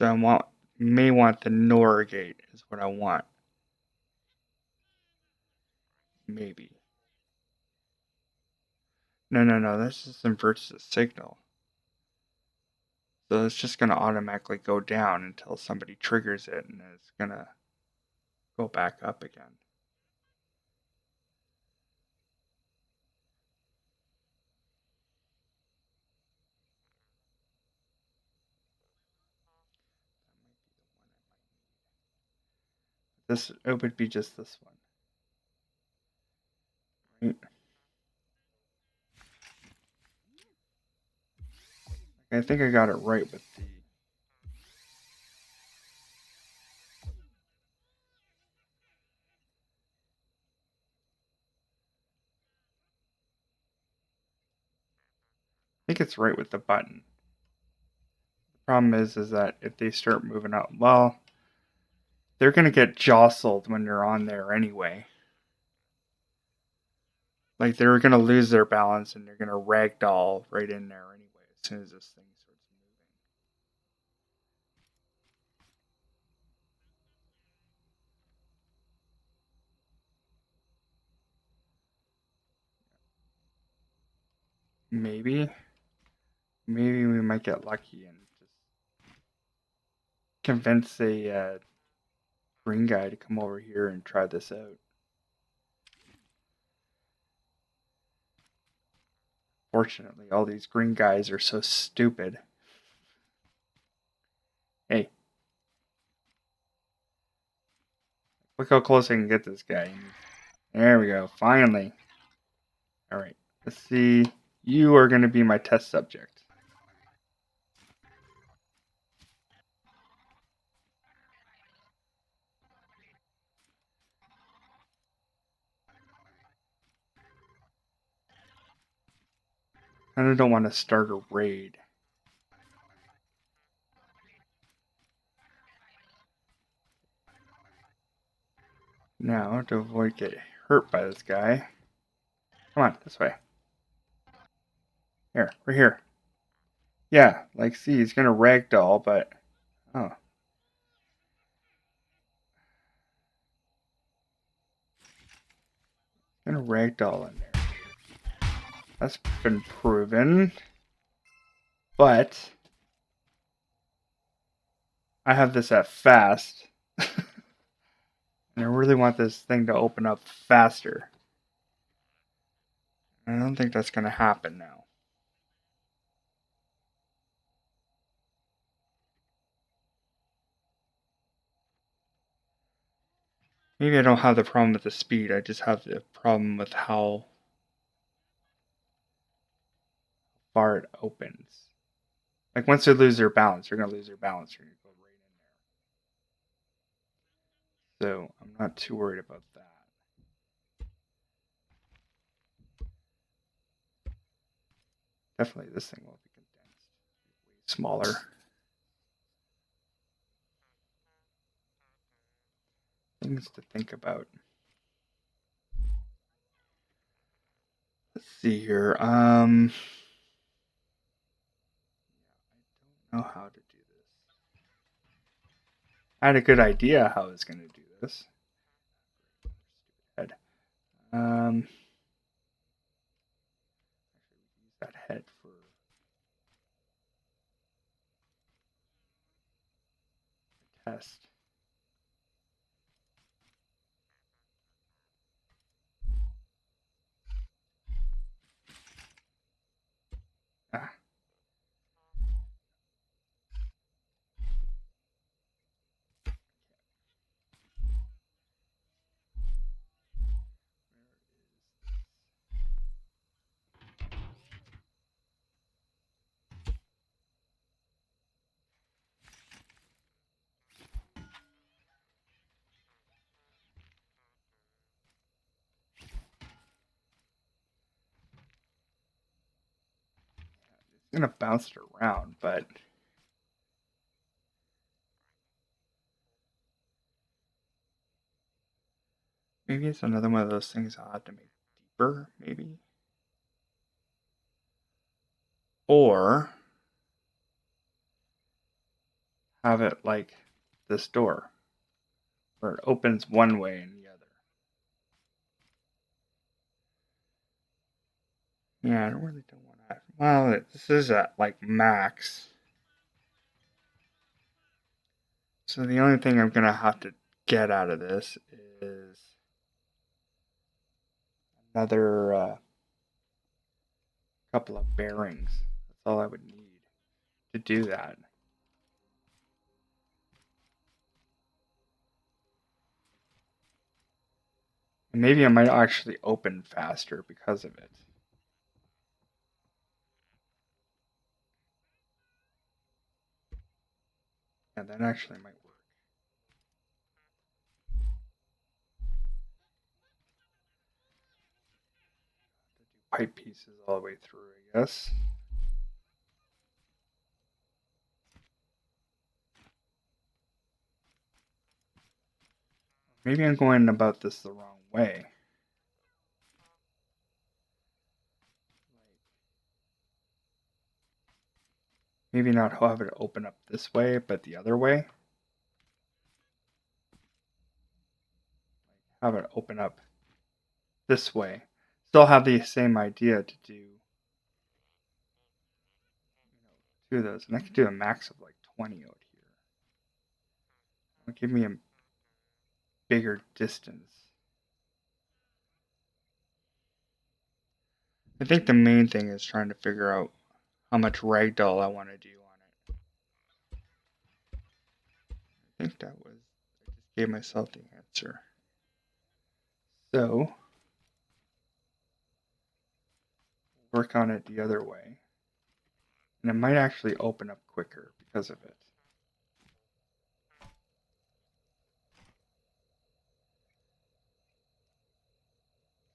So I may want the NOR gate is what I want. Maybe. No, this just inverts the signal. So it's just going to automatically go down until somebody triggers it, and it's going to go back up again. It would be just this one. Right? I think I got it right with the... I think it's right with the button. The problem is that if they start moving up, well, they're going to get jostled when they're on there anyway. Like, they're going to lose their balance and they're going to ragdoll right in there anyway as soon as this thing starts moving. Maybe we might get lucky and just convince a green guy to come over here and try this out. Fortunately, all these green guys are so stupid. Hey. Look how close I can get this guy. There we go, finally. Alright, let's see. You are going to be my test subject. kind of don't want to start a raid. Now, to avoid getting hurt by this guy. Come on, this way. Here, right here. Yeah, like, see, he's gonna ragdoll, but... Oh. Gonna ragdoll in there. That's been proven. But... I have this at fast. And I really want this thing to open up faster. I don't think that's gonna happen now. Maybe I don't have the problem with the speed, I just have the problem with how far it opens. Like, once they lose their balance, they're going to lose their balance. They're going to go right in there. So, I'm not too worried about that. Definitely this thing will be condensed. Way smaller. Things to think about. Let's see here. I don't know how to do this. I had a good idea how I was going to do this. Head. Use that head for the test. Ah. I'm going to bounce it around, but maybe it's another one of those things I'll have to make deeper, maybe. Or have it like this door, where it opens one way and the other. Yeah, I really don't want that. Well, this is at like max. So the only thing I'm going to have to get out of this is another couple of bearings. That's all I would need to do that. And maybe it might actually open faster because of it. Yeah, that actually might work. Pipe pieces all the way through, I guess. Maybe I'm going about this the wrong way. Maybe not have it open up this way, but the other way. Have it open up this way. Still have the same idea to do two of those. And I could do a max of like 20 out here. It'll give me a bigger distance. I think the main thing is trying to figure out how much ragdoll I want to do on it. I think that was, I just gave myself the answer. So, work on it the other way. And it might actually open up quicker because of it.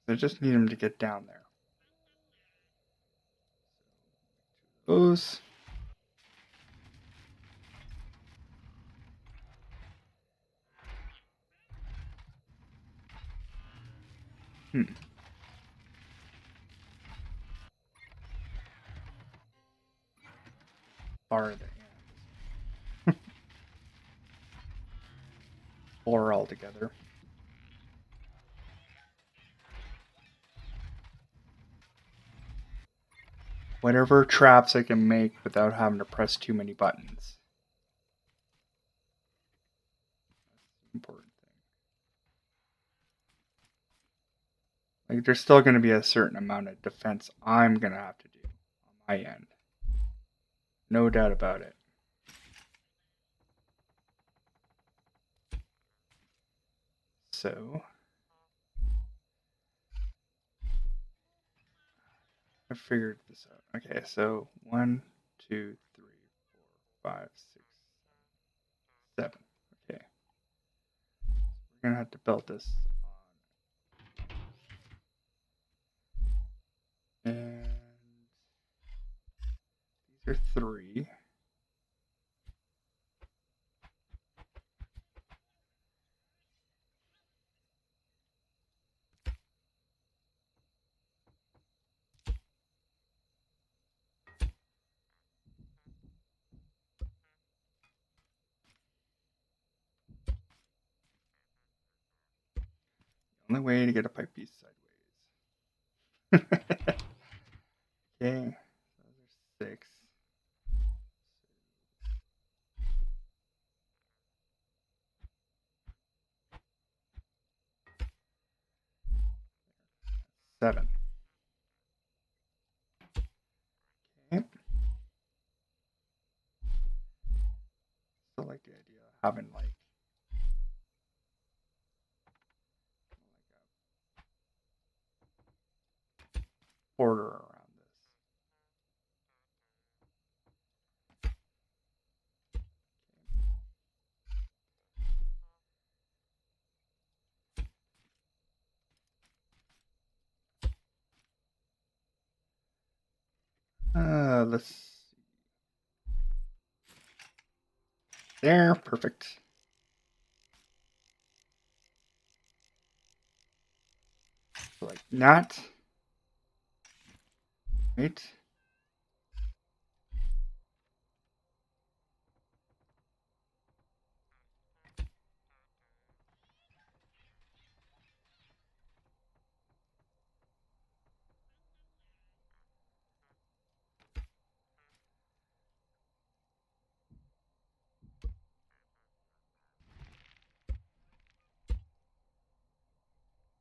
I just need him to get down there. Goes. Far the ends. Four altogether. Whatever traps I can make without having to press too many buttons. That's the important thing. Like, there's still going to be a certain amount of defense I'm going to have to do on my end. No doubt about it. So, I figured this out. Okay, so 1, 2, 3, 4, 5, 6, 7. Okay. We're going to have to build this on. And these are 3. Only way to get a pipe piece sideways. Okay, those are 6. 7. Okay. Still like the idea of having like a border around this. Let's see. There, perfect. So like that. Right.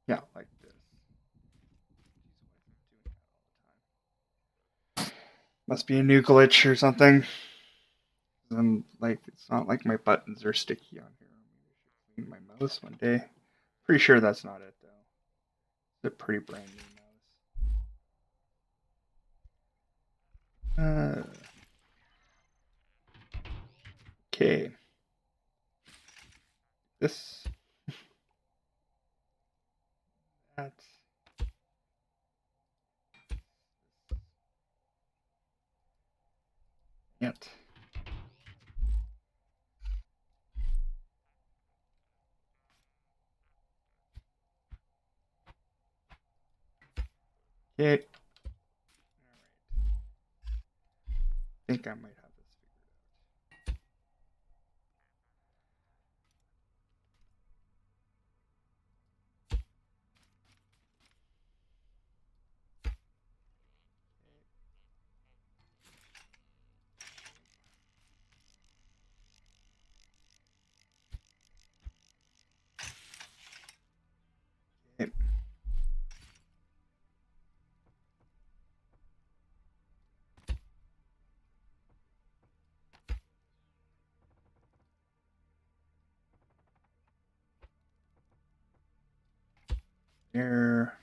Yeah, like this. Must be a new glitch or something. And like, it's not like my buttons are sticky on here. Maybe I should clean my mouse one day. Pretty sure that's not it though. It's a pretty brand new mouse. Okay. This. That. It. Okay. I think I might have this figured out. Okay. There.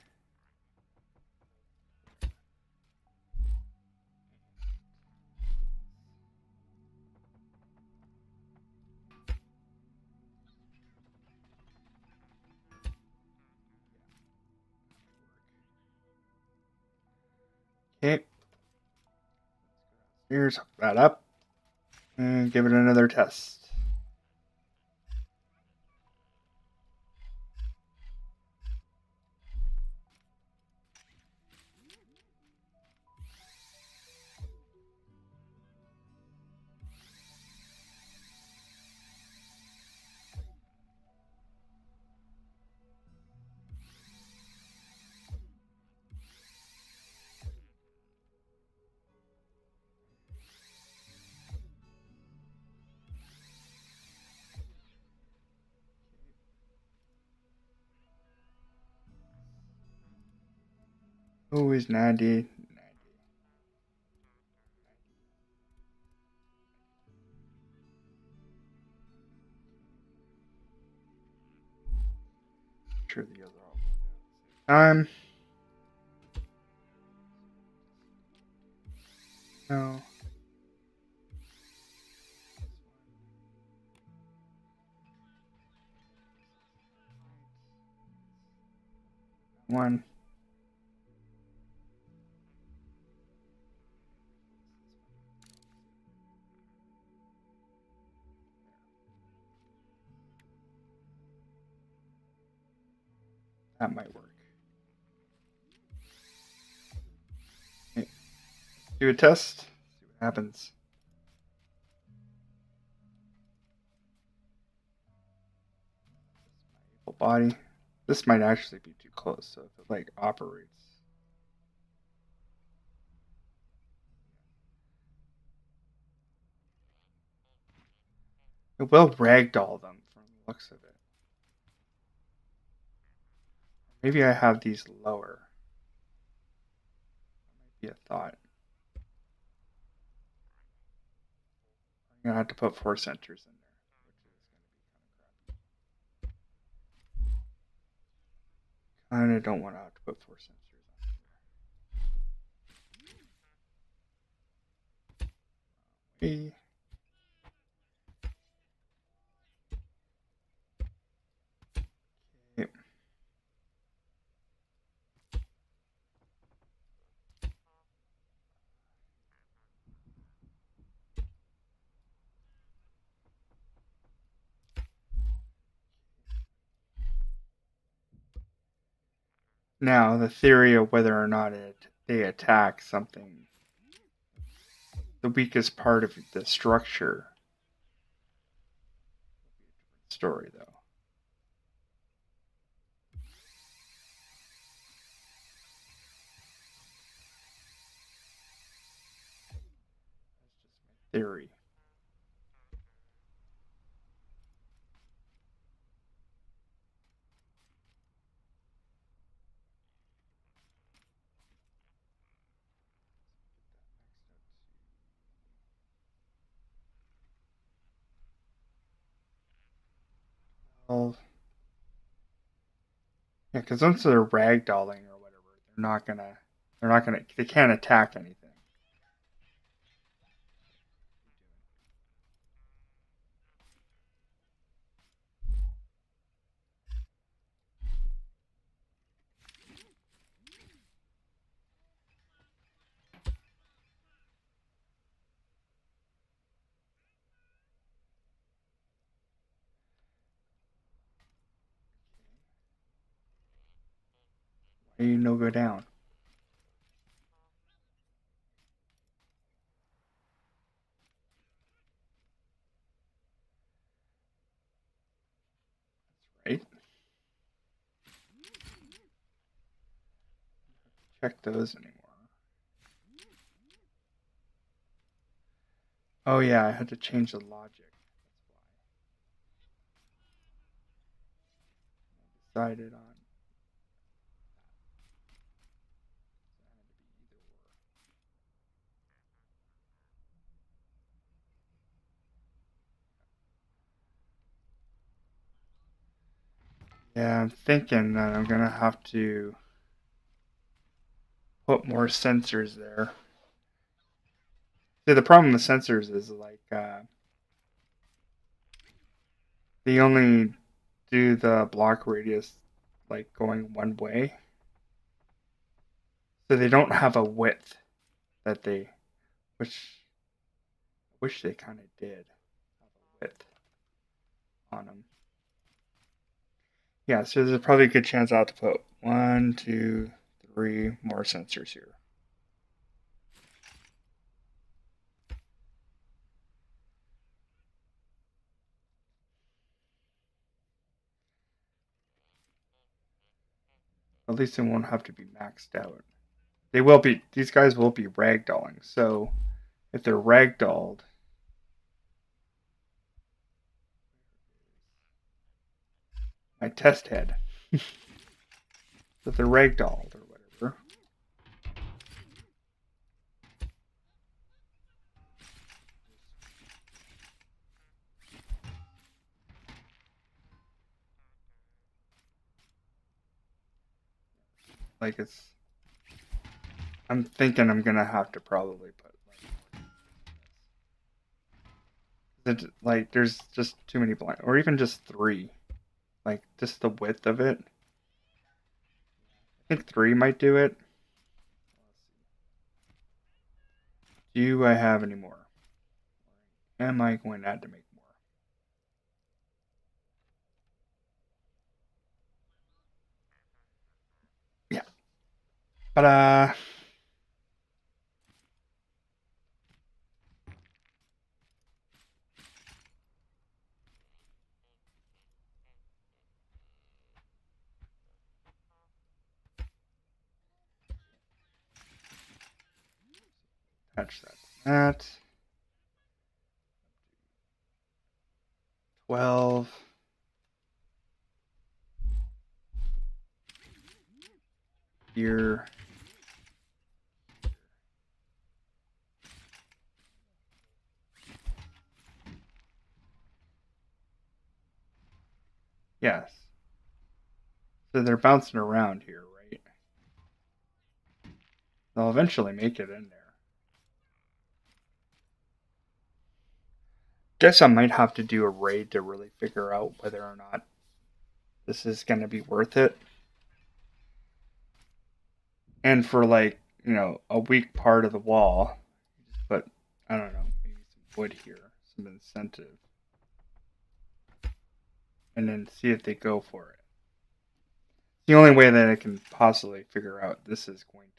Okay. Here's hook that up and give it another test. Always 90. Sure, the other time. No. One. That might work. Okay. Do a test. See what happens. Full body. This might actually be too close, so if it like operates. It will ragdoll them from the looks of it. Maybe I have these lower. That might be a thought. I'm gonna have to put 4 centers in there, which is gonna be kind of crappy. Kinda don't want to have to put 4 centers on here. Okay. Now, the theory of whether or not they attack something, the weakest part of the structure, story though. That's just my theory. Well, yeah, because once they're ragdolling or whatever, they can't attack anything. Why do you no go down? Right? Check those anymore. Oh yeah, I had to change the logic. That's why I decided on. Yeah, I'm thinking that I'm gonna have to put more sensors there. See, the problem with sensors is like they only do the block radius like going one way, so they don't have a width that they, which Wish they kind of did have a width on them. Yeah, so there's probably a good chance I'll have to put 1, 2, 3 more sensors here. At least they won't have to be maxed out. They will be. These guys will be ragdolling. So if they're ragdolled, my test head. If they're ragdolled or whatever. Like it's. I'm thinking I'm gonna have to probably put like there's just too many blank, or even just 3. Like just the width of it. I think 3 might do it. Do I have any more? Am I going to have to make more? Yeah. But attach that to that. 12. Here. Yes. So they're bouncing around here, right? They'll eventually make it in there. Guess I might have to do a raid to really figure out whether or not this is going to be worth it. And for like, a weak part of the wall, but I don't know, maybe some wood here, some incentive. And then see if they go for it. The only way that I can possibly figure out this is going to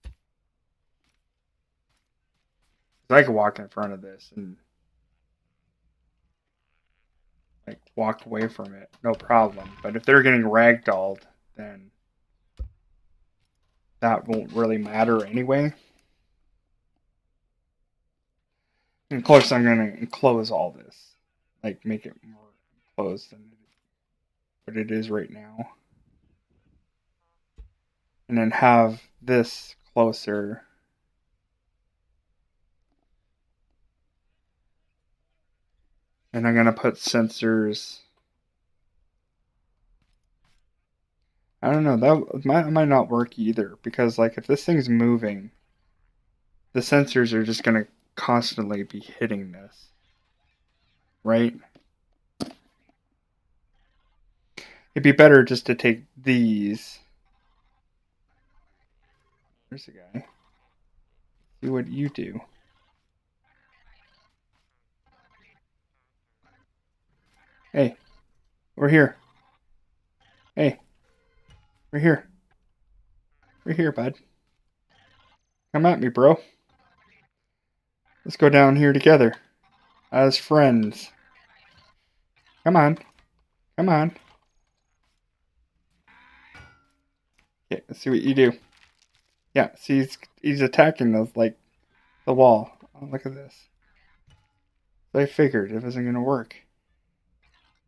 work. Because I could walk in front of this and like walk away from it, no problem. But if they're getting ragdolled, then that won't really matter anyway. And of course, I'm going to enclose all this, like make it more enclosed than what it is right now, and then have this closer. And I'm going to put sensors. I don't know, that might not work either, because like if this thing's moving, the sensors are just going to constantly be hitting this, right? It'd be better just to take these. There's a guy. See what you do. Hey, we're here. Hey, we're here. We're here, bud. Come at me, bro. Let's go down here together as friends. Come on. Come on. Okay, let's see what you do. Yeah, see, he's attacking the wall. Oh, look at this. So I figured it wasn't going to work.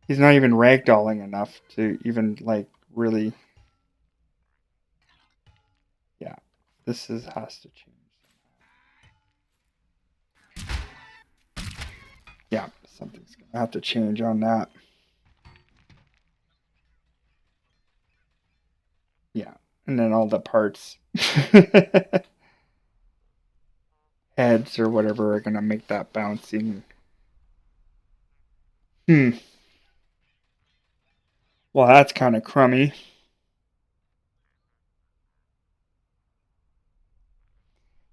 He's not even ragdolling enough to even, really... Yeah, this has to change. Yeah, something's going to have to change on that. Yeah, and then all the parts, heads or whatever, are going to make that bouncing. Well, that's kind of crummy.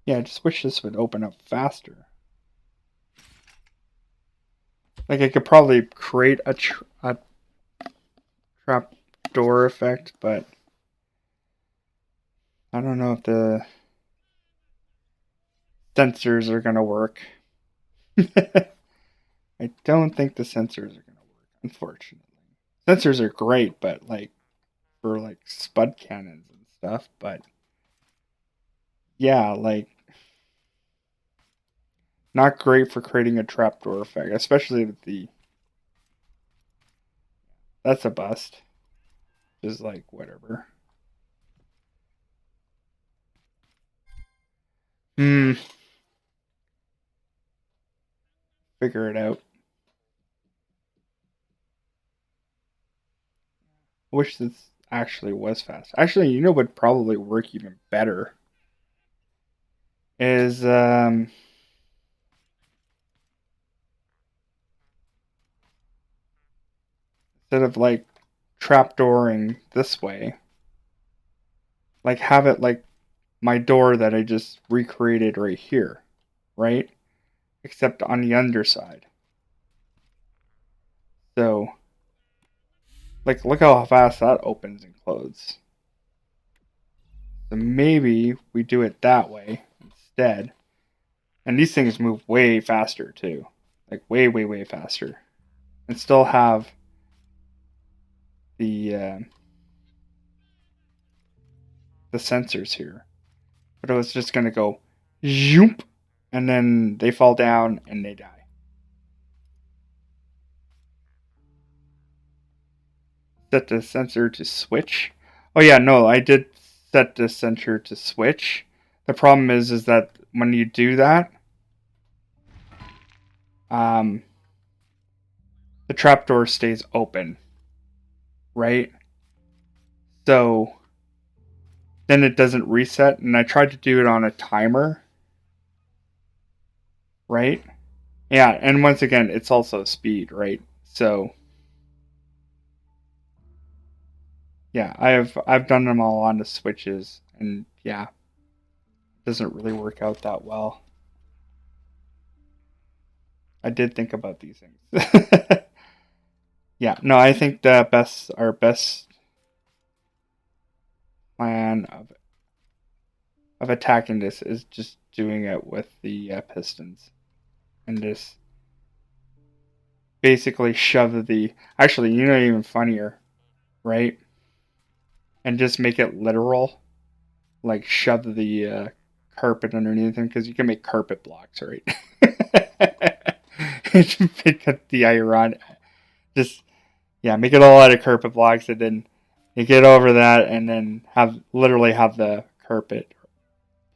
Yeah, I just wish this would open up faster. Like, I could probably create a trap door effect, but I don't know if the sensors are going to work. I don't think the sensors are going to work, unfortunately. Sensors are great, but like for like spud cannons and stuff, but yeah, like not great for creating a trapdoor effect, especially with the that's a bust. Just like whatever. Hmm, figure it out. Wish this actually was fast. Actually, you know what would probably work even better is instead of like trapdooring this way, like have it like my door that I just recreated right here, right? Except on the underside. So, like, look how fast that opens and closes. So maybe we do it that way instead. And these things move way faster too, like way, way, way faster, and still have the the sensors here. But it was just gonna go, zoop, and then they fall down and they die. Set the sensor to switch. Oh yeah, no, I did set the sensor to switch. The problem is that when you do that, um, the trapdoor stays open, right? So then it doesn't reset. And I tried to do it on a timer, right? Yeah, and once again, it's also speed, right? So yeah, I've done them all on the switches, and yeah, it doesn't really work out that well. I did think about these things. Yeah, no, I think the best our best plan of attacking this is just doing it with the pistons and just basically shove the. Actually, you know, even funnier, right? And just make it literal, like shove the carpet underneath them because you can make carpet blocks, right? Pick up the iron, just yeah, make it all out of carpet blocks, and then you get over that, and then have literally have the carpet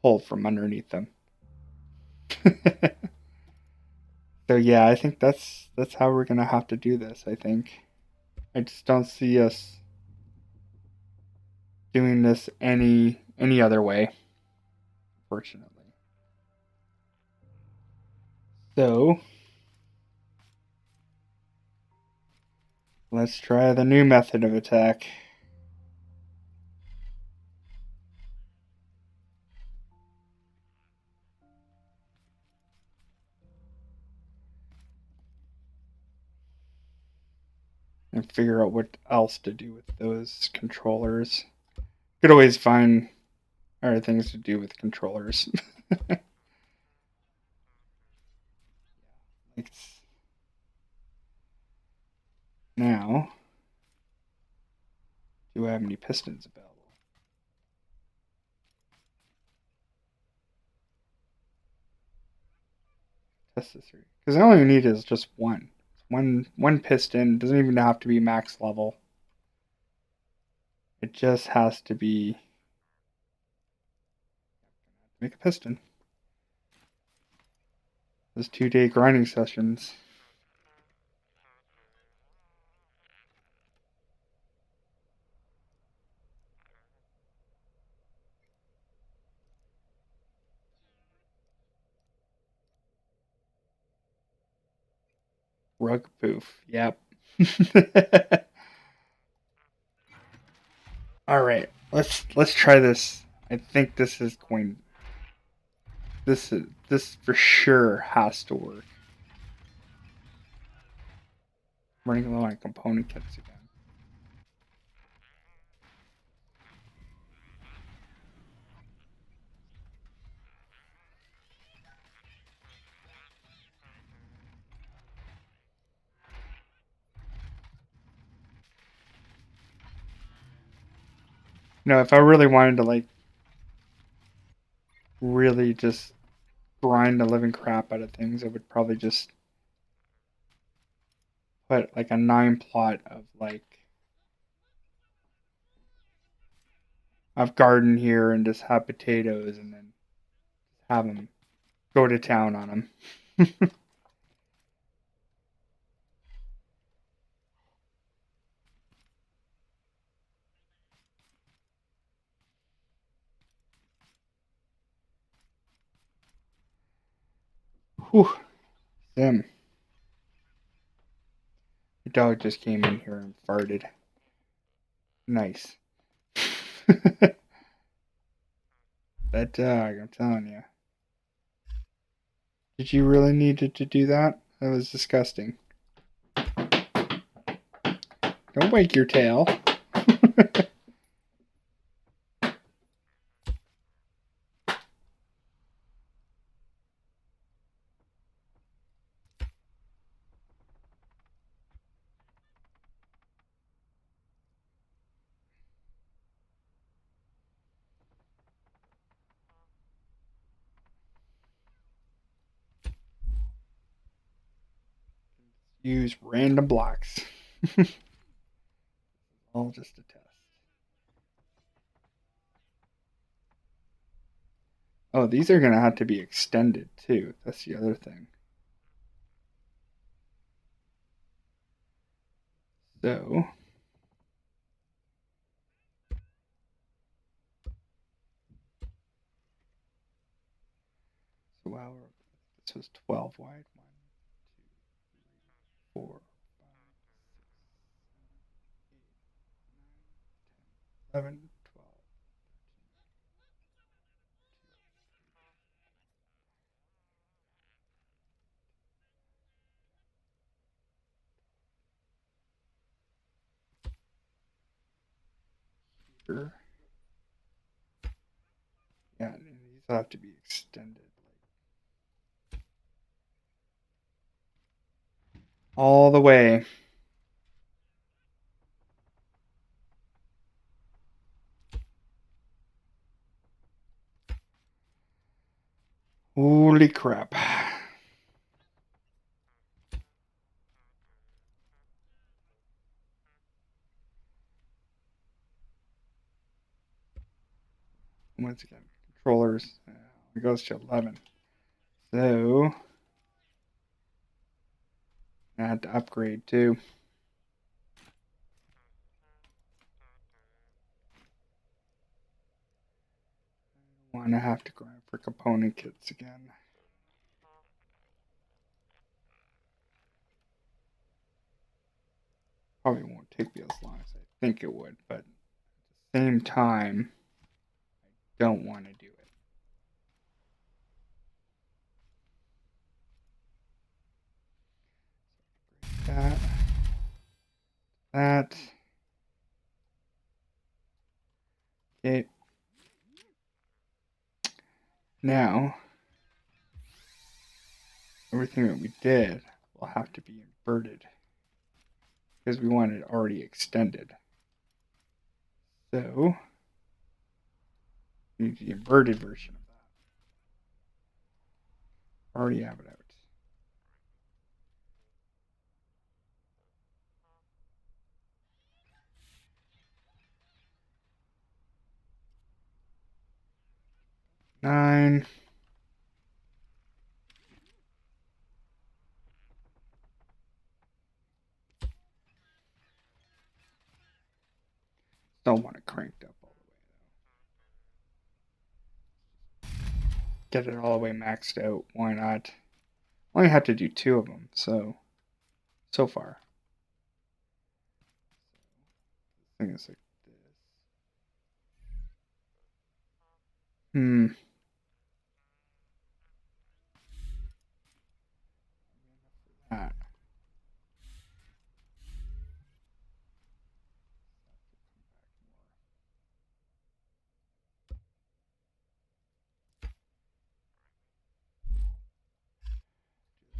pulled from underneath them. So yeah, I think that's how we're gonna have to do this. I think I just don't see us doing this any other way, fortunately. So let's try the new method of attack. And figure out what else to do with those controllers. Could always find other things to do with controllers. Like now, do I have any pistons available? Test this here. Because all you need is just one. One piston. Doesn't even have to be max level. It just has to be make a piston. Those 2-day grinding sessions. Rug poof. Yep. All right. Let's try this. I think this is going. This for sure has to work. Running low on component kits again. If I really wanted to like really just grind the living crap out of things, I would probably just put like a 9 plot of garden here and just have potatoes and then have them go to town on them. Whew. Sim. The dog just came in here and farted. Nice. That dog, I'm telling you. Did you really need to do that? That was disgusting. Don't wake your tail. Use random blocks. All just a test. Oh, these are going to have to be extended too. That's the other thing. So, wow, this was 12 wide. 1, 2, 3, 4, 5, 6, 7, 8, 9, 10, 11, 12. Here. Yeah, these have to be extended all the way. Holy crap. Once again, controllers. It goes to 11. So, I had to upgrade too. Want to have to grind for component kits again. Probably won't take me as long as I think it would, but at the same time, I don't want to do it. That. That. Okay. Now, everything that we did will have to be inverted because we want it already extended. So, we need the inverted version of that. Already have it out. Nine. Don't want it cranked up all the way. Get it all the way maxed out. Why not? Only have to do 2 of them, so far. I think it's like this. Hmm.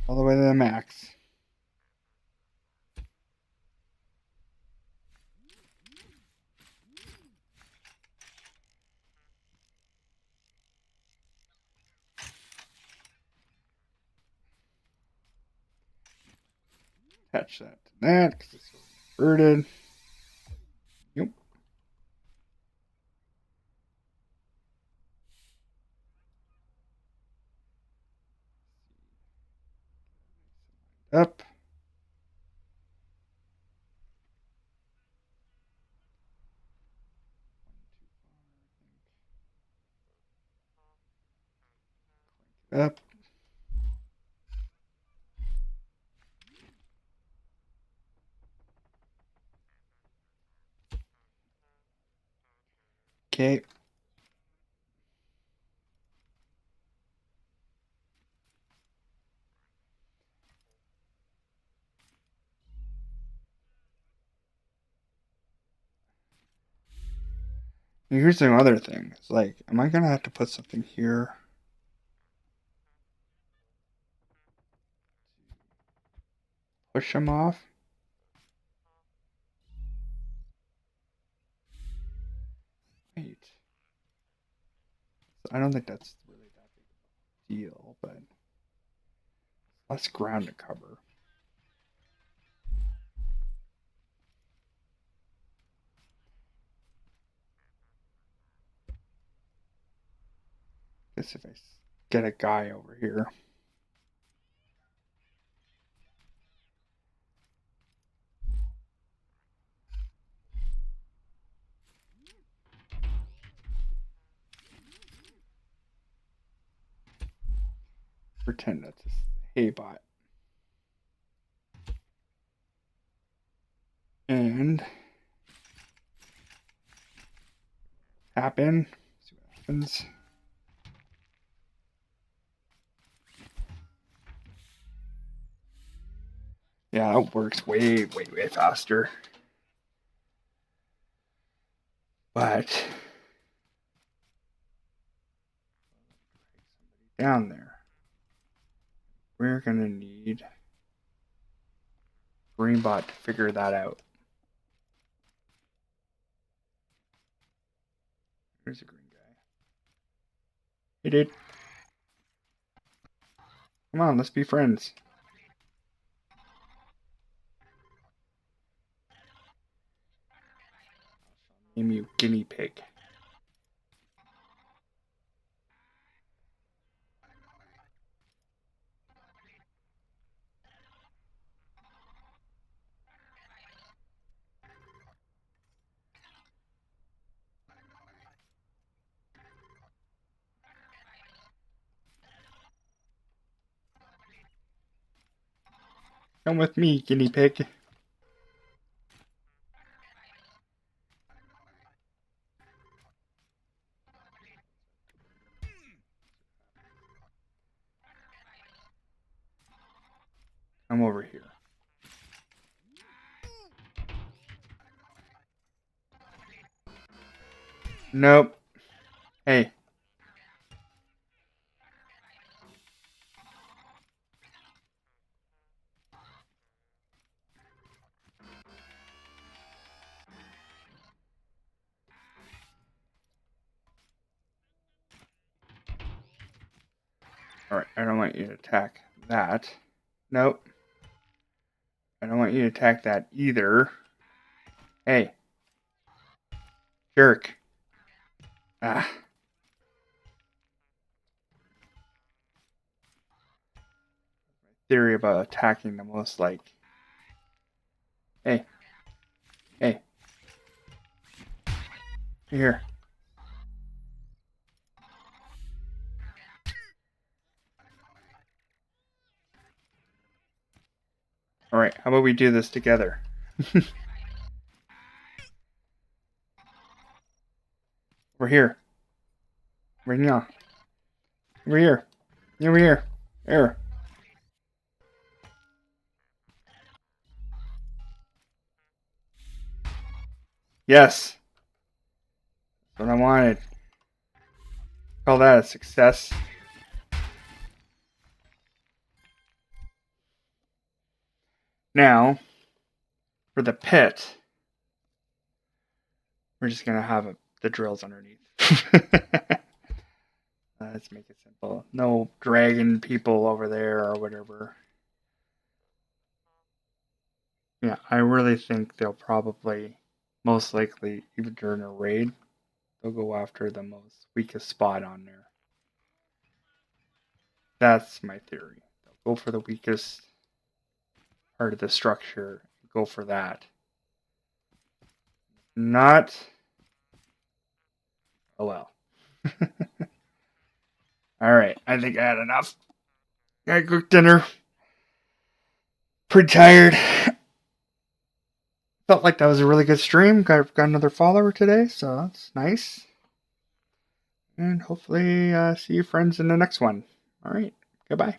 all the way to the max. Attach that to that because it's inverted. Yep. Up. Up. Okay. Here's the other thing. It's like, am I gonna have to put something here? Push them off? Wait. I don't think that's really that big of a deal, but less ground to cover. Guess if I get a guy over here. Pretend that's a hay bot. And tap in. See what happens. Yeah, that works way faster. But down there, we're gonna need Greenbot to figure that out. Here's a green guy. Hey, dude. Come on, let's be friends. Name you Guinea Pig. Come with me, Guinea Pig. Come over here. Nope. Hey. Alright, I don't want you to attack that. Nope. I don't want you to attack that either. Hey. Jerk. Ah. Theory about attacking the most, like... Hey. Hey. Here. Alright, how about we do this together? We're here. Right now. Over here. Over here. There. Yes. That's what I wanted. Call that a success. Now, for the pit, we're just going to have the drills underneath. Let's make it simple. No dragging people over there or whatever. Yeah, I really think they'll probably, most likely, even during a raid, they'll go after the most weakest spot on there. That's my theory. They'll go for the weakest part of the structure. Go for that. Not. Oh well. Alright, I think I had enough. I cooked dinner. Pretty tired. Felt like that was a really good stream. Got another follower today, so that's nice. And hopefully see you friends in the next one. Alright, goodbye.